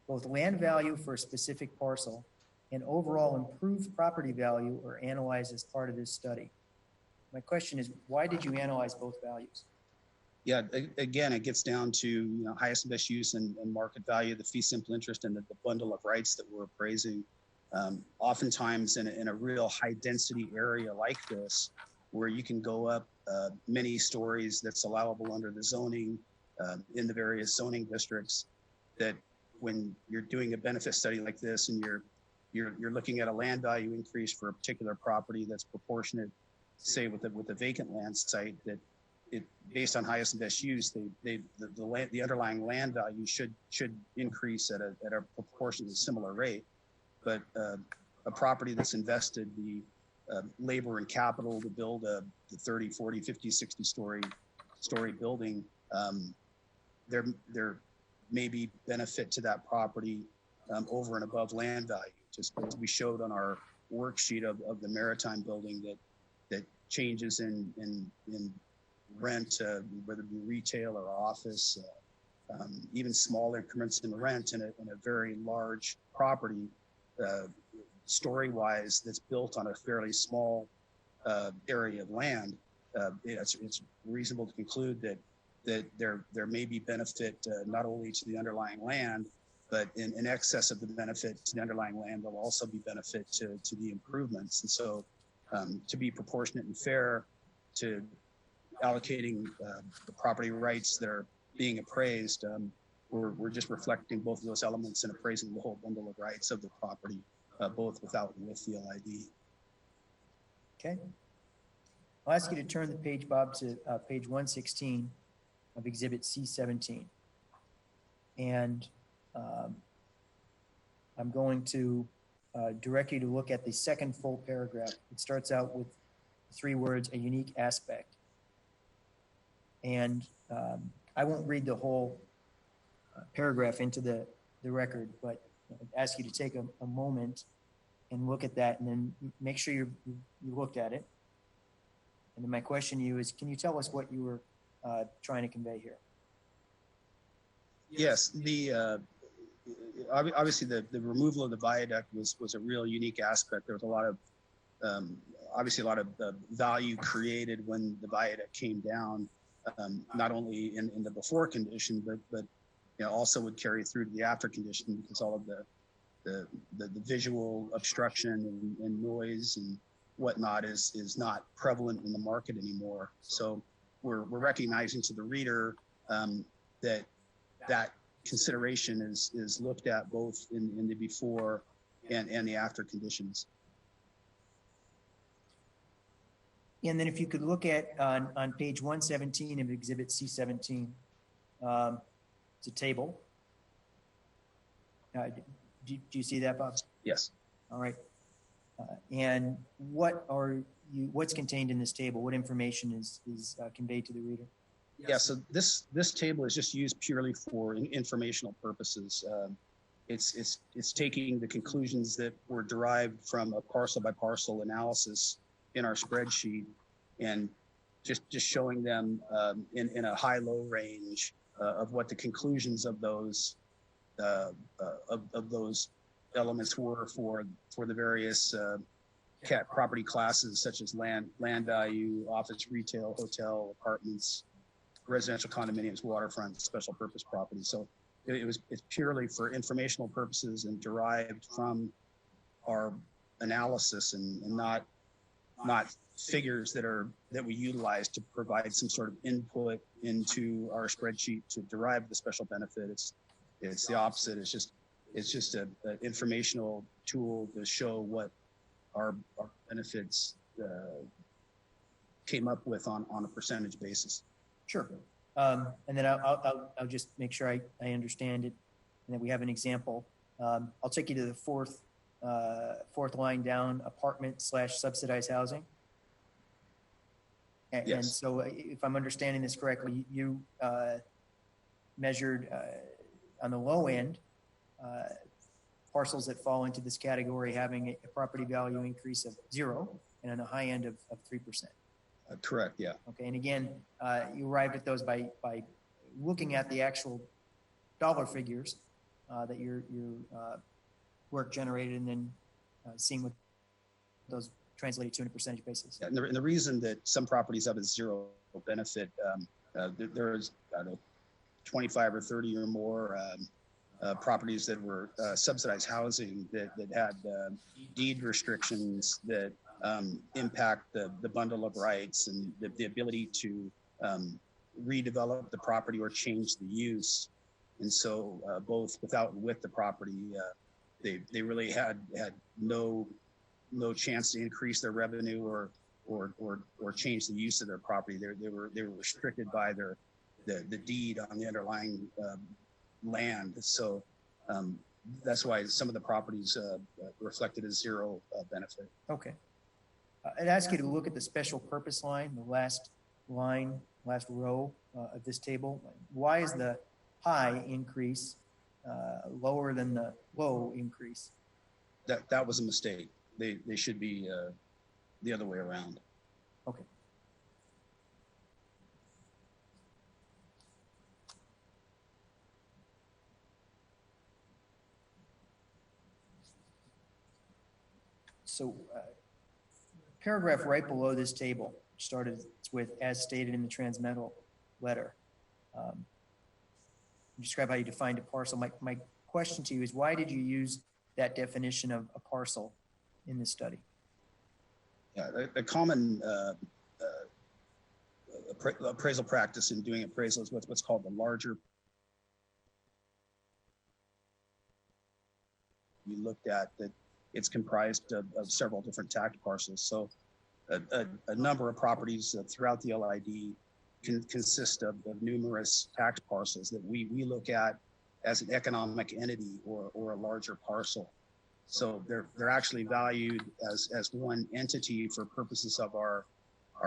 both land value for a specific parcel and overall improved property value are analyzed as part of this study. My question is, why did you analyze both values? Yeah, again, it gets down to highest and best use and market value, the fee simple interest, and the bundle of rights that we're appraising. Oftentimes in a real high density area like this, where you can go up many stories that's allowable under the zoning in the various zoning districts, that when you're doing a benefit study like this and you're looking at a land value increase for a particular property that's proportionate, say with a vacant land site, that it based on highest and best use, the underlying land value should increase at a proportionally similar rate. But a property that's invested the labor and capital to build the 30, 40, 50, 60 story building, there may be benefit to that property over and above land value. Just as we showed on our worksheet of the maritime building, that changes in rent, whether it be retail or office, even small increments in rent in a very large property, story-wise, that's built on a fairly small area of land. It's reasonable to conclude that there may be benefit not only to the underlying land, but in excess of the benefit to the underlying land, there'll also be benefit to the improvements. And so to be proportionate and fair to allocating the property rights that are being appraised, we're just reflecting both of those elements and appraising the whole bundle of rights of the property, both without and with the LID. Okay. I'll ask you to turn the page, Bob, to page 116 of Exhibit C17. And I'm going to direct you to look at the second full paragraph. It starts out with 3 words, a unique aspect. And I won't read the whole paragraph into the record, but I'd ask you to take a moment and look at that, and then make sure you looked at it. And then my question to you is, can you tell us what you were trying to convey here? Yes, obviously the removal of the viaduct was a real unique aspect. There was a lot of obviously a lot of value created when the viaduct came down, not only in the before condition, but you know, also would carry through to the after condition, because all of the visual obstruction and noise and whatnot is not prevalent in the market anymore. So we're recognizing to the reader that consideration is looked at both in the before and the after conditions. And then if you could look at on page 117 of Exhibit C17, it's a table. Do you see that, Bob? Yes. All right. And what's contained in this table? What information is conveyed to the reader? Yeah, so this table is just used purely for informational purposes. It's taking the conclusions that were derived from a parcel by parcel analysis in our spreadsheet, and just showing them in a high-low range of what the conclusions of those elements were for the various property classes, such as land value, office, retail, hotel, apartments, residential condominiums, waterfront, special purpose property. So it's purely for informational purposes and derived from our analysis, and not figures that we utilize to provide some sort of input into our spreadsheet to derive the special benefit. It's the opposite. It's just an informational tool to show what our benefits came up with on a percentage basis. Sure. And then I'll just make sure I understand it, and that we have an example. I'll take you to the fourth line down, apartment/subsidized housing. And, yes. And so if I'm understanding this correctly, you measured on the low end parcels that fall into this category having a property value increase of 0, and on the high end of 3%. Correct, yeah. Okay, and again, you arrived at those by looking at the actual dollar figures that your work generated, and then seeing what those translated to on a percentage basis. Yeah, and the reason that some properties have a 0 benefit, there's 25 or 30 or more properties that were subsidized housing that had deed restrictions that impact the bundle of rights and the ability to redevelop the property or change the use. And so both without and with the property, they really had no chance to increase their revenue or change the use of their property. They were restricted by the deed on the underlying land. So that's why some of the properties reflected as zero benefit. Okay. I'd ask you to look at the special purpose line, the last row of this table. Why is the high increase lower than the low increase? That was a mistake. They should be the other way around. Okay. So paragraph right below this table started with as stated in the transmittal letter. Describe how you defined a parcel. My question to you is, why did you use that definition of a parcel in this study? Yeah, the common appraisal practice in doing appraisal is what's called the larger. We looked at that it's comprised of several different tax parcels. So a number of properties throughout the LID can consist of numerous tax parcels that we look at as an economic entity or a larger parcel. So they're actually valued as one entity for purposes of our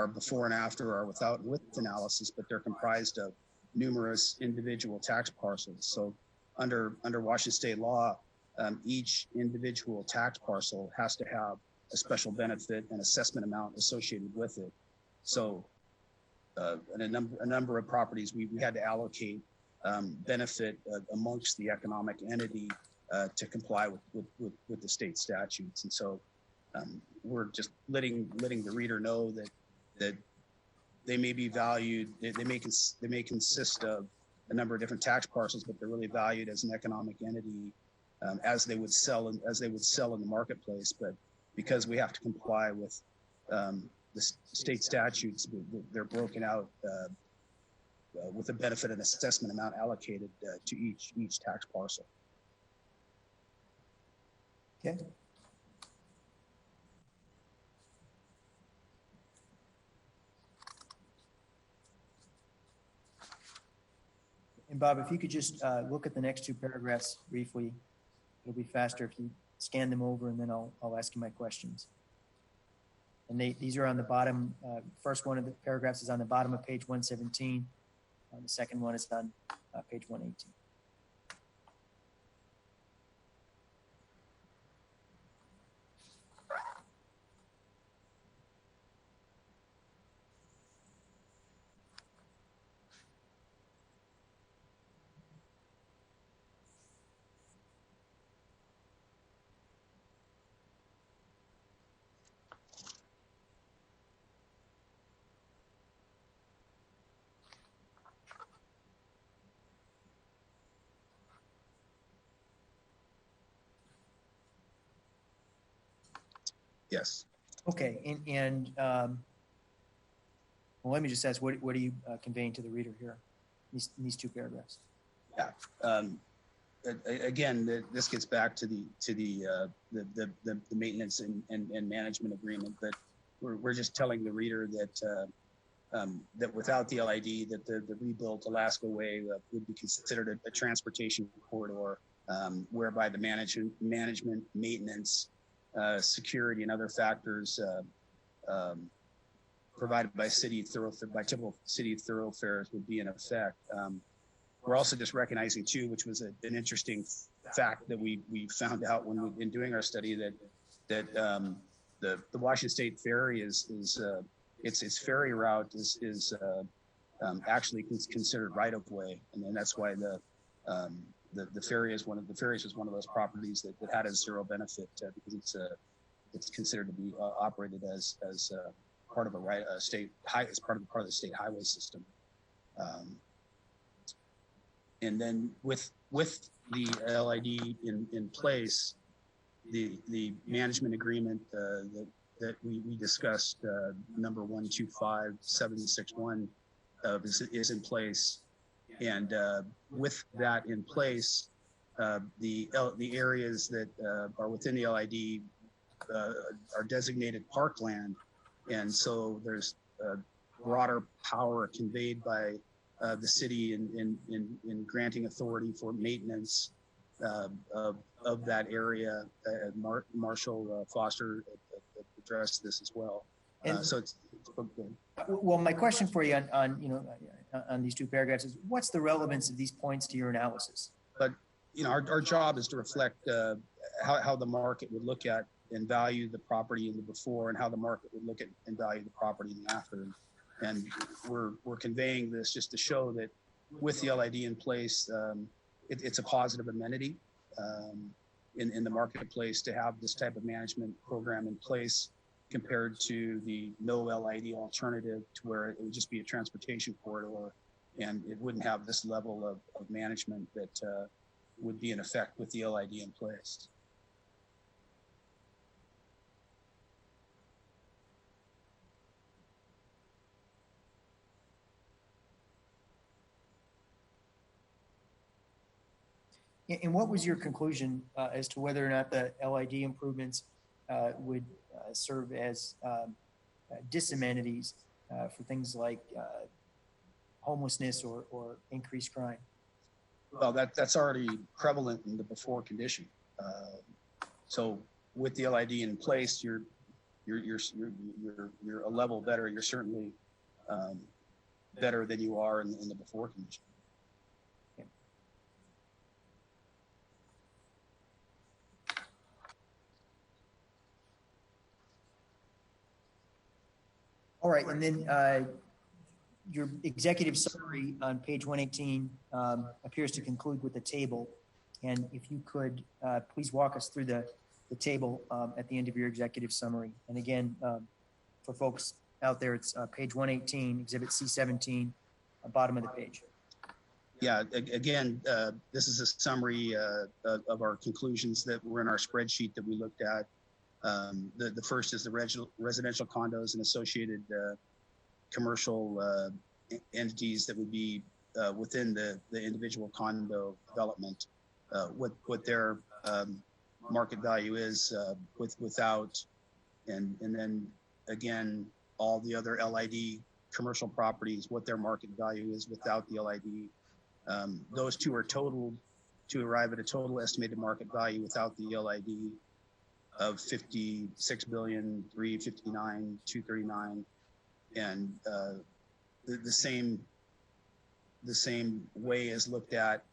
before and after, our without and with analysis, but they're comprised of numerous individual tax parcels. So under Washington state law, each individual tax parcel has to have a special benefit and assessment amount associated with it. So in a number of properties, we had to allocate benefit amongst the economic entity to comply with the state statutes. And so we're just letting the reader know that they may be valued, they may consist of a number of different tax parcels, but they're really valued as an economic entity as they would sell in the marketplace. But because we have to comply with the state statutes, they're broken out with a benefit and assessment amount allocated to each tax parcel. Okay. And Bob, if you could just look at the next two paragraphs briefly, it'll be faster if you scan them over, and then I'll ask you my questions. And these are on the bottom. First one of the paragraphs is on the bottom of page 117. The second one is on page 118. Yes. Okay, and well, let me just ask, what are you conveying to the reader here in these two paragraphs? Yeah. Again, this gets back to the maintenance and management agreement, but we're just telling the reader that that without the LID, that the rebuilt Alaska Way would be considered a transportation corridor, whereby the management, maintenance, security, and other factors provided by typical city thoroughfares would be in effect. We're also just recognizing too, which was an interesting fact that we found out when in doing our study, that the Washington State Ferry its ferry route is actually considered right of way, and then that's why the ferry is one of those properties that had a zero benefit because it's considered to be operated as part of a state of the state highway system. And then with the LID in place, the management agreement that we discussed, number 125761, is in place. And with that in place, the areas that are within the LID are designated parkland, And so there's broader power conveyed by the city in granting authority for maintenance of that area. Marshall Foster addressed this as well. So it's okay. Well, my question for you on these two paragraphs is, what's the relevance of these points to your analysis? But our job is to reflect how the market would look at and value the property in the before, and how the market would look at and value the property in the after. And we're conveying this just to show that with the LID in place, it's a positive amenity in the marketplace to have this type of management program in place, compared to the no LID alternative, to where it would just be a transportation corridor and it wouldn't have this level of management that would be in effect with the LID in place. And what was your conclusion as to whether or not the LID improvements would serve as disamenities for things like homelessness or increased crime? Well, that's already prevalent in the before condition. So with the LID in place, you're a level better. You're certainly better than you are in the before condition. All right, and then your executive summary on page 118 appears to conclude with a table. And if you could, please walk us through the table at the end of your executive summary. And again, for folks out there, it's page 118, exhibit C17, bottom of the page. Yeah, again, this is a summary of our conclusions that were in our spreadsheet that we looked at. The first is the residential condos and associated commercial entities that would be within the individual condo development, what their market value is without, and then again, all the other LID commercial properties, what their market value is without the LID. Those two are totaled to arrive at a total estimated market value without the LID of $56,359,239, and the same way is looked at,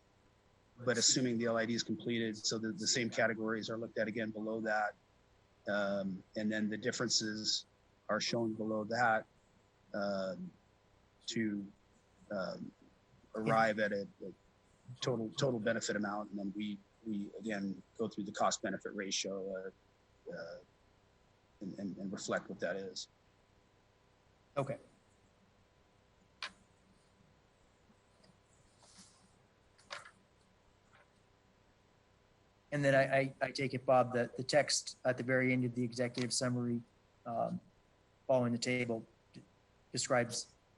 but assuming the LID is completed, so that the same categories are looked at again below that, and then the differences are shown below that to arrive at a total benefit amount, and then we again go through the cost benefit ratio and reflect what that is. Okay. And then I take it, Bob, that the text at the very end of the executive summary following the table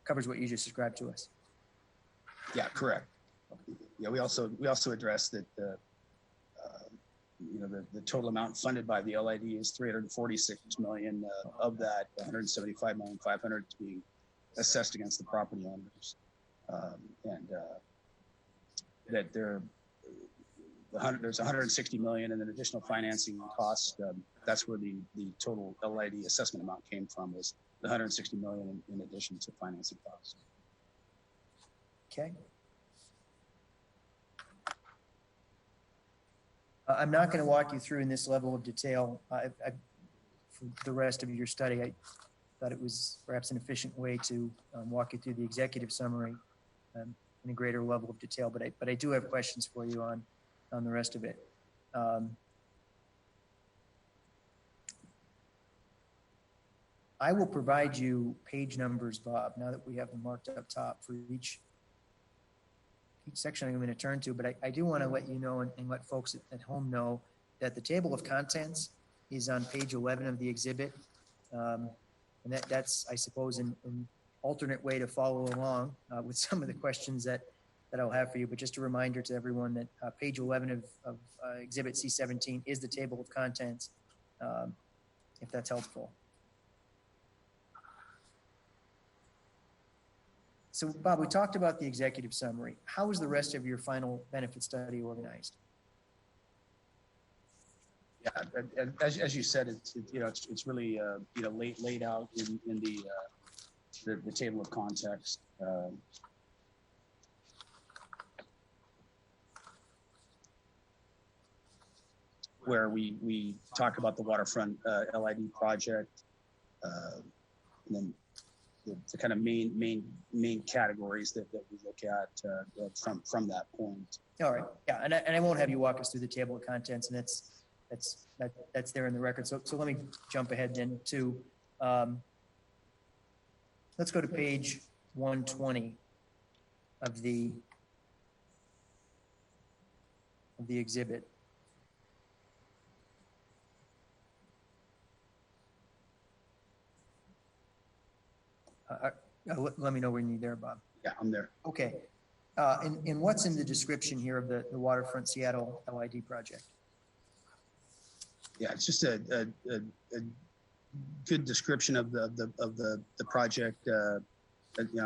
covers what you just described to us. Yeah, correct. Yeah, we also addressed that the total amount funded by the LID is $346 million. Of that, $175,500,000 is being assessed against the property owners, and that there's $160 million and then additional financing costs. That's where the total LID assessment amount came from, was the $160 million in addition to financing costs. Okay. I'm not going to walk you through in this level of detail for the rest of your study. I thought it was perhaps an efficient way to walk you through the executive summary in a greater level of detail, but I do have questions for you on the rest of it. I will provide you page numbers, Bob, now that we have them marked up top for each section I'm going to turn to, but I do want to let you know and let folks at home know that the table of contents is on page 11 of the exhibit. And that's, I suppose, an alternate way to follow along with some of the questions that I'll have for you. But just a reminder to everyone that page 11 of exhibit C17 is the table of contents, if that's helpful. So Bob, we talked about the executive summary. How was the rest of your final benefit study organized? Yeah, as you said, it's really laid out in the table of context. Where we talk about the Waterfront LID project, and then the kind of main categories that we look at from that point. All right, yeah, and I won't have you walk us through the table of contents, and that's there in the record. So let me jump ahead then to, let's go to page 120 of the exhibit. Let me know when you're there, Bob. Yeah, I'm there. Okay. And what's in the description here of the Waterfront Seattle LID project? Yeah, it's just a good description of the project. A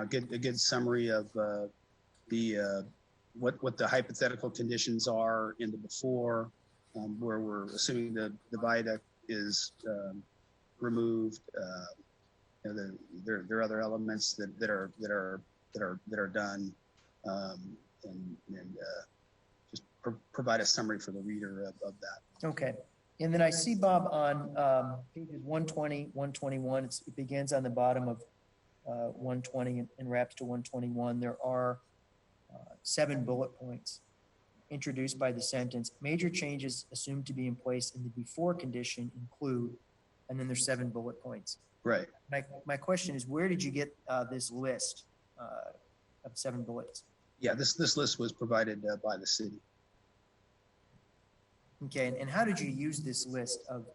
good summary of what the hypothetical conditions are in the before, where we're assuming the viaduct is removed. There are other elements that are done, and just provide a summary for the reader of that. Okay. And then I see, Bob, on pages 120, 121, it begins on the bottom of 120 and wraps to 121. There are 7 bullet points introduced by the sentence. Major changes assumed to be in place in the before condition include, and then there's 7 bullet points. Right. My question is, where did you get this list of 7 bullets? Yeah, this list was provided by the city. Okay, and how did you use this list of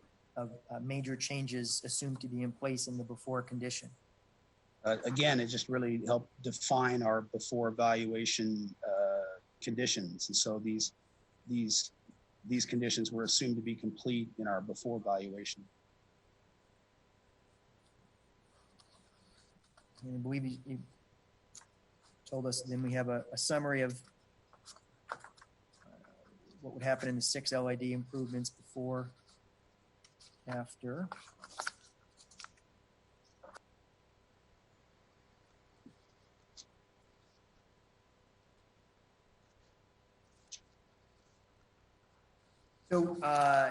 major changes assumed to be in place in the before condition? Again, it just really helped define our before evaluation conditions, and so these conditions were assumed to be complete in our before evaluation. And I believe you told us then we have a summary of what would happen in the 6 LID improvements before, after. So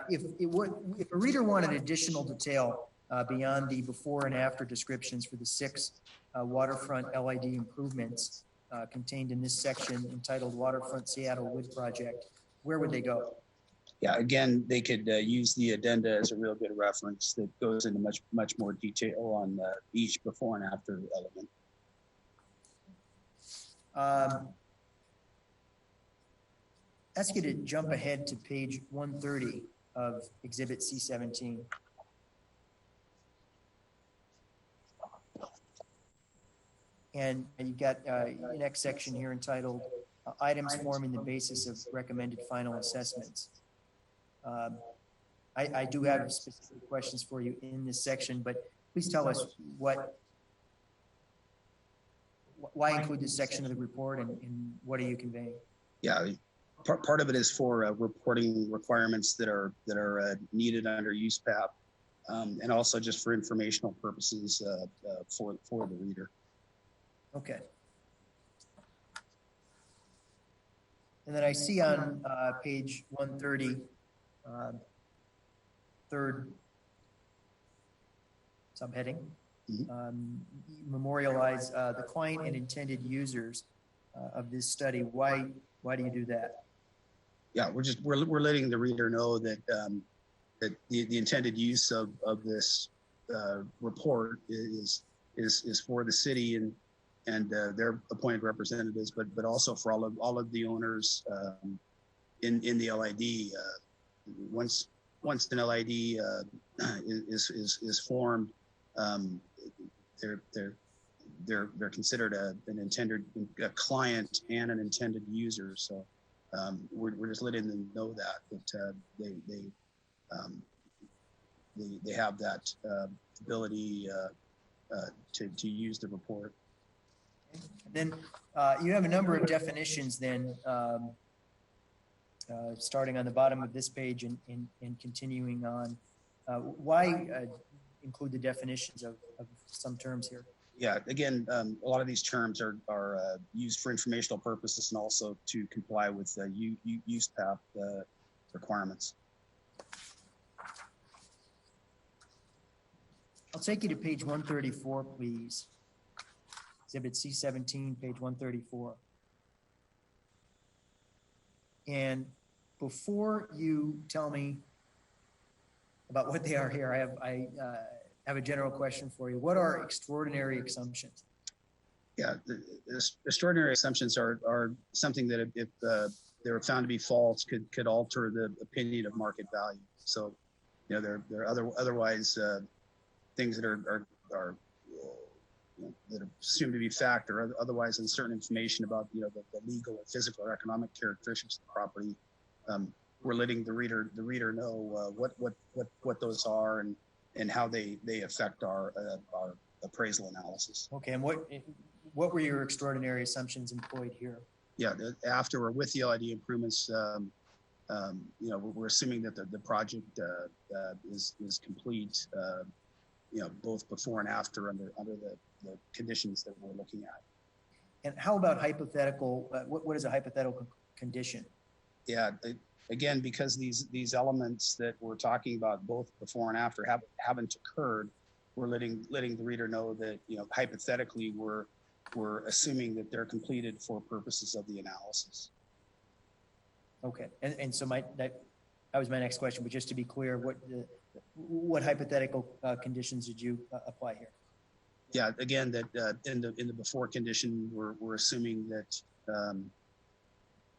if a reader wanted additional detail beyond the before and after descriptions for the 6 waterfront LID improvements contained in this section entitled Waterfront Seattle Wood Project, where would they go? Yeah, again, they could use the addenda as a real good reference that goes into much more detail on each before and after element. Ask you to jump ahead to page 130 of Exhibit C17. And you've got the next section here entitled Items Forming the Basis of Recommended Final Assessments. I do have specific questions for you in this section, but please tell us why include this section of the report and what are you conveying? Yeah, part of it is for reporting requirements that are needed under USPAP, and also just for informational purposes for the reader. Okay. And then I see on page 130, third subheading, memorialize the client and intended users of this study. Why do you do that? Yeah, we're letting the reader know that that the intended use of this report is for the city and their appointed representatives, but also for all of the owners in the LID. Once an LID is formed, they're considered an intended client and an intended user. So we're just letting them know that they have that ability to use the report. Okay. Then you have a number of definitions then, starting on the bottom of this page and continuing on. Why include the definitions of some terms here? Yeah, again, a lot of these terms are used for informational purposes and also to comply with use path requirements. I'll take you to page 134, please. Exhibit C17, page 134. And before you tell me about what they are here, I have a general question for you. What are extraordinary assumptions? Yeah, the extraordinary assumptions are something that if they were found to be false could alter the opinion of market value. So, you know, there are otherwise things that are that are assumed to be fact, or otherwise uncertain information about, you know, the legal or physical or economic characteristics of the property. We're letting the reader know what those are and how they affect our appraisal analysis. Okay, and what were your extraordinary assumptions employed here? Yeah, after or with the LID improvements, you know, we're assuming that the project is complete, you know, both before and after under the conditions that we're looking at. And how about hypothetical? What is a hypothetical condition? Yeah, again, because these elements that we're talking about both before and after haven't occurred, we're letting the reader know that, you know, hypothetically we're assuming that they're completed for purposes of the analysis. Okay, and so that was my next question, but just to be clear, what hypothetical conditions did you apply here? Yeah, again, that in the before condition, we're assuming that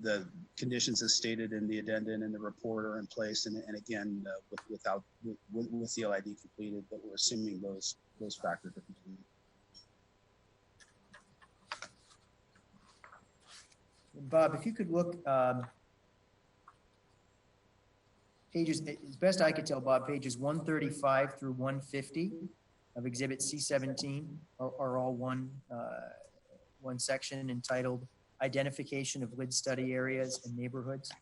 the conditions as stated in the addenda and in the report are in place, and again, with the LID completed, but we're assuming those factors are completed. Bob, if you could look pages, as best I could tell, Bob, pages 135 through 150 of Exhibit C17 are all one section entitled Identification of Lid Study Areas and Neighborhoods.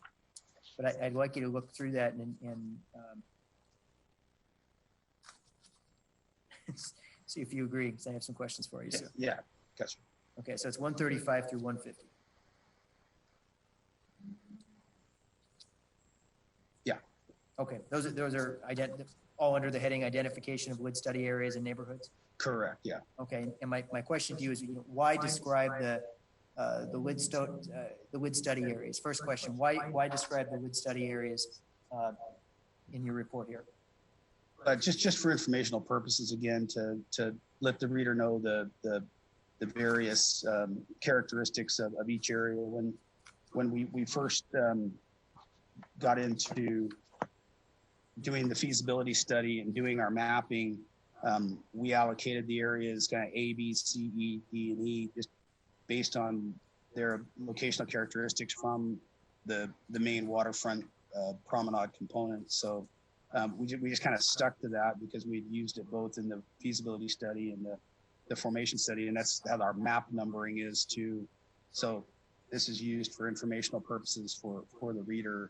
But I'd like you to look through that and see if you agree, because I have some questions for you. Yeah, gotcha. Okay, so it's 135 through 150. Yeah. Okay, those are all under the heading Identification of Lid Study Areas and Neighborhoods? Correct, yeah. Okay, and my question to you is, why describe the lid study areas? First question, why describe the lid study areas in your report here? Just for informational purposes, again, to let the reader know the various characteristics of each area. When we first got into doing the feasibility study and doing our mapping, we allocated the areas kind of A, B, C, E, D, and E, just based on their locational characteristics from the main waterfront promenade component. So we just kind of stuck to that because we'd used it both in the feasibility study and the formation study, and that's how our map numbering is too. So this is used for informational purposes for the reader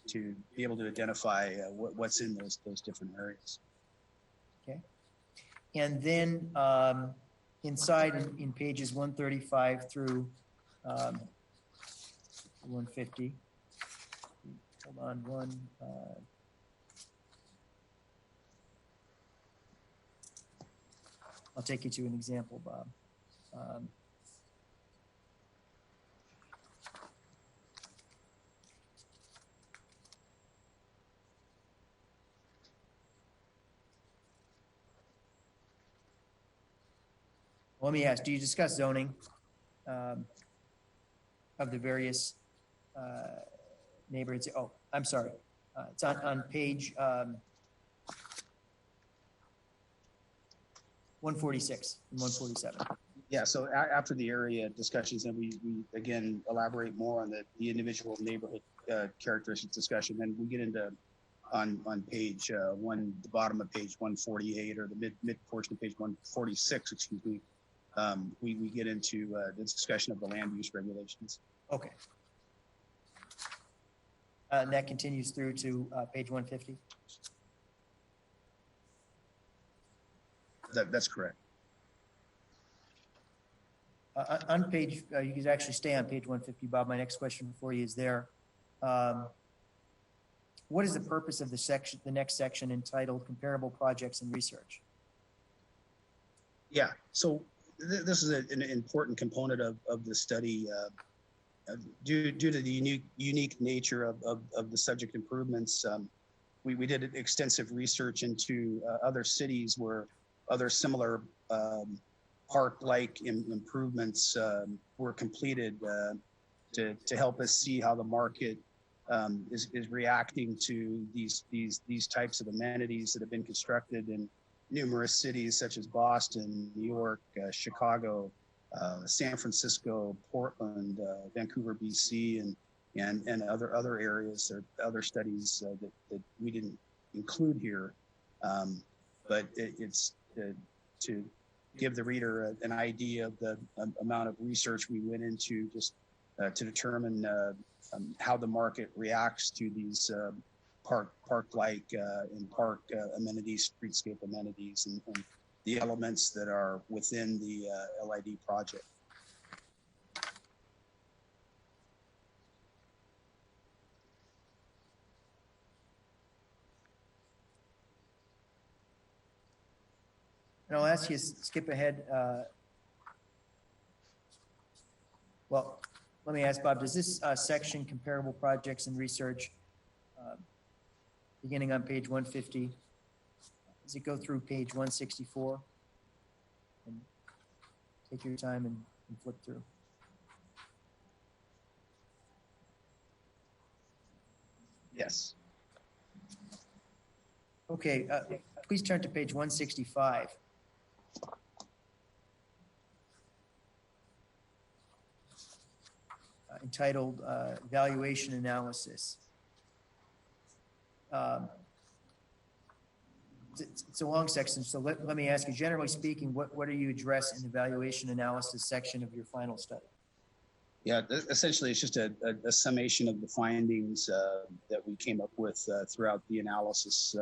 to be able to identify what's in those different areas. Okay, and then inside in pages 135 through 150. Hold on one. I'll take you to an example, Bob. Let me ask, do you discuss zoning of the various neighborhoods? Oh, I'm sorry. It's on page 146 and 147. Yeah, so after the area discussions, then we again elaborate more on the individual neighborhood characteristics discussion. Then we get into on page the bottom of page 148, or the mid portion of page 146, excuse me. we get into the discussion of the land use regulations. Okay. And that continues through to page 150? That's correct. On page, you can actually stay on page 150, Bob. My next question for you is there. What is the purpose of the next section entitled Comparable Projects and Research? Yeah, so this is an important component of the study. Due to the unique nature of the subject improvements, we did extensive research into other cities where other similar park-like improvements were completed to help us see how the market is reacting to these types of amenities that have been constructed in numerous cities such as Boston, New York, Chicago, San Francisco, Portland, Vancouver, BC, and other areas or other studies that we didn't include here. But it's to give the reader an idea of the amount of research we went into just to determine how the market reacts to these park-like and park amenities, streetscape amenities, and the elements that are within the LID project. And I'll ask you to skip ahead. Well, let me ask Bob, does this section, Comparable Projects and Research, beginning on page 150, does it go through page 164? And take your time and flip through. Yes. Okay, please turn to page 165. Entitled Valuation Analysis. It's a long section, so let me ask you, generally speaking, what do you address in the valuation analysis section of your final study? Yeah, essentially it's just a summation of the findings that we came up with throughout the analysis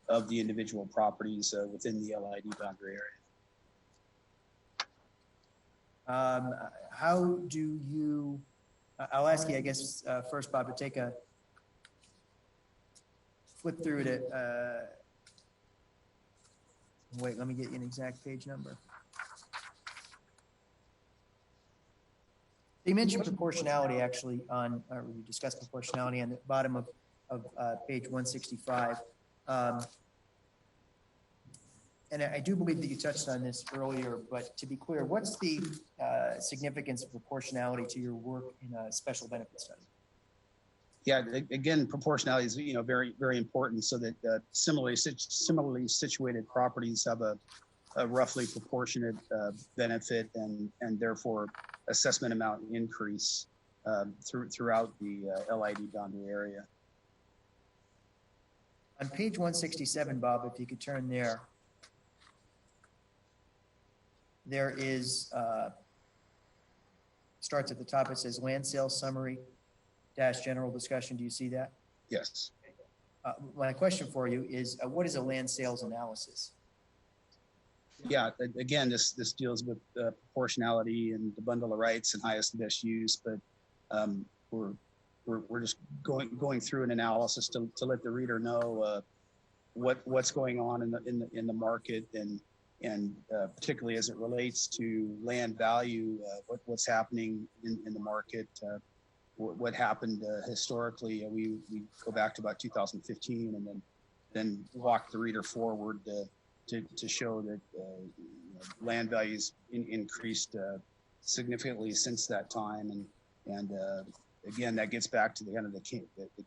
of the individual properties within the LID boundary area. How do you, I'll ask you, I guess, first, Bob, to take a flip through to, wait, let me get you an exact page number. You mentioned proportionality actually on, or we discussed proportionality on the bottom of page 165. And I do believe that you touched on this earlier, but to be clear, what's the significance of proportionality to your work in a special benefit study? Yeah, again, proportionality is very, very important, so that similarly situated properties have a roughly proportionate benefit and therefore assessment amount increase throughout the LID boundary area. On page 167, Bob, if you could turn there. There is, starts at the top, it says land sales summary dash general discussion. Do you see that? Yes. My question for you is, what is a land sales analysis? Yeah, again, this deals with proportionality and the bundle of rights and highest and best use, but we're just going through an analysis to let the reader know what's going on in the market and particularly as it relates to land value, what's happening in the market, what happened historically. We go back to about 2015 and then walk the reader forward to show that land values increased significantly since that time, and again, that gets back to the kind of the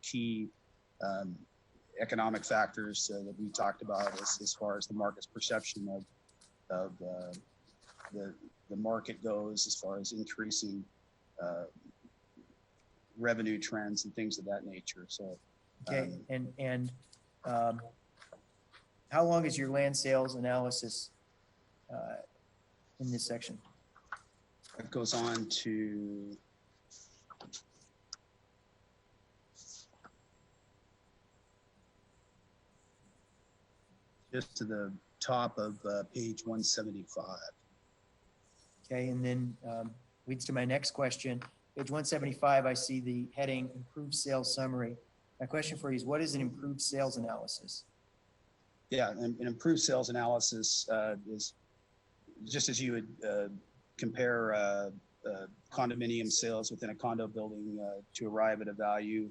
key economic factors that we talked about as far as the market's perception of the market goes, as far as increasing revenue trends and things of that nature. So okay, and how long is your land sales analysis in this section? It goes on to just to the top of page 175. Okay, and then leads to my next question. Page 175, I see the heading Improved Sales Summary. My question for you is, what is an improved sales analysis? Yeah, an improved sales analysis is just as you would compare condominium sales within a condo building to arrive at a value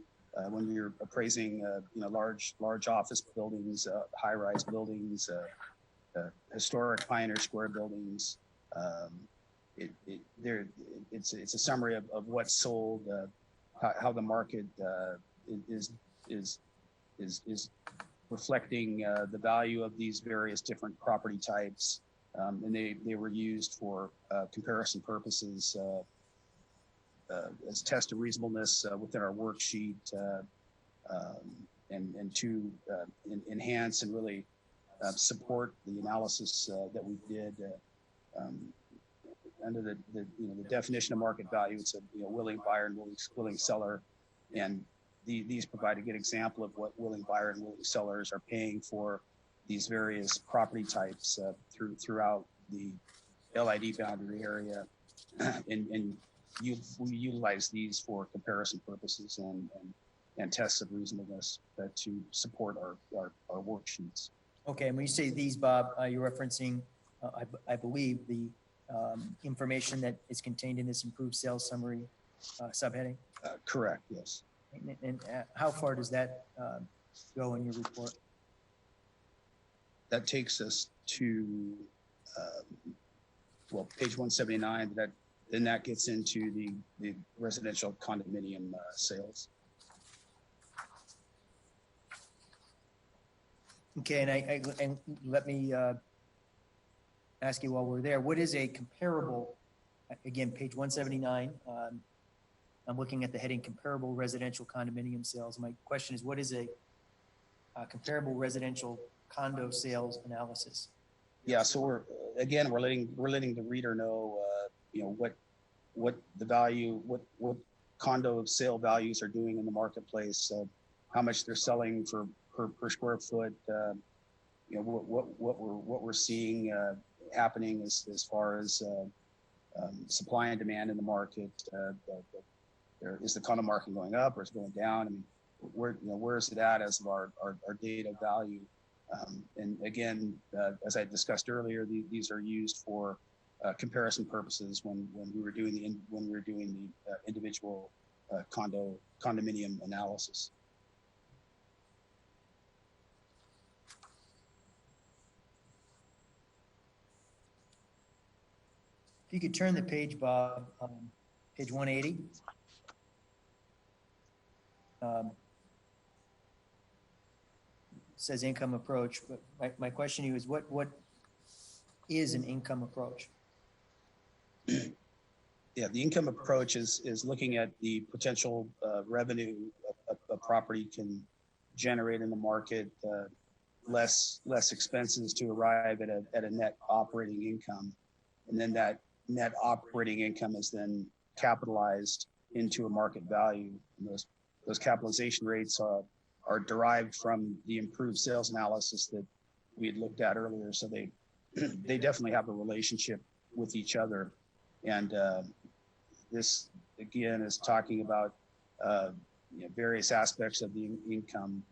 when you're appraising large office buildings, high-rise buildings, historic Pioneer Square buildings. It's a summary of what's sold, how the market is reflecting the value of these various different property types, and they were used for comparison purposes as test of reasonableness within our worksheet, and to enhance and really support the analysis that we did. Under the definition of market value, it's a willing buyer and willing seller, and these provide a good example of what willing buyer and willing sellers are paying for these various property types throughout the LID boundary area, and we utilize these for comparison purposes and tests of reasonableness to support our worksheets. Okay, and when you say these, Bob, you're referencing, I believe, the information that is contained in this improved sales summary subheading? Correct, yes. And how far does that go in your report? That takes us to, page 179. Then that gets into the residential condominium sales. Okay, and let me ask you while we're there, what is a comparable, again, page 179, I'm looking at the heading comparable residential condominium sales. My question is, what is a comparable residential condo sales analysis? Yeah, so we're letting the reader know, what the value, what condo sale values are doing in the marketplace, how much they're selling per square foot, what we're seeing happening as far as supply and demand in the market. Is the condo market going up or is it going down? I mean, where is it at as of our data value? And again, as I discussed earlier, these are used for comparison purposes when we were doing the individual condominium analysis. If you could turn the page, Bob, page 180. Says income approach, but my question to you is, what is an income approach? Yeah, the income approach is looking at the potential revenue a property can generate in the market, less expenses to arrive at a net operating income, and then that net operating income is then capitalized into a market value. And those capitalization rates are derived from the improved sales analysis that we had looked at earlier. So they definitely have a relationship with each other. And this again is talking about various aspects of the income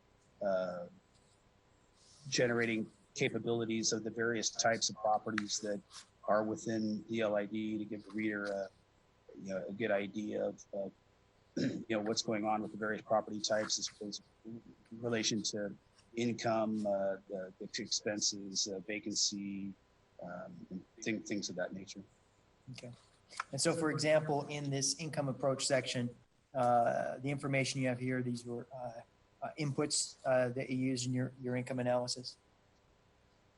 generating capabilities of the various types of properties that are within the LID to give the reader a good idea of what's going on with the various property types as relation to income, the expenses, vacancy, and things of that nature. Okay. And so, for example, in this income approach section, the information you have here, these were inputs that you use in your income analysis?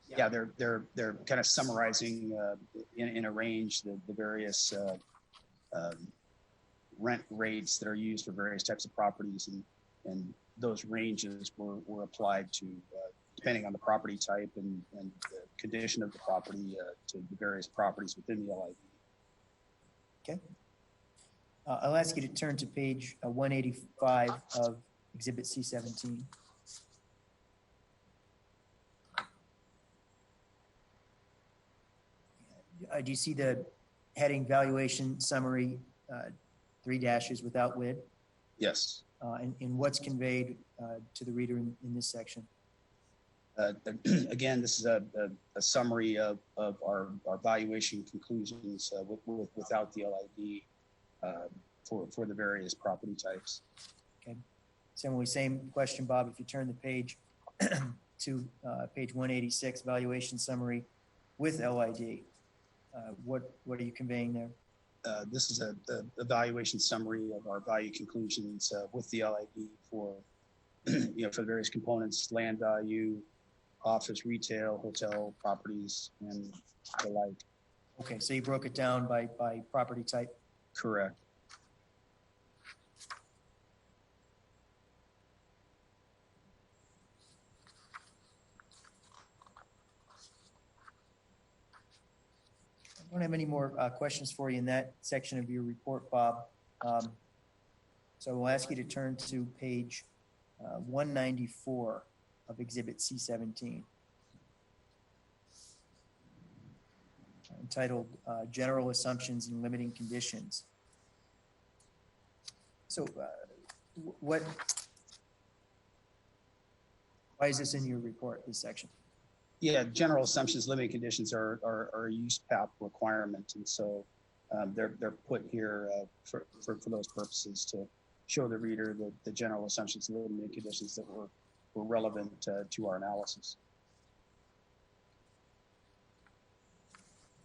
Yeah, they're kind of summarizing in a range the various rent rates that are used for various types of properties, and those ranges were applied to depending on the property type and the condition of the property to the various properties within the LID. Okay. I'll ask you to turn to page 185 of Exhibit C17. Do you see the heading valuation summary, 3 dashes without lid? Yes. And what's conveyed to the reader in this section? Again, this is a summary of our valuation conclusions without the LID for the various property types. Okay. Same question, Bob. If you turn the page to page 186, valuation summary with LID, what are you conveying there? This is a evaluation summary of our value conclusions with the LID for for the various components: land value, office, retail, hotel properties, and the like. Okay, so you broke it down by property type. Correct. I don't have any more questions for you in that section of your report, Bob. So we'll ask you to turn to page 194 of Exhibit C17, entitled General Assumptions and Limiting Conditions. So why is this in your report, this section? Yeah, general assumptions, limiting conditions are a use path requirement, and so they're put here for those purposes to show the reader the general assumptions and limiting conditions that were relevant to our analysis.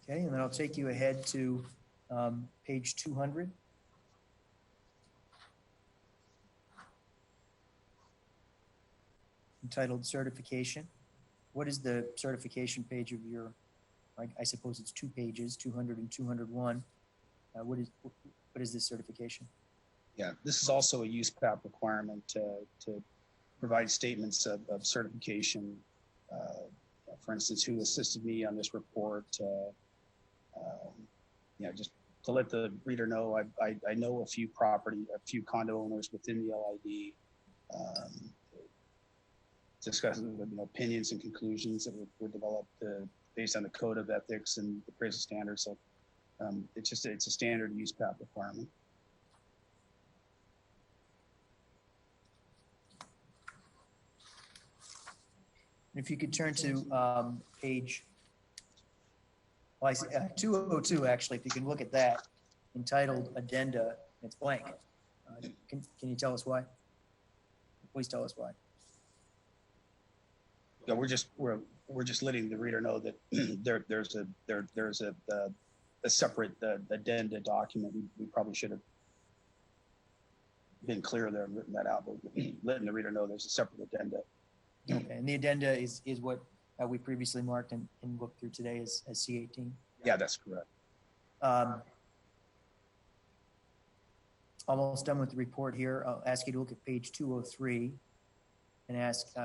Okay, and then I'll take you ahead to page 200. Entitled Certification. What is the certification page of your, I suppose it's 2 pages, 200 and 201. What is this certification? Yeah, this is also a use path requirement to provide statements of certification. For instance, who assisted me on this report. Just to let the reader know, I know a few condo owners within the LID. Discussing opinions and conclusions that were developed based on the code of ethics and the appraisal standards. So it's a standard use path requirement. If you could turn to page 202, actually, if you can look at that, entitled Addenda, it's blank. Can you tell us why? Please tell us why. Yeah, we're just letting the reader know that there's a separate addenda document. We probably should have been clear there and written that out, but letting the reader know there's a separate addenda. Okay, and the addenda is what we previously marked and looked through today as C18. Yeah, that's correct. Almost done with the report here. I'll ask you to look at page 203 and ask,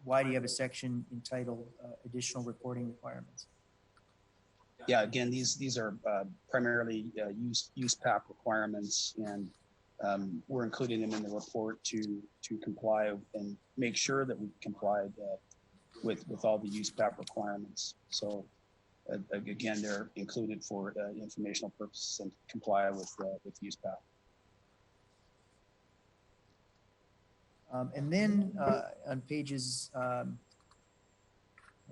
why do you have a section entitled Additional Reporting Requirements? Yeah, again, these are primarily use path requirements, and we're including them in the report to comply and make sure that we complied with all the use path requirements. So again, they're included for informational purposes and comply with use path. And then on pages, I'm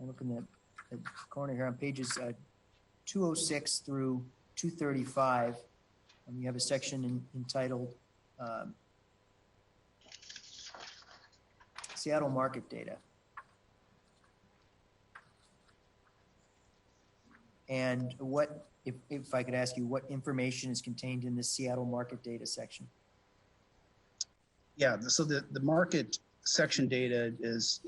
looking at the corner here, on pages 206 through 235, you have a section entitled Seattle Market Data. And what, if I could ask you, what information is contained in the Seattle Market Data section? Yeah, so the market section data is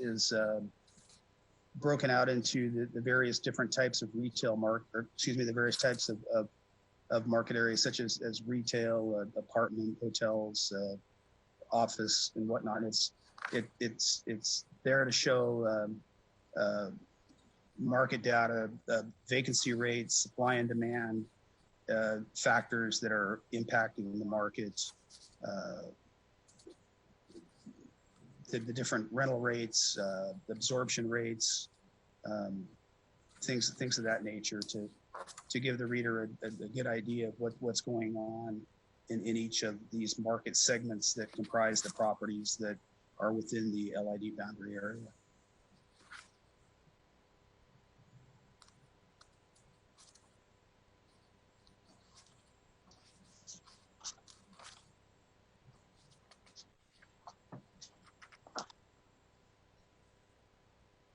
broken out into the various different types of retail the various types of market areas, such as retail, apartment, hotels, office, and whatnot. it's there to show market data, vacancy rates, supply and demand, factors that are impacting the markets, the different rental rates, the absorption rates, things of that nature to give the reader a good idea of what's going on in each of these market segments that comprise the properties that are within the LID boundary area.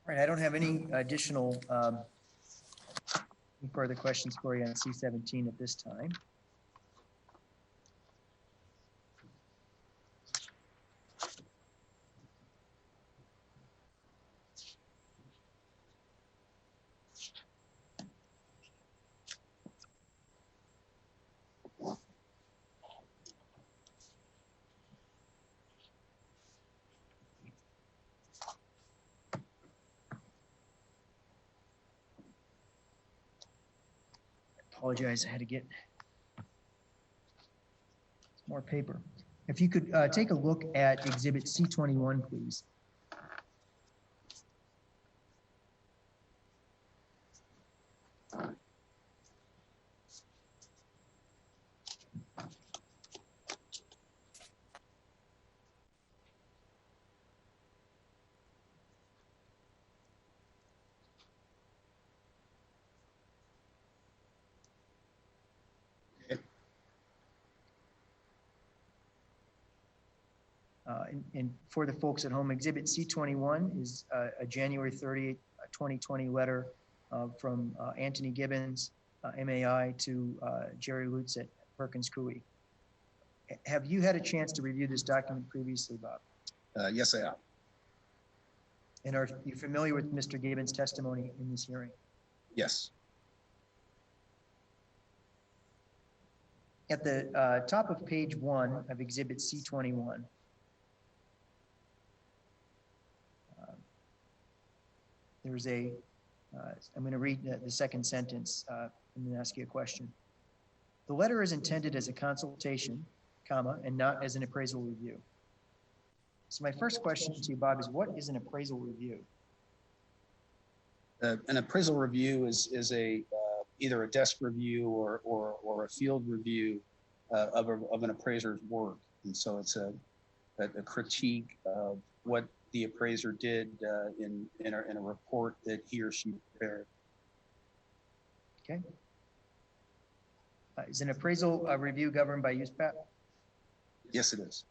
All right, I don't have any additional, any further questions for you on C17 at this time. Apologize, I had to get more paper. If you could take a look at Exhibit C21, please. And for the folks at home, Exhibit C21 is a January 30th, 2020 letter from Anthony Gibbons, MAI, to Jerry Lutz at Perkins Coie. Have you had a chance to review this document previously, Bob? Yes, I am. And are you familiar with Mr. Gibbons' testimony in this hearing? Yes. At the top of page 1 of Exhibit C21, there's a, I'm going to read the second sentence and then ask you a question. The letter is intended as a consultation, comma, and not as an appraisal review. So my first question to you, Bob, is what is an appraisal review? An appraisal review is a either a desk review or a field review of an appraiser's work, and so it's a critique of what the appraiser did in a report that he or she prepared. Okay. Is an appraisal review governed by USPAP? Yes, it is.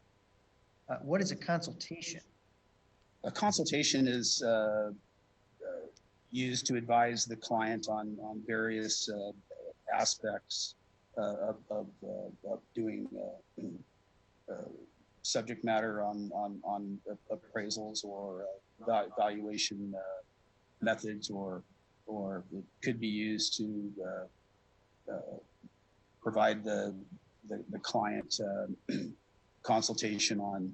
What is a consultation? A consultation is used to advise the client on various aspects of doing subject matter on appraisals or valuation methods, or it could be used to provide the client consultation on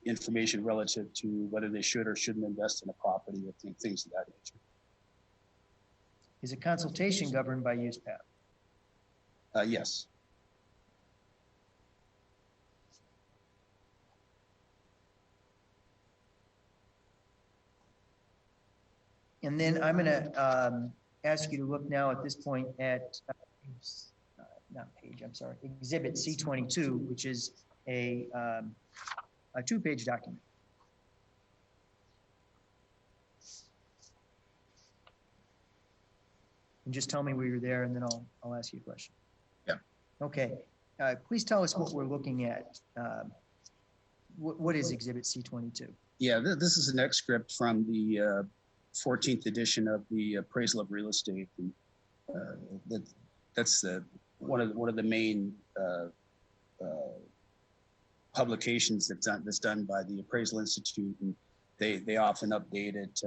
information relative to whether they should or shouldn't invest in a property, or things of that nature. Is a consultation governed by USPAP? Yes. And then I'm going to ask you to look now at this point at, Exhibit C22, which is a 2-page document. And just tell me where you're there, and then I'll ask you a question. Yeah. Okay. Please tell us what we're looking at. What is Exhibit C22? Yeah, this is an excerpt from the 14th edition of the Appraisal of Real Estate. And, that's one of the main publications that's done by the Appraisal Institute, and they often update it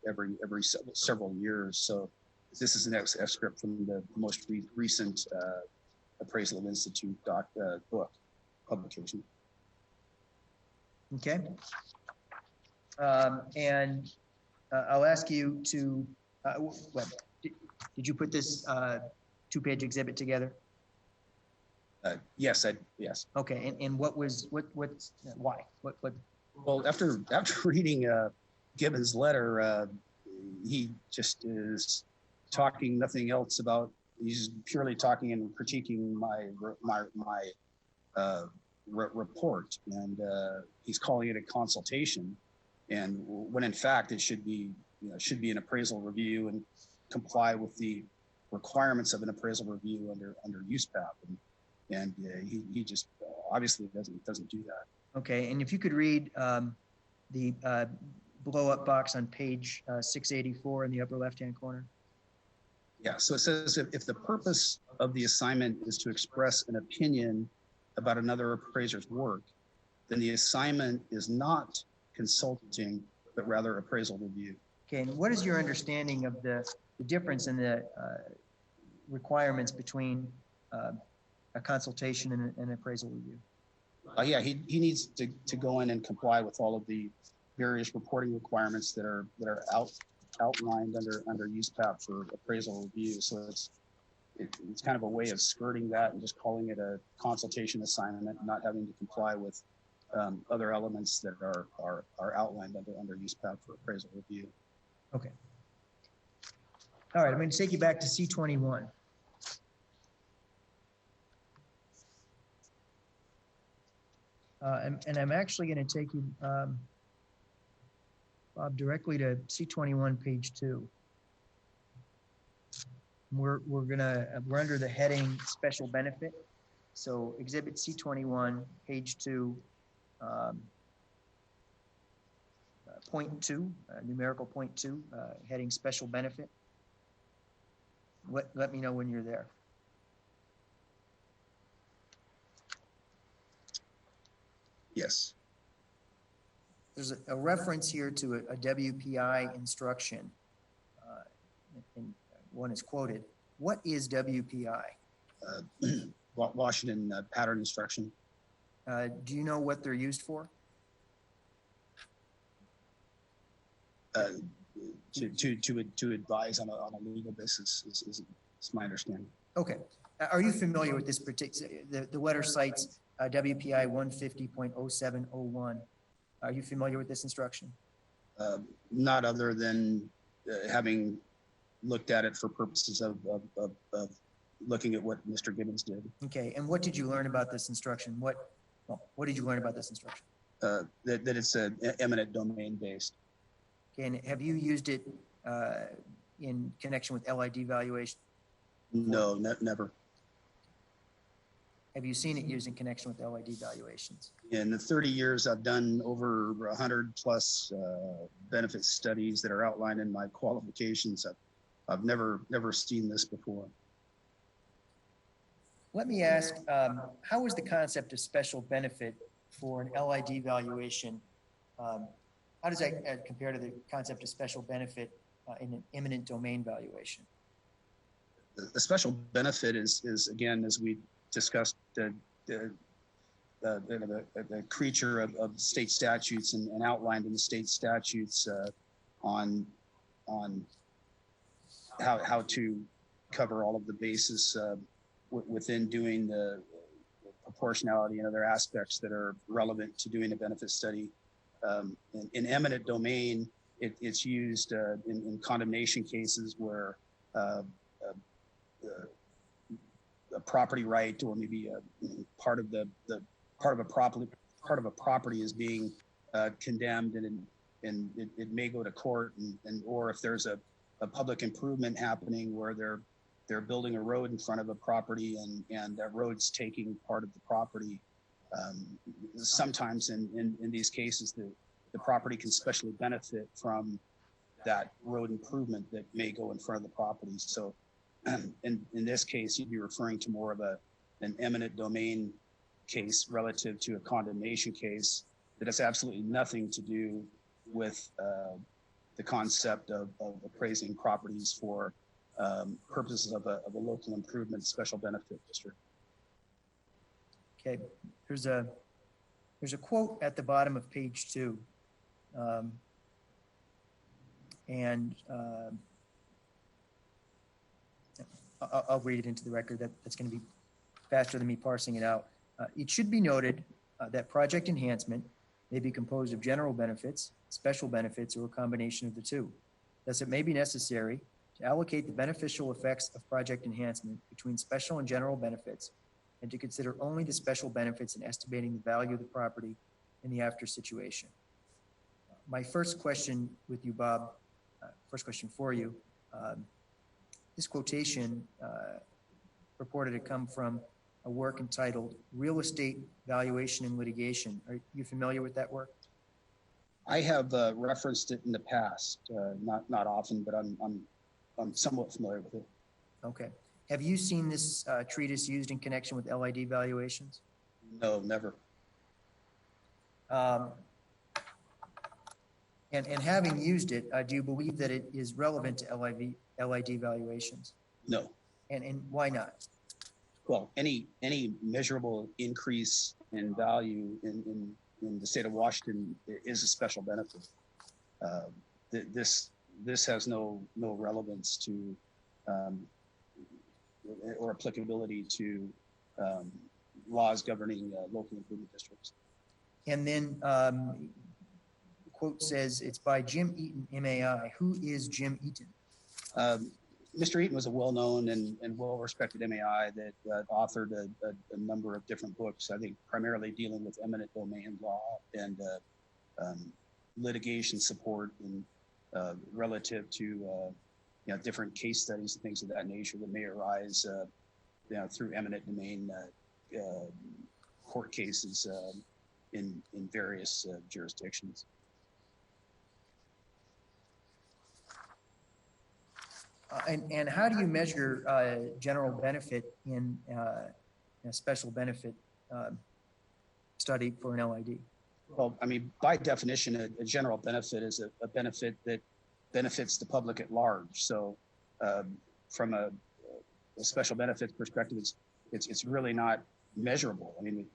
every several years. So this is an excerpt from the most recent Appraisal Institute book publication. Okay. And I'll ask you to, what, did you put this two-page exhibit together? Yes, yes. Okay, and what's, why? What, Well, after reading Gibbons' letter, he just is talking nothing else about. He's purely talking and critiquing my report, and he's calling it a consultation, and when in fact it should be an appraisal review and comply with the requirements of an appraisal review under USPAP, and he just obviously doesn't do that. okay, and if you could read the blow up box on page 684 in the upper left-hand corner. Yeah, so it says if the purpose of the assignment is to express an opinion about another appraiser's work, then the assignment is not consulting, but rather appraisal review. Okay, and what is your understanding of the difference in the requirements between a consultation and an appraisal review? Yeah, he needs to go in and comply with all of the various reporting requirements that are outlined under USPAP for appraisal review. So it's kind of a way of skirting that and just calling it a consultation assignment, not having to comply with other elements that are outlined under USPAP for appraisal review. Okay. All right, I'm going to take you back to C21. And I'm actually going to take you, Bob, directly to C21, page 2. We're under the heading special benefit. So exhibit C21, page 2, point 2, numerical point 2, heading special benefit. Let me know when you're there. Yes. There's a reference here to a WPI instruction, and one is quoted. What is WPI? Washington pattern instruction. Do you know what they're used for? To advise on a legal basis is my understanding. Okay. Are you familiar with this particular? The letter cites WPI 150.0701. Are you familiar with this instruction? Not other than having looked at it for purposes of looking at what Mr. Gibbons did. Okay, and what did you learn about this instruction? What did you learn about this instruction? That it's eminent domain based. Okay, and have you used it in connection with LID valuation? No, never. Have you seen it used in connection with LID valuations? In the 30 years, I've done over 100 plus benefit studies that are outlined in my qualifications. I've never seen this before. Let me ask, how is the concept of special benefit for an LID valuation? How does that compare to the concept of special benefit in an eminent domain valuation? The special benefit is again, as we discussed, the creature of state statutes and outlined in the state statutes on how to cover all of the bases within doing the proportionality and other aspects that are relevant to doing a benefit study. In eminent domain, it's used in condemnation cases where a property right, or maybe part of a property is being condemned, and it may go to court, and or if there's a public improvement happening where they're building a road in front of a property and that road's taking part of the property. Sometimes in these cases, the property can specially benefit from that road improvement that may go in front of the property. So in this case, you'd be referring to more of an eminent domain case relative to a condemnation case that has absolutely nothing to do with the concept of appraising properties for purposes of a local improvement special benefit district. Okay, here's a There's a quote at the bottom of page 2. I'll read it into the record. That's going to be faster than me parsing it out. It should be noted that project enhancement may be composed of general benefits, special benefits, or a combination of the two. Thus, it may be necessary to allocate the beneficial effects of project enhancement between special and general benefits, and to consider only the special benefits in estimating the value of the property in the after situation. My first question with you, Bob, first question for you, this quotation purported to come from a work entitled Real Estate Valuation and Litigation. Are you familiar with that work? I have referenced it in the past, not often, but I'm somewhat familiar with it. Okay. Have you seen this treatise used in connection with LID valuations? No, never. And having used it, do you believe that it is relevant to LID valuations? No. And why not? Well, any measurable increase in value in the state of Washington is a special benefit. This has no relevance to or applicability to laws governing local improvement districts. And then the quote says it's by Jim Eaton, MAI. Who is Jim Eaton? Mr. Eaton was a well-known and well-respected MAI that authored a number of different books, I think primarily dealing with eminent domain law and litigation support and relative to different case studies and things of that nature that may arise through eminent domain court cases in various jurisdictions. And how do you measure general benefit in a special benefit study for an LID? Well, I mean, by definition, a general benefit is a benefit that benefits the public at large. So from a special benefits perspective, it's really not measurable. I mean,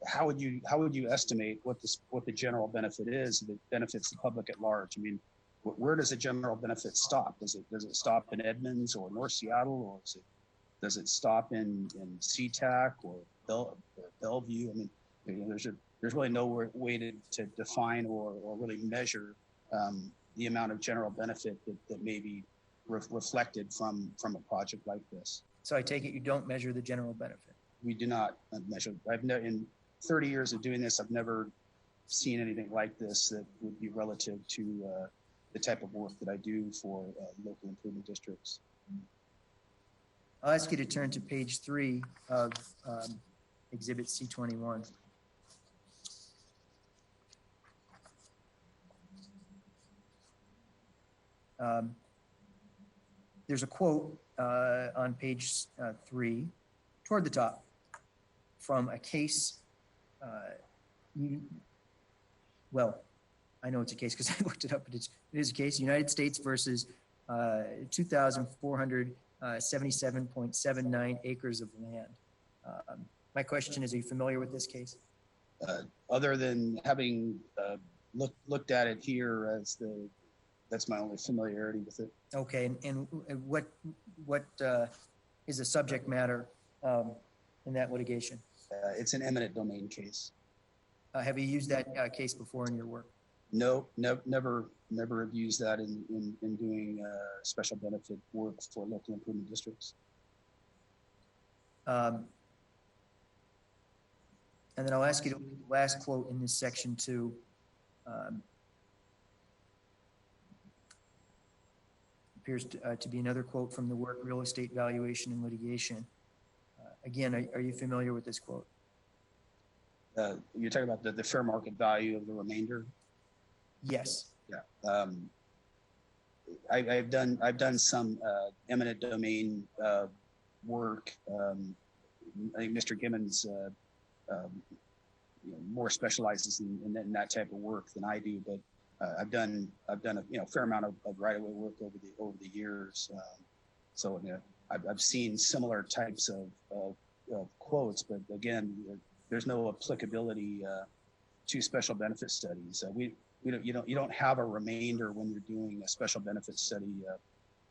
how would you estimate what the general benefit is that benefits the public at large? I mean, where does a general benefit stop? Does it stop in Edmonds or North Seattle, or does it stop in SeaTac or Bellevue? I mean, there's really no way to define or really measure the amount of general benefit that may be reflected from a project like this. So I take it you don't measure the general benefit? We do not measure. In 30 years of doing this, I've never seen anything like this that would be relative to the type of work that I do for local improvement districts. I'll ask you to turn to page 3 of Exhibit C21. There's a quote on page 3 toward the top from a case. Well, I know it's a case because I looked it up, but it is a case, United States versus 2,477.79 acres of land. My question is, are you familiar with this case? Other than having looked at it here, that's my only familiarity with it. Okay, and what is the subject matter in that litigation? It's an eminent domain case. Have you used that case before in your work? No, never have used that in doing special benefit work for local improvement districts. And then I'll ask you to read the last quote in this section too. Appears to be another quote from the work Real Estate Valuation and Litigation. Again, are you familiar with this quote? You're talking about the fair market value of the remainder? Yes. Yeah. I've done some eminent domain work. I think Mr. Gimmons more specializes in that type of work than I do, but I've done a fair amount of right-of-way work over the years. So I've seen similar types of quotes, but again, there's no applicability to special benefit studies. You don't have a remainder when you're doing a special benefit study.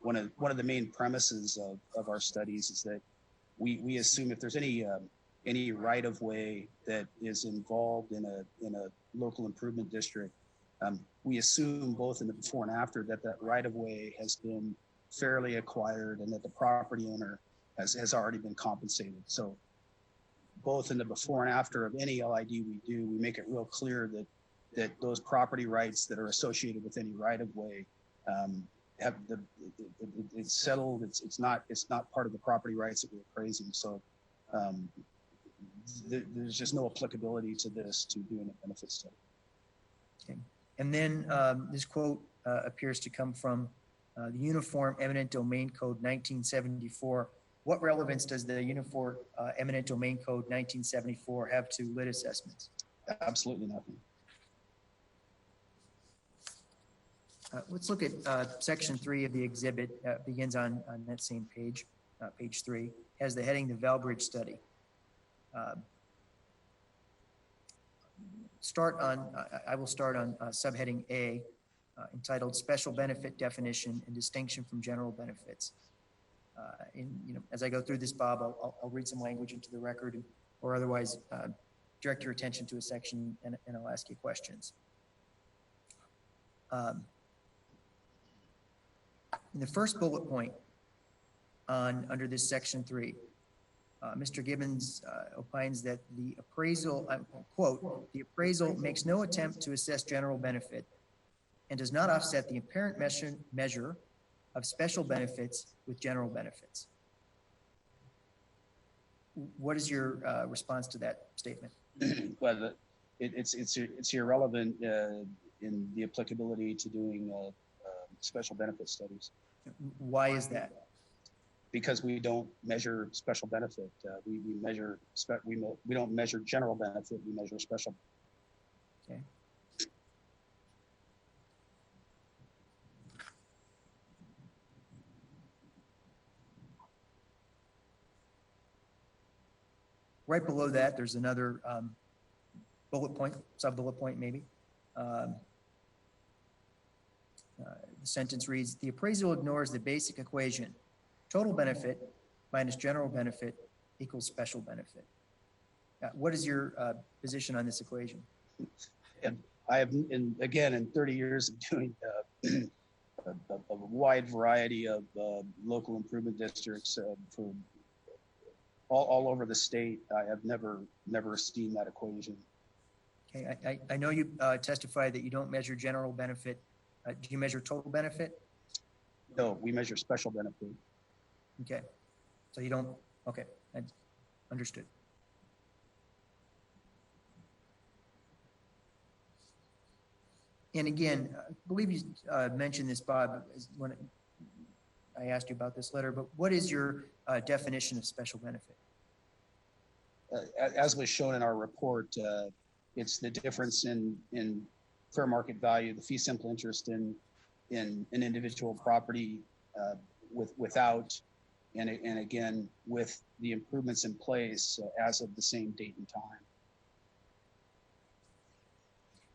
One of the main premises of our studies is that we assume if there's any right of way that is involved in a local improvement district, we assume both in the before and after that right of way has been fairly acquired and that the property owner has already been compensated. So both in the before and after of any LID we do, we make it real clear that those property rights that are associated with any right of way it's settled. It's not part of the property rights that we're appraising. So there's just no applicability to this to doing a benefit study. Okay. And then this quote appears to come from the Uniform Eminent Domain Code 1974. What relevance does the Uniform Eminent Domain Code 1974 have to lit assessments? Absolutely nothing. Let's look at section 3 of the exhibit. Begins on that same page, page 3, has the heading, the Valbridge Study. I will start on subheading A, entitled Special Benefit Definition and Distinction from General Benefits. As I go through this, Bob, I'll read some language into the record, or otherwise direct your attention to a section and I'll ask you questions. In the first bullet point under this section 3, Mr. Gibbons opines that the appraisal, quote, the appraisal makes no attempt to assess general benefit and does not offset the apparent measure of special benefits with general benefits. What is your response to that statement? Well, it's irrelevant in the applicability to doing special benefit studies. Why is that? Because we don't measure special benefit. We don't measure general benefit. We measure special. Okay. Right below that, there's another bullet point, sub-bullet point maybe. The sentence reads, the appraisal ignores the basic equation, total benefit minus general benefit equals special benefit. What is your position on this equation? And I have, again, in 30 years of doing a wide variety of local improvement districts for all over the state, I have never seen that equation. Okay, I know you testified that you don't measure general benefit. Do you measure total benefit? No, we measure special benefit. Okay, so you don't, okay, understood. And again, I believe you mentioned this, Bob, when I asked you about this letter, but what is your definition of special benefit? As was shown in our report, it's the difference in fair market value, the fee simple interest in an individual property without, and again, with the improvements in place as of the same date and time.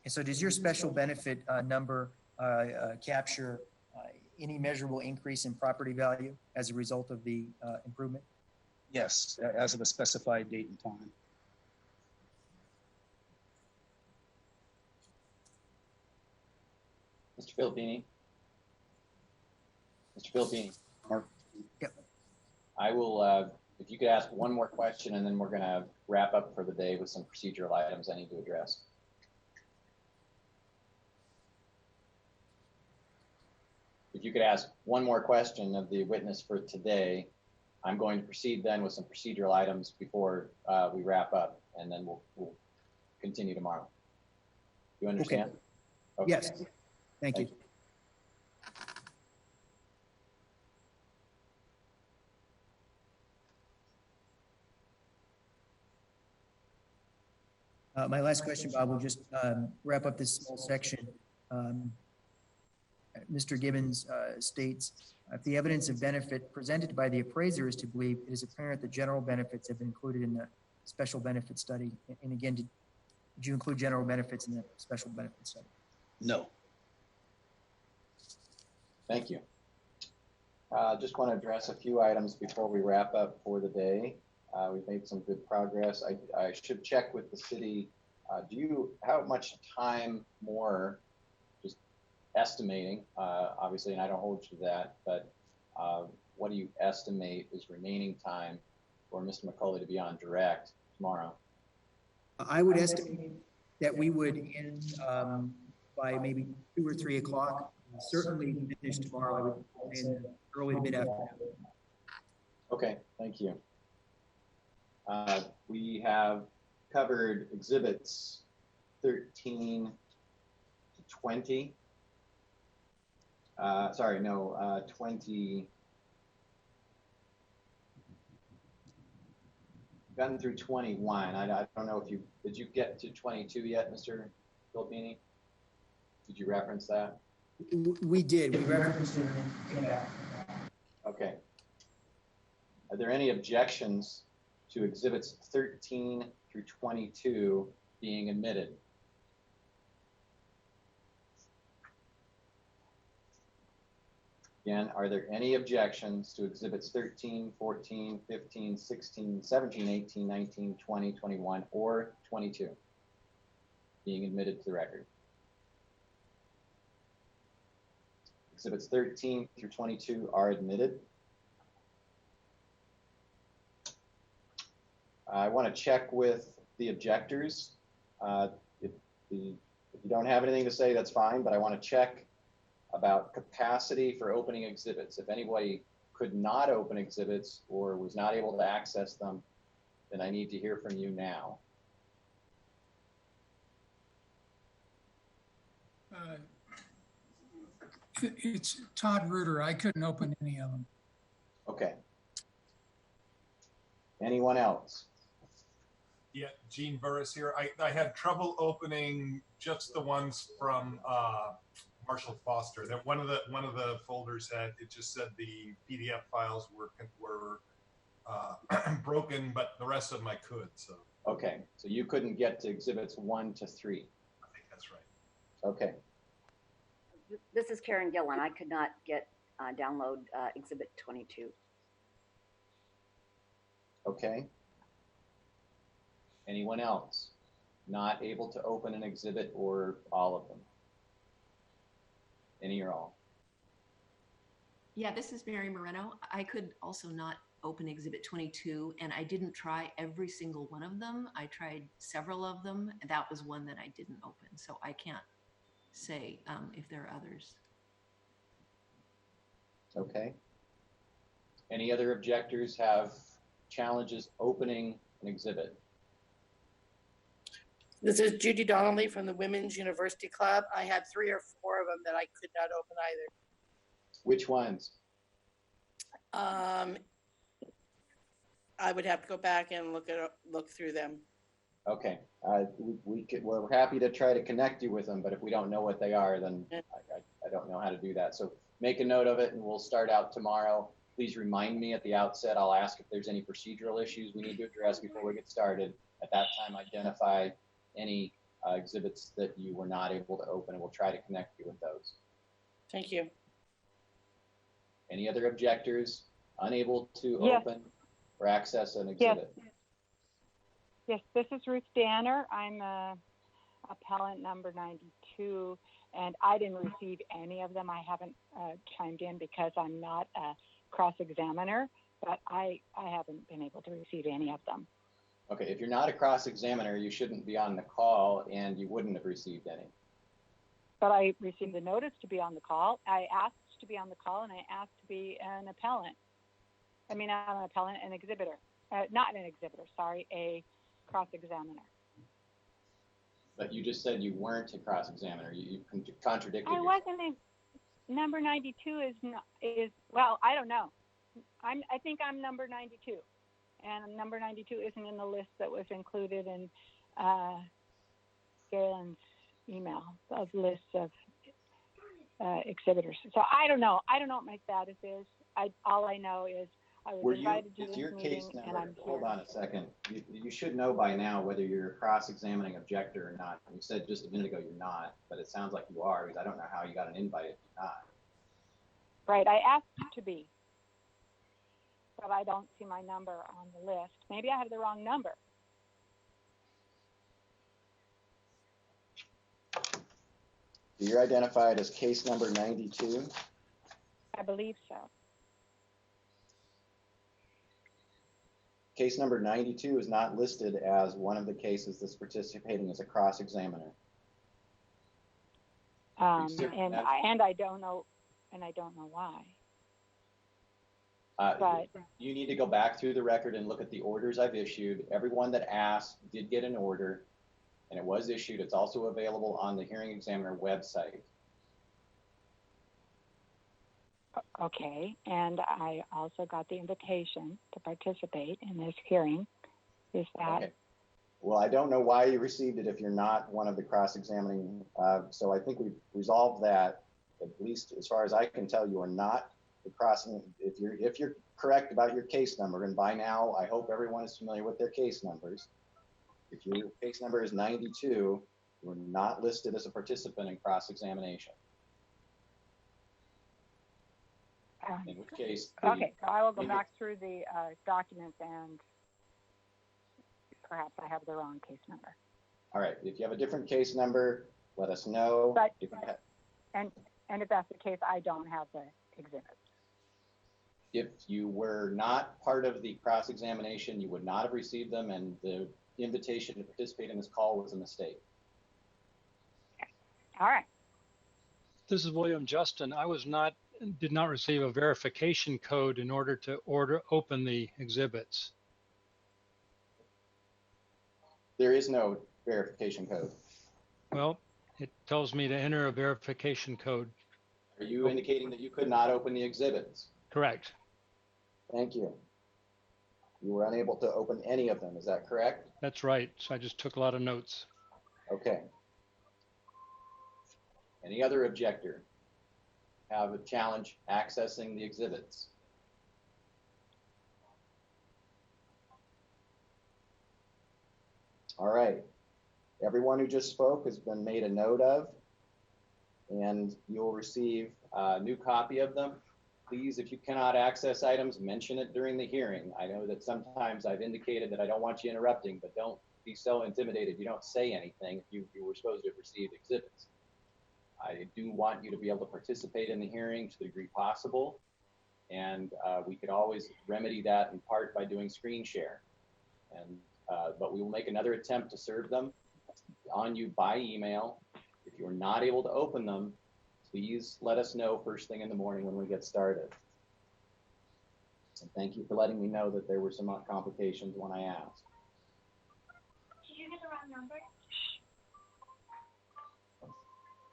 And so does your special benefit number capture any measurable increase in property value as a result of the improvement? Yes, as of a specified date and time. Mr. Filippini. Mr. Filippini. Mark. Yep. I will, if you could ask one more question and then we're going to wrap up for the day with some procedural items I need to address. If you could ask one more question of the witness for today, I'm going to proceed then with some procedural items before we wrap up, and then we'll continue tomorrow. You understand? Okay. Yes. Thank you. My last question, Bob, will just wrap up this small section. Mr. Gibbons states, if the evidence of benefit presented by the appraiser is to believe, it is apparent that general benefits have been included in the special benefit study? And again, did you include general benefits in the special benefit study? No. Thank you. Just want to address a few items before we wrap up for the day. We've made some good progress. I should check with the city. How much time more, just estimating, obviously, and I don't hold you to that, but what do you estimate is remaining time for Mr. McCauley to be on direct tomorrow? I would estimate that we would end by maybe 2 or 3 o'clock. Certainly finish tomorrow. I would say in the early to mid afternoon. Okay, thank you. We have covered exhibits 13 to 20. 20. Gotten through 21. I don't know if did you get to 22 yet, Mr. Filipini? Did you reference that? We did. We referenced it. Yeah. Okay. Are there any objections to exhibits 13 through 22 being admitted? Again, are there any objections to exhibits 13, 14, 15, 16, 17, 18, 19, 20, 21, or 22 being admitted to the record? Exhibits 13 through 22 are admitted. I want to check with the objectors. If you don't have anything to say, that's fine, but I want to check about capacity for opening exhibits. If anybody could not open exhibits or was not able to access them, then I need to hear from you now. It's Todd Reuter. I couldn't open any of them. Okay. Anyone else? Yeah, Gene Burris here. I had trouble opening just the ones from Marshall Foster. That one of the folders it just said the PDF files were broken, but the rest of them I could. So okay, so you couldn't get to exhibits 1 to 3. I think that's right. Okay. This is Karen Gillen. I could not download exhibit 22. Okay. Anyone else not able to open an exhibit or all of them? Any or all? Yeah, this is Mary Moreno. I could also not open exhibit 22, and I didn't try every single one of them. I tried several of them, and that was one that I didn't open. So I can't say if there are others. Okay. Any other objectors have challenges opening an exhibit? This is Judy Donnelly from the Women's University Club. I had 3 or 4 of them that I could not open either. Which ones? I would have to go back and look through them. Okay. We're happy to try to connect you with them, but if we don't know what they are, then I don't know how to do that. So make a note of it and we'll start out tomorrow. Please remind me at the outset. I'll ask if there's any procedural issues we need to address before we get started. At that time, identify any exhibits that you were not able to open, and we'll try to connect you with those. Thank you. Any other objectors unable to open or access an exhibit? Yes, this is Ruth Danner. I'm appellant number 92, and I didn't receive any of them. I haven't chimed in because I'm not a cross-examiner, but I haven't been able to receive any of them. Okay, if you're not a cross-examiner, you shouldn't be on the call, and you wouldn't have received any. But I received the notice to be on the call. I asked to be on the call, and I asked to be an appellant. I mean, not an appellant, an exhibitor. Not an exhibitor, sorry, a cross-examiner. But you just said you weren't a cross-examiner. You contradicted I yourself. wasn't. Number 92 is well, I don't know. I think I'm number 92. And number 92 isn't in the list that was included in Galen's email of lists of exhibitors. So I don't know. I don't know what my status is. All I know is I was Were you, invited to is this your case meeting and number, I'm hold here. on a second. You should know by now whether you're a cross-examining objector or not. You said just a minute ago you're not, but it sounds like you are, because I don't know how you got an invite if you're not. Right, I asked to be, but I don't see my number on the list. Maybe I have the wrong number. You're identified as case number 92. I believe so. Case number 92 is not listed as one of the cases that's participating as a cross-examiner. And I don't know why. But You need to go back through the record and look at the orders I've issued. Everyone that asked did get an order, and it was issued. It's also available on the hearing examiner website. okay, and I also got the invitation to participate in this hearing. Is that Okay. Well, I don't know why you received it if you're not one of the cross-examining. So I think we've resolved that, at least as far as I can tell. You are not the crossing. If you're correct about your case number, and by now I hope everyone is familiar with their case numbers. If your case number is 92, you're not listed as a participant in cross-examination. In which case, okay? So I will go back through the documents and perhaps I have the wrong case number. all right. If you have a different case number, let us know. But If you have, and if that's the case, I don't have the exhibits. if you were not part of the cross-examination, you would not have received them, and the invitation to participate in this call was a mistake. All right. This is William Justin. Did not receive a verification code in order to open the exhibits. There is no verification code. Well, it tells me to enter a verification code. Are you indicating that you could not open the exhibits? Correct. Thank you. You were unable to open any of them, is that correct? That's right. So I just took a lot of notes. Okay. Any other objector have a challenge accessing the exhibits? All right. Everyone who just spoke has been made a note of, and you'll receive a new copy of them. Please, if you cannot access items, mention it during the hearing. I know that sometimes I've indicated that I don't want you interrupting, but don't be so intimidated you don't say anything if you were supposed to have received exhibits. I do want you to be able to participate in the hearing to the degree possible, and we could always remedy that in part by doing screen share. And but we will make another attempt to serve them on you by email. If you're not able to open them, please let us know first thing in the morning when we get started. And thank you for letting me know that there were some complications when I asked. Did you get the wrong number?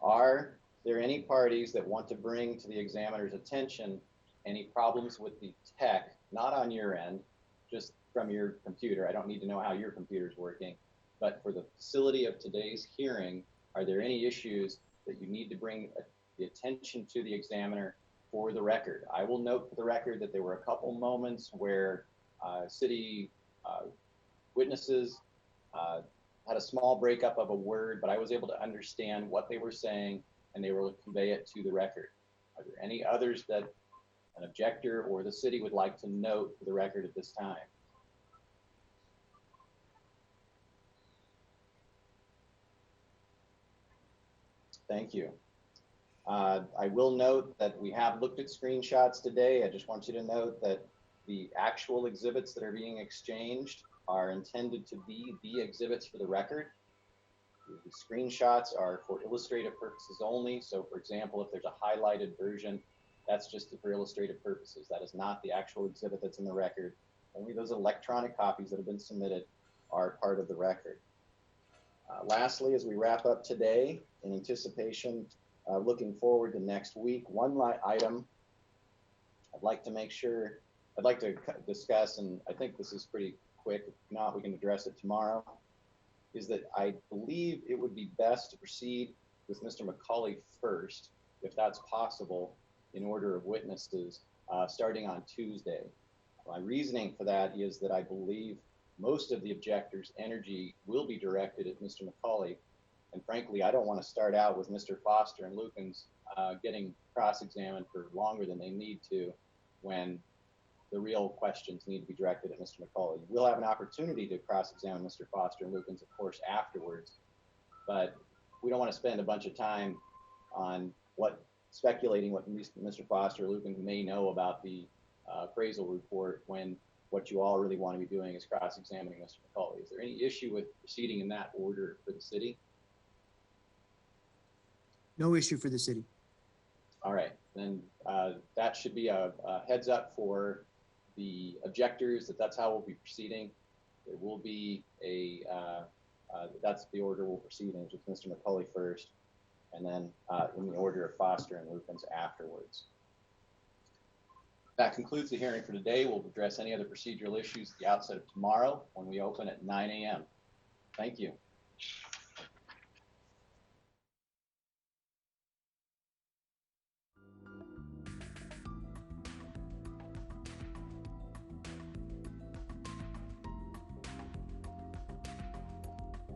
Are there any parties that want to bring to the examiner's attention any problems with the tech, not on your end, just from your computer? I don't need to know how your computer is working, but for the facility of today's hearing, are there any issues that you need to bring the attention to the examiner for the record? I will note for the record that there were a couple moments where city witnesses had a small breakup of a word, but I was able to understand what they were saying and they were able to convey it to the record. Are there any others that an objector or the city would like to note for the record at this time? Thank you. I will note that we have looked at screenshots today. I just want you to note that the actual exhibits that are being exchanged are intended to be the exhibits for the record. The screenshots are for illustrative purposes only. So for example, if there's a highlighted version, that's just for illustrative purposes. That is not the actual exhibit that's in the record. Only those electronic copies that have been submitted are part of the record. Lastly, as we wrap up today, in anticipation, looking forward to next week, one item I'd like to discuss, and I think this is pretty quick. If not, we can address it tomorrow, is that I believe it would be best to proceed with Mr. McCauley first, if that's possible, in order of witnesses, starting on Tuesday. My reasoning for that is that I believe most of the objectors' energy will be directed at Mr. McCauley. And frankly, I don't want to start out with Mr. Foster and Lukens getting cross-examined for longer than they need to when the real questions need to be directed at Mr. McCauley. We'll have an opportunity to cross-examine Mr. Foster and Lukens, of course, afterwards, but we don't want to spend a bunch of time on speculating what Mr. Foster or Lukens may know about the appraisal report when what you all really want to be doing is cross-examining Mr. McCauley. Is there any issue with proceeding in that order for the city? No issue for the city. All right, then that should be a heads up for the objectors that's how we'll be proceeding. There will be that's the order we'll proceed in, with Mr. McCauley first, and then in the order of Foster and Lukens afterwards. That concludes the hearing for today. We'll address any other procedural issues at the outset of tomorrow when we open at 9 a.m. Thank you.